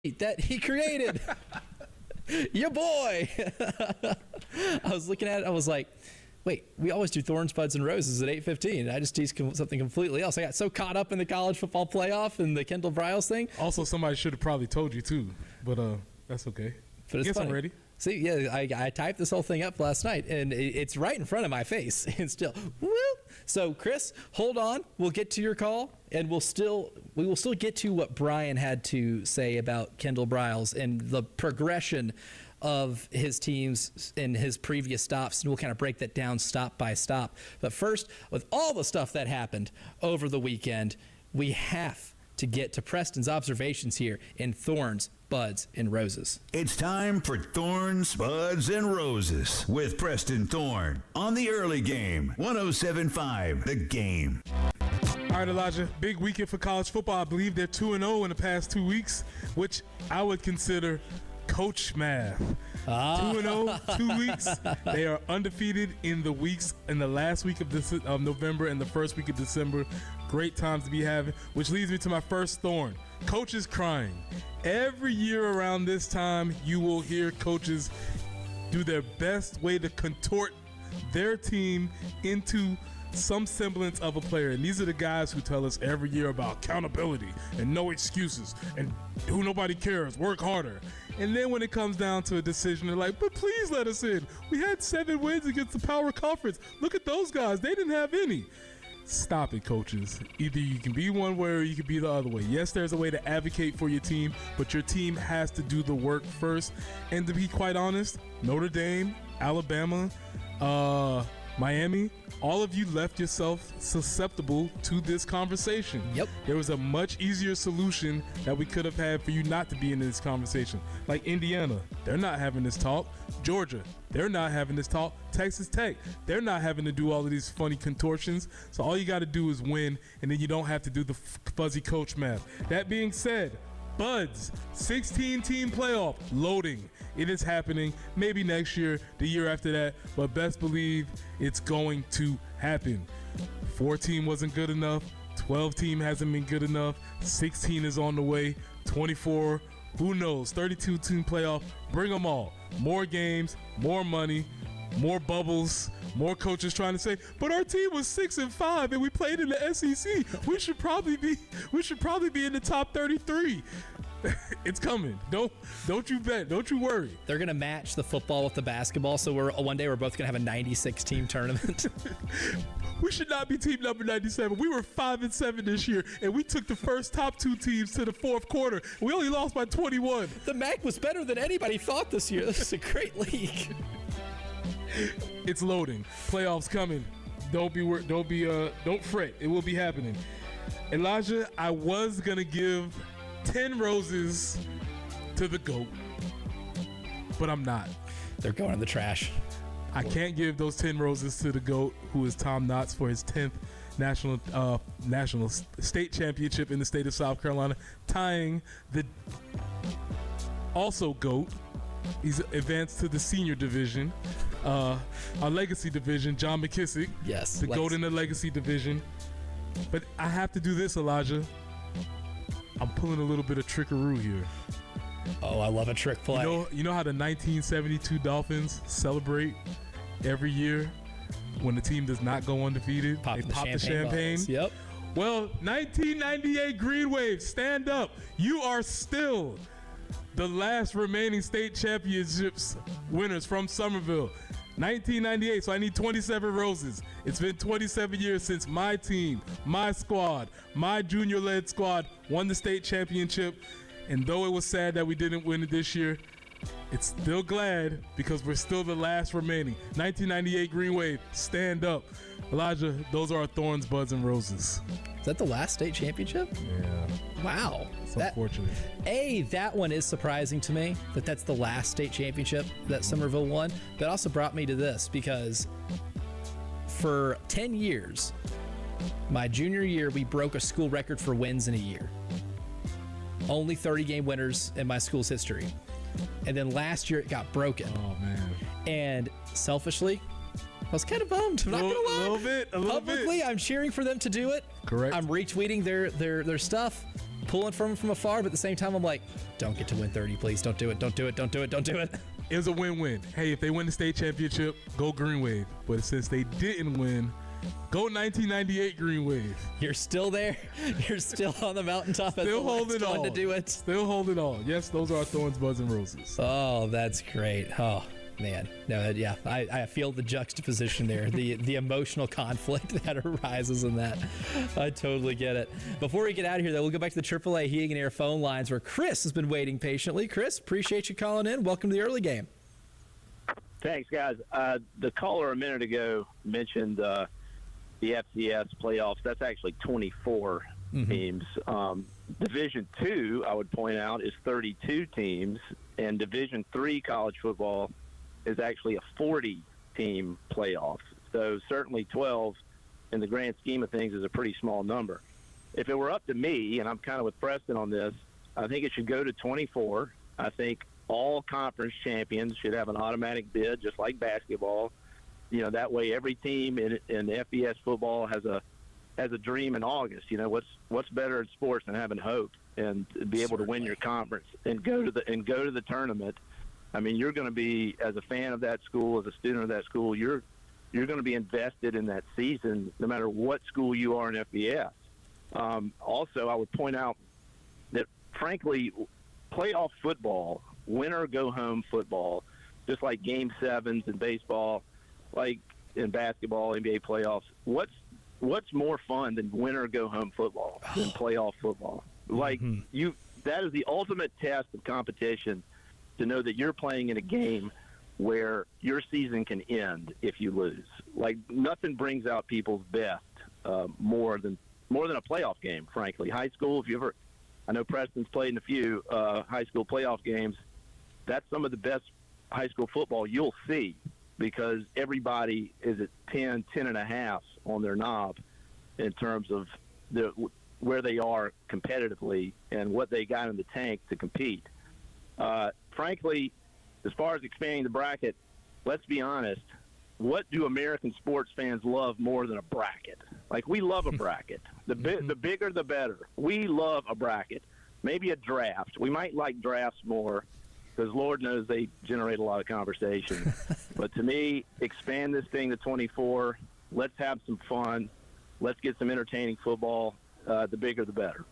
that he created. Your boy. I was looking at it. I was like, wait, we always do Thorns, Buds, and Roses at 8:15. I just teased something completely else. I got so caught up in the college football playoff and the Kendall Briles thing. Also, somebody should have probably told you too, but that's okay. But it's Guess funny. I'm ready. See, yeah, I typed this whole thing up last night, and it's right in front of my face. And still, whoop. So, Chris, hold on. We'll get to your call, and we will still get to what Brian had to say about Kendall Briles and the progression of his teams in his previous stops, and we'll kind of break that down stop by stop. But first, with all the stuff that happened over the weekend, we have to get to Preston's observations here in Thorns, Buds, and Roses. It's time for Thorns, Buds, and Roses with Preston Thorn on the early game, 107.5 The Game. All right, Elijah, big weekend for college football. I believe they're 2-0 in the past 2 weeks, which I would consider coach math. 2-0, 2 weeks. They are undefeated in the last week of November and the first week of December. Great times to be having, which leads me to my first thorn. Coaches crying. Every year around this time, you will hear coaches do their best way to contort their team into some semblance of a player. And these are the guys who tell us every year about accountability and no excuses and who nobody cares, work harder. And then when it comes down to a decision, they're like, but please let us in. We had 7 wins against the Power Conference. Look at those guys. They didn't have any. Stop it, coaches. Either you can be one way or you can be the other way. Yes, there's a way to advocate for your team, but your team has to do the work first. And to be quite honest, Notre Dame, Alabama, Miami, all of you left yourself susceptible to this conversation. Yep. There was a much easier solution that we could have had for you not to be in this conversation. Like Indiana, they're not having this talk. Georgia, they're not having this talk. Texas Tech, they're not having to do all of these funny contortions. So all you got to do is win, and then you don't have to do the fuzzy coach math. That being said, Buds, 16-team playoff, loading. It is happening. Maybe next year, the year after that, but best believe it's going to happen. 14 wasn't good enough. 12-team hasn't been good enough. 16 is on the way. 24, who knows? 32-team playoff, bring them all. More games, more money, more bubbles, more coaches trying to say, but our team was 6-5 and we played in the SEC. We should probably be in the top 33. It's coming. Don't you bet. Don't you worry. They're gonna match the football with the basketball, so one day we're both gonna have a 96-team tournament. We should not be team number 97. We were 5-7 this year, and we took the first top 2 teams to the fourth quarter. We only lost by 21. The MAC was better than anybody thought this year. This is a great league. It's loading. Playoffs coming. Don't fret. It will be happening. Elijah, I was gonna give 10 roses to the GOAT, but I'm not. They're going in the trash. I can't give those 10 roses to the GOAT, who is Tom Knotts, for his 10th national state championship in the state of South Carolina, tying the also GOAT. He's advanced to the senior division, our legacy division, John McKissick. Yes. The GOAT in the legacy division. But I have to do this, Elijah. I'm pulling a little bit of trickaroo here. Oh, I love a trick play. You know how the 1972 Dolphins celebrate every year when the team does not go undefeated? They pop the champagne. Bottles. Yep. Well, 1998 Green Wave, stand up. You are still the last remaining state championships winners from Somerville. 1998, so I need 27 roses. It's been 27 years since my team, my squad, my junior-led squad won the state championship. And though it was sad that we didn't win it this year, it's still glad because we're still the last remaining. 1998 Green Wave, stand up. Elijah, those are our Thorns, Buds, and Roses. Is that the last state championship? Yeah. Wow. It's unfortunate. That one is surprising to me, that's the last state championship that Somerville won. That also brought me to this because for 10 years, my junior year, we broke a school record for wins in a year. Only 30-game winners in my school's history. And then last year, it got broken. Oh, man. And selfishly, I was kind of bummed. I'm not going to lie. A little bit. Publicly, I'm cheering for them to do it. Correct. I'm retweeting their stuff. pulling from afar, but at the same time, I'm like, don't get to win 30, please. Don't do it. Don't do it. Don't do it. Don't do it. It was a win-win. Hey, if they win the state championship, go Green Wave. But since they didn't win, go 1998 Green Wave. You're still there. You're still on the mountaintop. Still holding on. To do it. Still holding on. Yes, those are thorns, buds, and roses. Oh, that's great. Oh, man. No, yeah, I feel the juxtaposition there, the emotional conflict that arises in that. I totally get it. Before we get out of here, though, we'll go back to the AAA Heating and Air phone lines where Chris has been waiting patiently. Chris, appreciate you calling in. Welcome to the early game. Thanks, guys. The caller a minute ago mentioned the FCS playoffs. That's actually 24 teams. Division II, I would point out, is 32 teams, and Division III college football is actually a 40-team playoff. So certainly 12, in the grand scheme of things, is a pretty small number. If it were up to me, and I'm kind of with Preston on this, I think it should go to 24. I think all conference champions should have an automatic bid, just like basketball. You know, that way every team in FBS football has a dream in August. You know, what's better in sports than having hope and be able to win your conference and go to the tournament. I mean, you're going to be, as a fan of that school, as a student of that school, you're going to be invested in that season no matter what school you are in FBS. Also, I would point out that, frankly, playoff football, winner-go-home football, just like Game 7s in baseball, like in basketball, NBA playoffs, what's more fun than winner-go-home football, than playoff football? Like, that is the ultimate test of competition, to know that you're playing in a game where your season can end if you lose. Like, nothing brings out people's best more than a playoff game, frankly. High school, I know Preston's played in a few high school playoff games. That's some of the best high school football you'll see, because everybody is at 10 and a half on their knob in terms of where they are competitively and what they got in the tank to compete. Frankly, as far as expanding the bracket, let's be honest, what do American sports fans love more than a bracket? Like, we love a bracket. The bigger, the better. We love a bracket. Maybe a draft. We might like drafts more because Lord knows they generate a lot of conversation. But to me, expand this thing to 24. Let's have some fun. Let's get some entertaining football. The bigger, the better.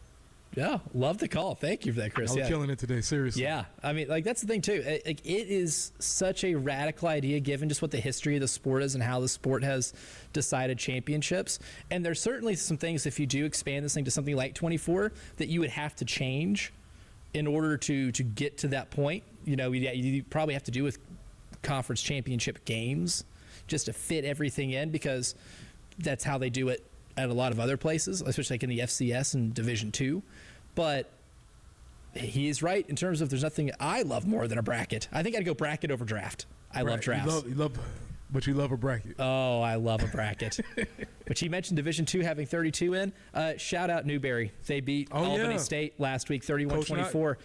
Yeah, love the call. Thank you for that, Chris. I was killing it today, seriously. Yeah, I mean, like, that's the thing, too. It is such a radical idea, given just what the history of the sport is and how the sport has decided championships. And there's certainly some things, if you do expand this thing to something like 24, that you would have to change in order to get to that point. You know, you probably have to do with conference championship games just to fit everything in, because that's how they do it at a lot of other places, especially like in the FCS and Division II. But he is right in terms of there's nothing I love more than a bracket. I think I'd go bracket over draft. I love drafts. But you love a bracket. Oh, I love a bracket. But you mentioned Division II having 32 in. Shout out Newberry. They beat Albany State last week, 31-24,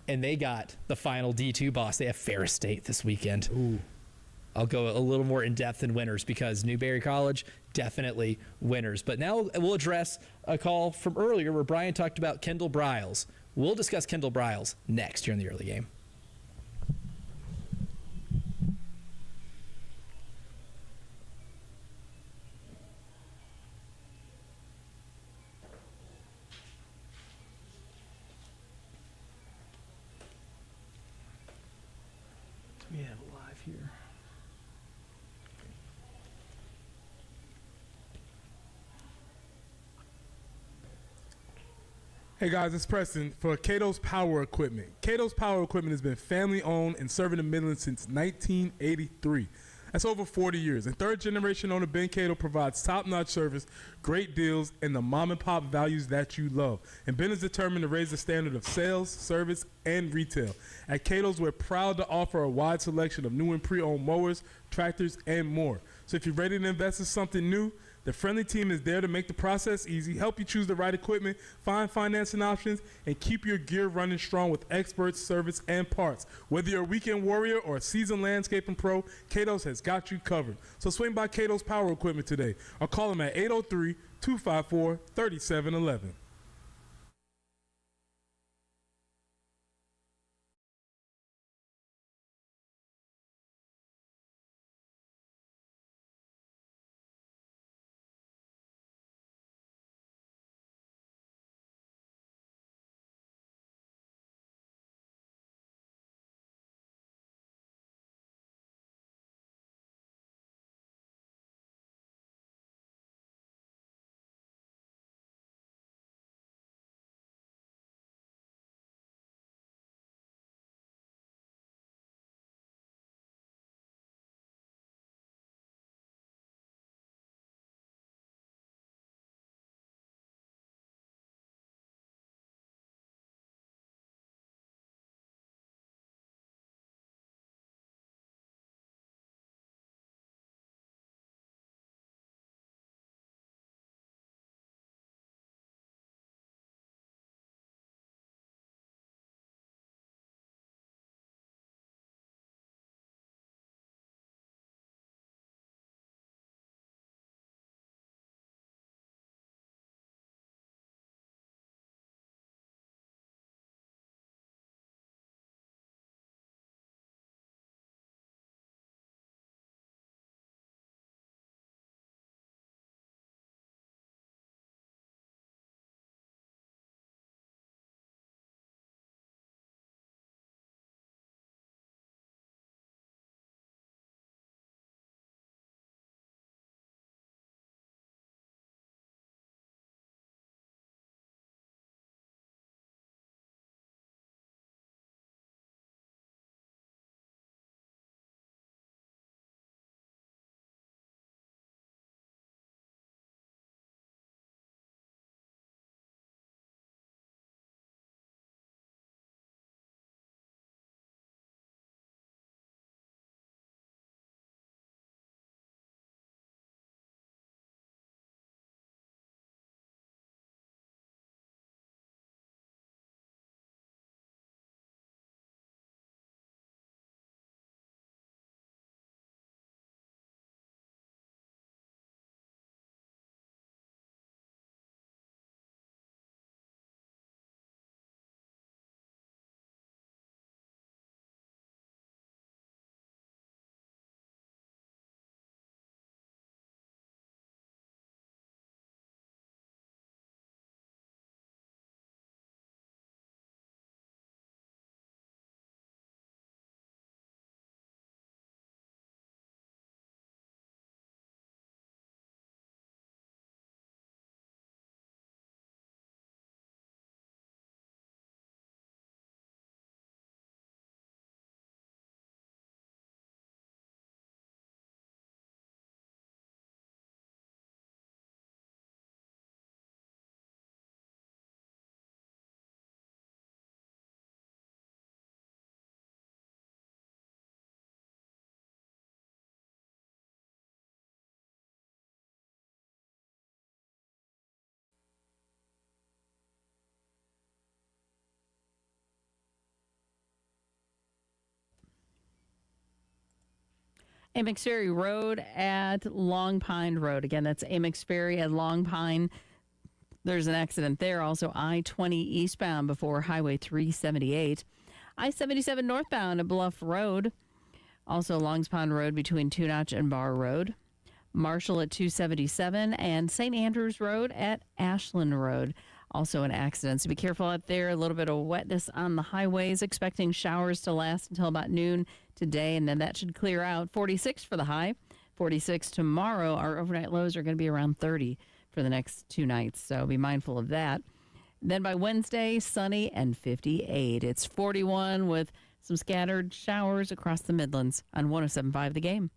and they got the final D2 boss. They have Ferris State this weekend. Ooh. I'll go a little more in-depth in winners, because Newberry College, definitely winners. But now we'll address a call from earlier where Brian talked about Kendall Briles. We'll discuss Kendall Briles next here in the early game. We have it live here. Hey guys, it's Preston for Cato's Power Equipment. Cato's Power Equipment has been family owned and serving the Midlands since 1983. That's over 40 years. And third generation owner Ben Cato provides top-notch service, great deals, and the mom and pop values that you love. And Ben is determined to raise the standard of sales, service, and retail. At Cato's, we're proud to offer a wide selection of new and pre-owned mowers, tractors, and more. So if you're ready to invest in something new, the friendly team is there to make the process easy, help you choose the right equipment, find financing options, and keep your gear running strong with expert service and parts. Whether you're a weekend warrior or a seasoned landscaping pro, Cato's has got you covered. So swing by Cato's Power Equipment today or call them at 803-254-3711. Amex Ferry Road at Long Pine Road. Again, that's Amex Ferry at Long Pine. There's an accident there. Also, I-20 eastbound before Highway 378. I-77 northbound at Bluff Road. Also, Longs Pond Road between Two Notch and Bar Road. Marshall at 277 and St. Andrews Road at Ashland Road. Also an accident, so be careful out there. A little bit of wetness on the highways. Expecting showers to last until about noon today, and then that should clear out. 46 for the high, 46 tomorrow. Our overnight lows are going to be around 30 for the next 2 nights, so be mindful of that. Then by Wednesday, sunny and 58. It's 41 with some scattered showers across the Midlands on 107.5 The Game.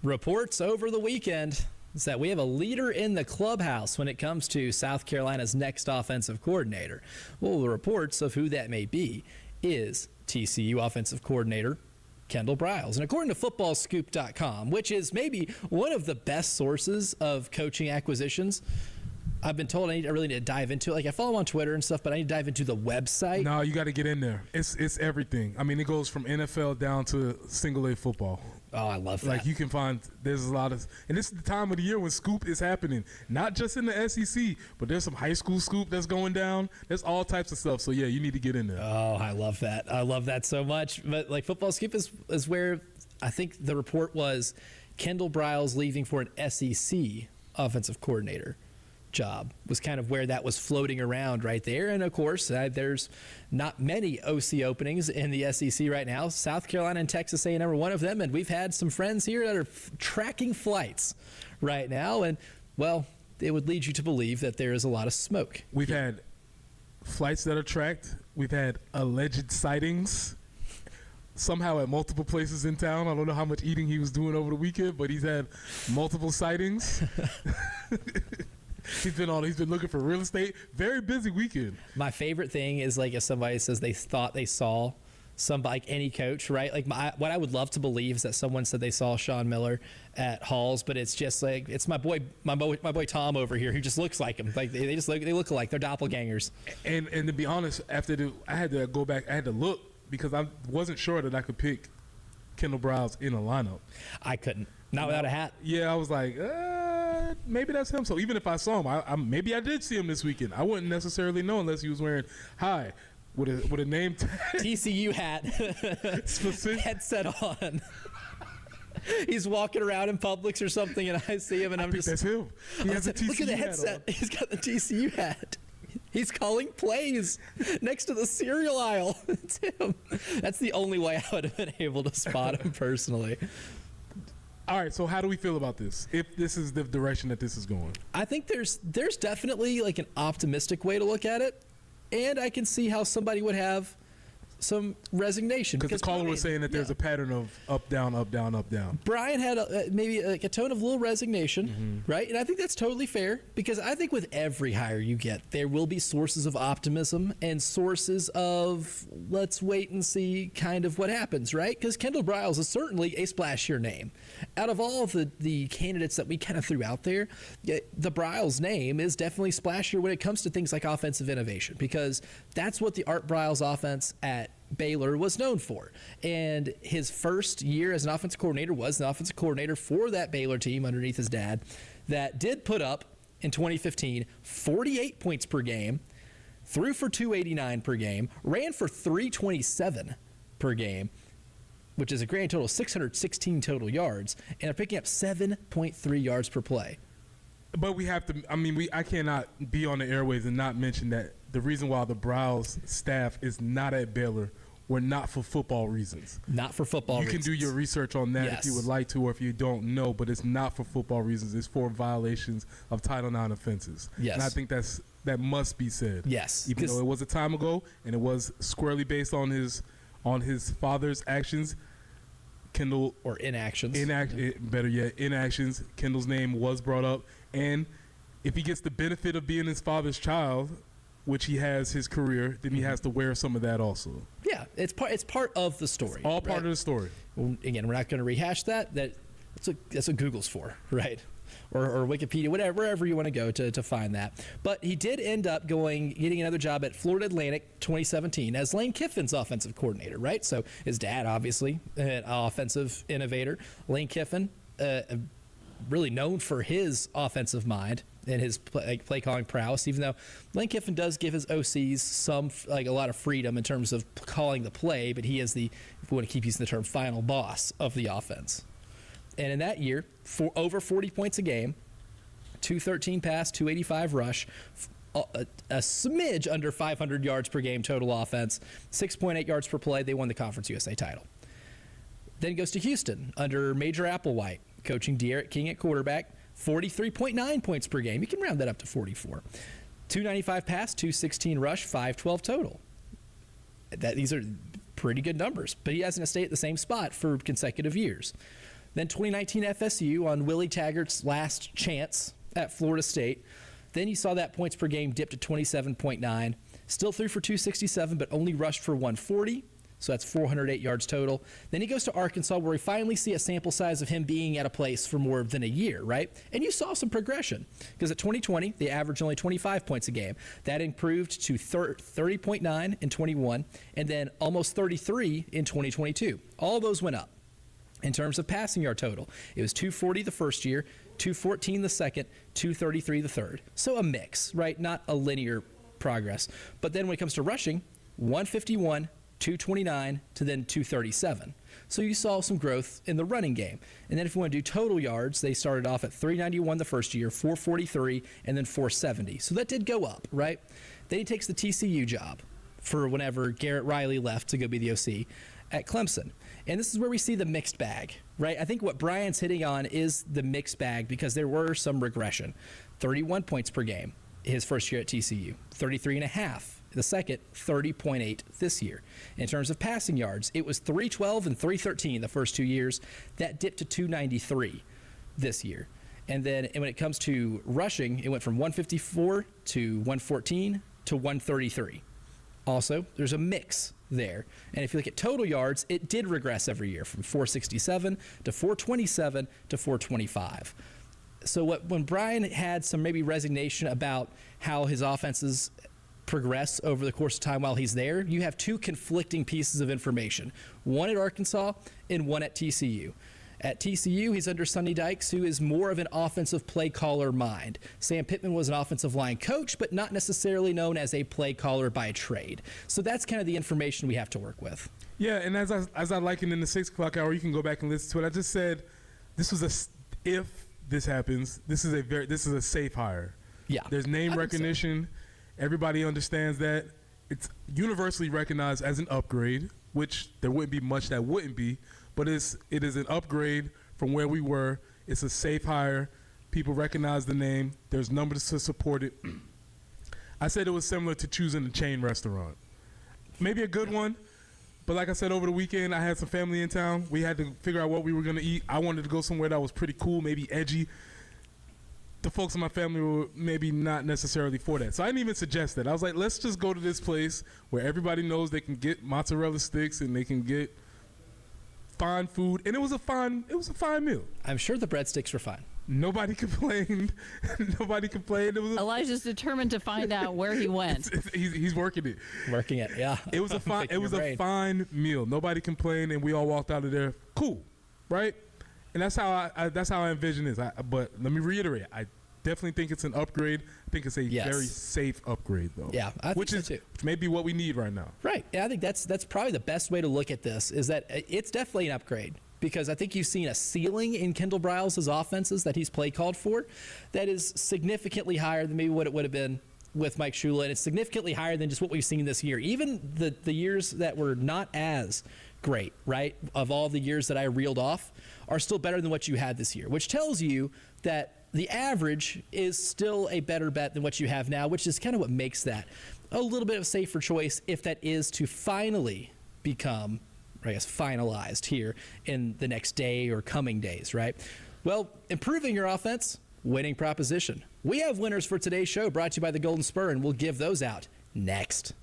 Reports over the weekend is that we have a leader in the clubhouse when it comes to South Carolina's next offensive coordinator. Well, the reports of who that may be is TCU offensive coordinator Kendall Briles. And according to footballscoop.com, which is maybe one of the best sources of coaching acquisitions, I've been told I really need to dive into it. Like, I follow him on Twitter and stuff, but I need to dive into the website. No, you got to get in there. It's everything. I mean, it goes from NFL down to single A football. Oh, I love that. Like, you can find there's a lot of, and this is the time of the year when scoop is happening. Not just in the SEC, but there's some high school scoop that's going down. There's all types of stuff. So yeah, you need to get in there. Oh, I love that. I love that so much. But like, Football Scoop is where I think the report was Kendall Briles leaving for an SEC offensive coordinator job was kind of where that was floating around right there. And of course, there's not many OC openings in the SEC right now. South Carolina and Texas A&M are one of them, and we've had some friends here that are tracking flights right now, and well, it would lead you to believe that there is a lot of smoke. We've had flights that are tracked. We've had alleged sightings somehow at multiple places in town. I don't know how much eating he was doing over the weekend, but he's had multiple sightings. He's been looking for real estate. Very busy weekend. My favorite thing is like if somebody says they thought they saw somebody, like any coach, right? Like what I would love to believe is that someone said they saw Sean Miller at Halls, but it's just like it's my boy Tom over here who just looks like him. Like they look alike. They're doppelgangers. And to be honest, I had to go back. I had to look because I wasn't sure that I could pick Kendall Briles in a lineup. I couldn't. Not without a hat. Yeah, I was like, maybe that's him. So even if I saw him, maybe I did see him this weekend. I wouldn't necessarily know unless he was wearing with a name tag. TCU hat, headset on. He's walking around in Publix or something, and I see him, and I'm just that's him. He has a TCU look at the headset. He's got the TCU hat. He's calling plays next to the cereal aisle. It's him. That's the only way I would have been able to spot him personally. All right, so how do we feel about this? If this is the direction that this is going, I think there's definitely like an optimistic way to look at it, and I can see how somebody would have some resignation. Because the caller was saying that there's a pattern of up, down, up, down, up, down. Brian had maybe a tone of a little resignation, right? And I think that's totally fair because I think with every hire you get, there will be sources of optimism and sources of let's wait and see kind of what happens, right? Because Kendall Briles is certainly a splashier name. Out of all of the candidates that we kind of threw out there, the Briles name is definitely splashier when it comes to things like offensive innovation because that's what the Art Briles offense at Baylor was known for. And his first year as an offensive coordinator was an offensive coordinator for that Baylor team underneath his dad that did put up in 2015 48 points per game, threw for 289 per game, ran for 327 per game, which is a grand total of 616 total yards, and are picking up 7.3 yards per play. But we have to, I cannot be on the airways and not mention that the reason why the Briles staff is not at Baylor were not for football reasons. Not for football reasons. You can do your research on that if you would like to, or if you don't know, but it's not for football reasons. It's for violations of Title IX offenses. Yes. And I think that must be said. Yes. Even though it was a time ago and it was squarely based on his father's actions, Kendall or inactions. Better yet, inactions. Kendall's name was brought up, and if he gets the benefit of being his father's child, which he has his career, then he has to wear some of that also. Yeah, it's part of the story. It's all part of the story. Well, again, we're not going to rehash that. That's what Google's for, right? Or Wikipedia, wherever you want to go to find that. But he did end up getting another job at Florida Atlantic 2017 as Lane Kiffin's offensive coordinator, right? So his dad, obviously, an offensive innovator. Lane Kiffin, really known for his offensive mind and his play calling prowess, even though Lane Kiffin does give his OCs a lot of freedom in terms of calling the play, but he is if we want to keep using the term, final boss of the offense. And in that year, over 40 points a game, 213 pass, 285 rush, a smidge under 500 yards per game total offense, 6.8 yards per play. They won the Conference USA title. Then he goes to Houston under Major Applewhite, coaching De'Aaron King at quarterback, 43.9 points per game. You can round that up to 44. 295 pass, 216 rush, 512 total. These are pretty good numbers, but he hasn't stayed at the same spot for consecutive years. Then 2019 FSU on Willie Taggart's last chance at Florida State. Then you saw that points per game dip to 27.9. Still threw for 267, but only rushed for 140. So that's 408 yards total. Then he goes to Arkansas, where we finally see a sample size of him being at a place for more than a year, right? And you saw some progression, because at 2020, they averaged only 25 points a game. That improved to 30.9 in 21, and then almost 33 in 2022. All those went up. In terms of passing yard total, it was 240 the first year, 214 the second, 233 the third. So a mix, right? Not a linear progress. But then when it comes to rushing, 151, 229 to then 237. So you saw some growth in the running game. And then if you want to do total yards, they started off at 391 the first year, 443, and then 470. So that did go up, right? Then he takes the TCU job for whenever Garrett Riley left to go be the OC at Clemson. And this is where we see the mixed bag, right? I think what Brian's hitting on is the mixed bag, because there were some regression. 31 points per game his first year at TCU, 33.5 the second, 30.8 this year. In terms of passing yards, it was 312 and 313 the first 2 years. That dipped to 293 this year. And then when it comes to rushing, it went from 154 to 114 to 133. Also, there's a mix there. And if you look at total yards, it did regress every year from 467 to 427 to 425. So when Brian had some maybe resignation about how his offenses progress over the course of time while he's there, you have two conflicting pieces of information, one at Arkansas and one at TCU. At TCU, he's under Sonny Dykes, who is more of an offensive play caller mind. Sam Pittman was an offensive line coach, but not necessarily known as a play caller by trade. So that's kind of the information we have to work with. Yeah, and as I likened in the 6 o'clock hour, you can go back and listen to it. I just said this was if this happens, this is a safe hire. Yeah, there's name recognition. So. Everybody understands that. It's universally recognized as an upgrade, which there wouldn't be much that wouldn't be. But it is an upgrade from where we were. It's a safe hire. People recognize the name. There's numbers to support it. I said it was similar to choosing a chain restaurant. Maybe a good one, but like I said, over the weekend, I had some family in town. We had to figure out what we were going to eat. I wanted to go somewhere that was pretty cool, maybe edgy. The folks in my family were maybe not necessarily for that. So I didn't even suggest that. I was like, let's just go to this place where everybody knows they can get mozzarella sticks and they can get fine food, and it was a fine meal. I'm sure the breadsticks were fine. Nobody complained. Nobody complained. Elijah's determined to find out where he went. He's working it. Working it, yeah. It was a fine. It was a fine meal. Nobody complained, and we all walked out of there cool, right? And that's how I envision this. But let me reiterate. I definitely think it's an upgrade. I think it's a very safe upgrade, though. Yeah, I think so too. Which may be what we need right now. Right. Yeah, I think that's probably the best way to look at this, is that it's definitely an upgrade, because I think you've seen a ceiling in Kendall Briles' offenses that he's play called for that is significantly higher than maybe what it would have been with Mike Shula, and it's significantly higher than just what we've seen this year. Even the years that were not as great, right, of all the years that I reeled off, are still better than what you had this year, which tells you that the average is still a better bet than what you have now, which is kind of what makes that a little bit of a safer choice if that is to finally become or I guess finalized here in the next day or coming days, right? Well, improving your offense, winning proposition. We have winners for today's show brought to you by the Golden Spur, and we'll give those out next.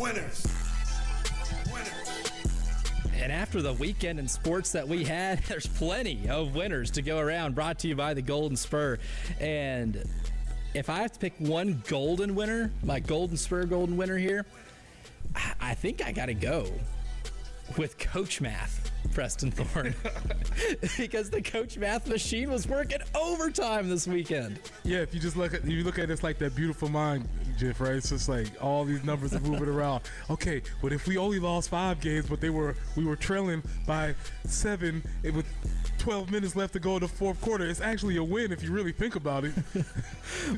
Winners. And after the weekend in sports that we had, there's plenty of winners to go around, brought to you by the Golden Spur. And if I have to pick one golden winner, my Golden Spur golden winner here, I think I got to go with Coach Math, Preston Thorne, because the Coach Math machine was working overtime this weekend. Yeah, if you just look at it, it's like that beautiful mind, Jeff, right? It's just like all these numbers are moving around. Okay, but if we only lost 5 games, but we were trailing by 7 with 12 minutes left to go in the fourth quarter, it's actually a win if you really think about it.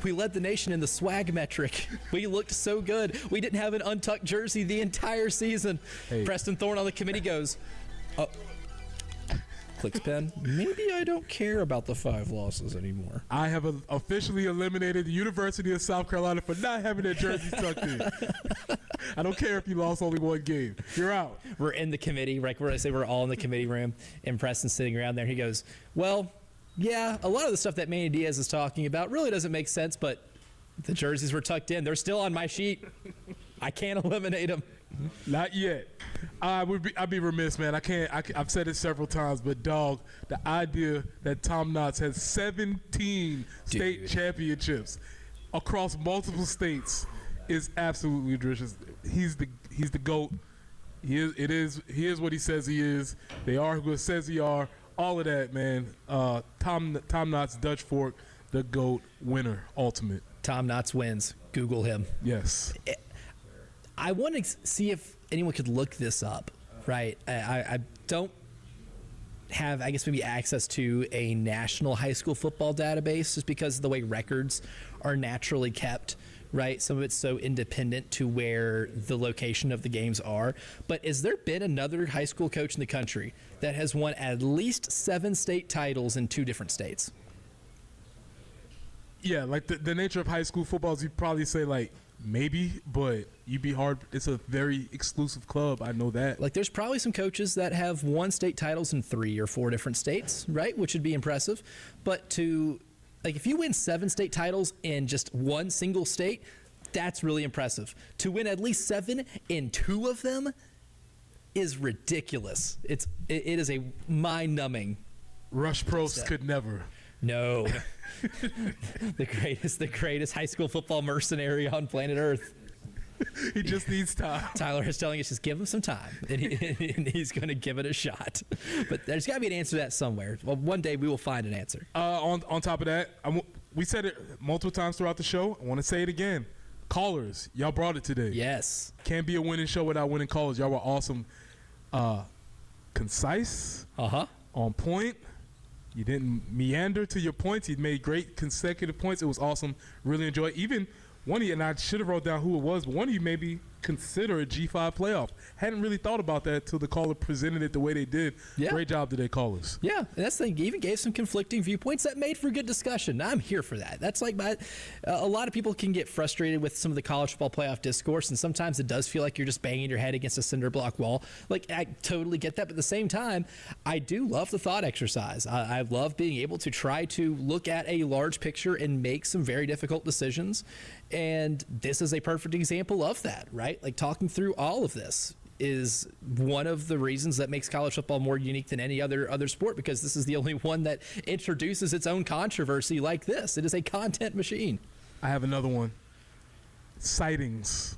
We led the nation in the swag metric. We looked so good. We didn't have an untucked jersey the entire season. Hey. Preston Thorne on the committee goes, oh, clicks pen. Maybe I don't care about the 5 losses anymore. I have officially eliminated the University of South Carolina for not having their jerseys tucked in. I don't care if you lost only 1 game. You're out. We're in the committee, right? We're all in the committee room, and Preston's sitting around there. He goes, well, yeah, a lot of the stuff that Manny Diaz is talking about really doesn't make sense, but the jerseys were tucked in. They're still on my sheet. I can't eliminate them. Not yet. I'd be remiss, man. I've said it several times, but dog, the idea that Tom Knotts has 17 state championships across multiple states is absolutely delicious. He's the GOAT. He is what he says he is. They are who it says they are. All of that, man. Tom Knotts, Dutch Fork, the GOAT winner, ultimate. Tom Knotts wins. Google him. Yes. I want to see if anyone could look this up, right? I don't have, I guess, maybe access to a national high school football database just because of the way records are naturally kept, right? Some of it's so independent to where the location of the games are. But has there been another high school coach in the country that has won at least 7 state titles in 2 different states? Yeah, like the nature of high school football is you'd probably say like maybe, but you'd be hard. It's a very exclusive club. I know that. Like there's probably some coaches that have won state titles in 3 or 4 different states, right? Which would be impressive. But if you win 7 state titles in just 1 single state, that's really impressive. To win at least 7 in 2 of them is ridiculous. It is a mind-numbing. Rush Probst could never. No. the greatest high school football mercenary on planet Earth. He just needs time. Tyler is telling us just give him some time, and he's going to give it a shot. But there's got to be an answer to that somewhere. Well, one day we will find an answer. On top of that, we said it multiple times throughout the show. I want to say it again. Callers, y'all brought it today. Yes. Can't be a winning show without winning callers. Y'all were awesome. Concise. On point. You didn't meander to your points. You made great consecutive points. It was awesome. Really enjoyed. Even one of you, and I should have wrote down who it was, but one of you maybe consider a G5 playoff. Hadn't really thought about that until the caller presented it the way they did. Yeah. Great job today, callers. Yeah, and that's the thing. Even gave some conflicting viewpoints that made for good discussion. I'm here for that. That's like a lot of people can get frustrated with some of the college football playoff discourse, and sometimes it does feel like you're just banging your head against a cinder block wall. Like, I totally get that, but at the same time, I do love the thought exercise. I love being able to try to look at a large picture and make some very difficult decisions, and this is a perfect example of that, right? Like, talking through all of this is one of the reasons that makes college football more unique than any other sport, because this is the only one that introduces its own controversy like this. It is a content machine. I have another one. Sightings.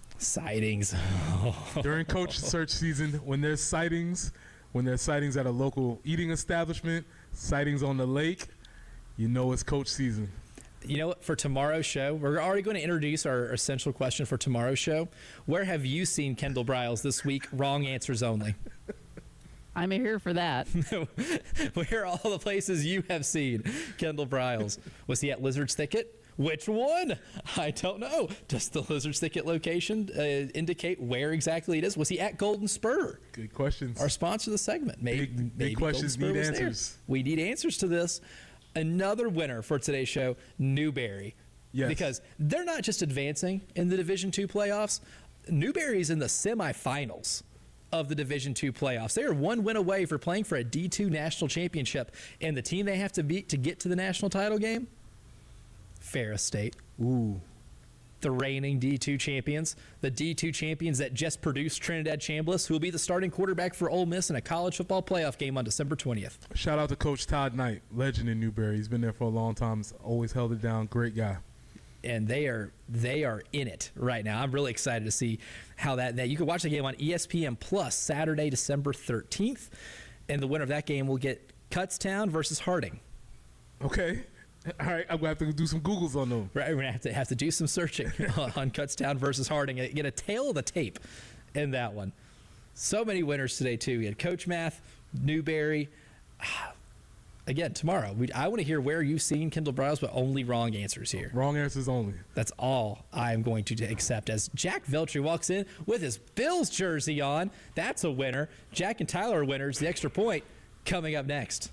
During coach search season, when there's sightings at a local eating establishment, sightings on the lake, you know it's coach season. You know what? For tomorrow's show, we're already going to introduce our essential question for tomorrow's show. Where have you seen Kendall Briles this week? Wrong answers only. I'm here for that. Where are all the places you have seen Kendall Briles? Was he at Lizard's Thicket? Which one? I don't know. Does the Lizard's Thicket location indicate where exactly it is? Was he at Golden Spur? Good questions. Our sponsor of the segment. Maybe big questions need answers. There. We need answers to this. Another winner for today's show, Newberry. Yes. Because they're not just advancing in the Division II playoffs. Newberry's in the semifinals of the Division II playoffs. They are 1 win away for playing for a D2 national championship. And the team they have to beat to get to the national title game? Ferris State. Ooh. The reigning D2 champions. The D2 champions that just produced Trinidad Chambliss, who will be the starting quarterback for Ole Miss in a college football playoff game on December 20th. Shout out to Coach Todd Knight, legend in Newberry. He's been there for a long time. He's always held it down. Great guy. and they are in it right now. I'm really excited to see how that you can watch the game on ESPN Plus Saturday, December 13th, and the winner of that game will get Kutztown versus Harding. Okay. All right, I'm going to have to do some Googles on them. Right, we're going to have to do some searching on Kutztown versus Harding and get a tail of the tape in that one. So many winners today, too. We had Coach Math, Newberry. Again, tomorrow, I want to hear where you've seen Kendall Briles, but only wrong answers here. Wrong answers only. That's all I'm going to accept as Jack Veltri walks in with his Bills jersey on. That's a winner. Jack and Tyler are winners. The extra point coming up next.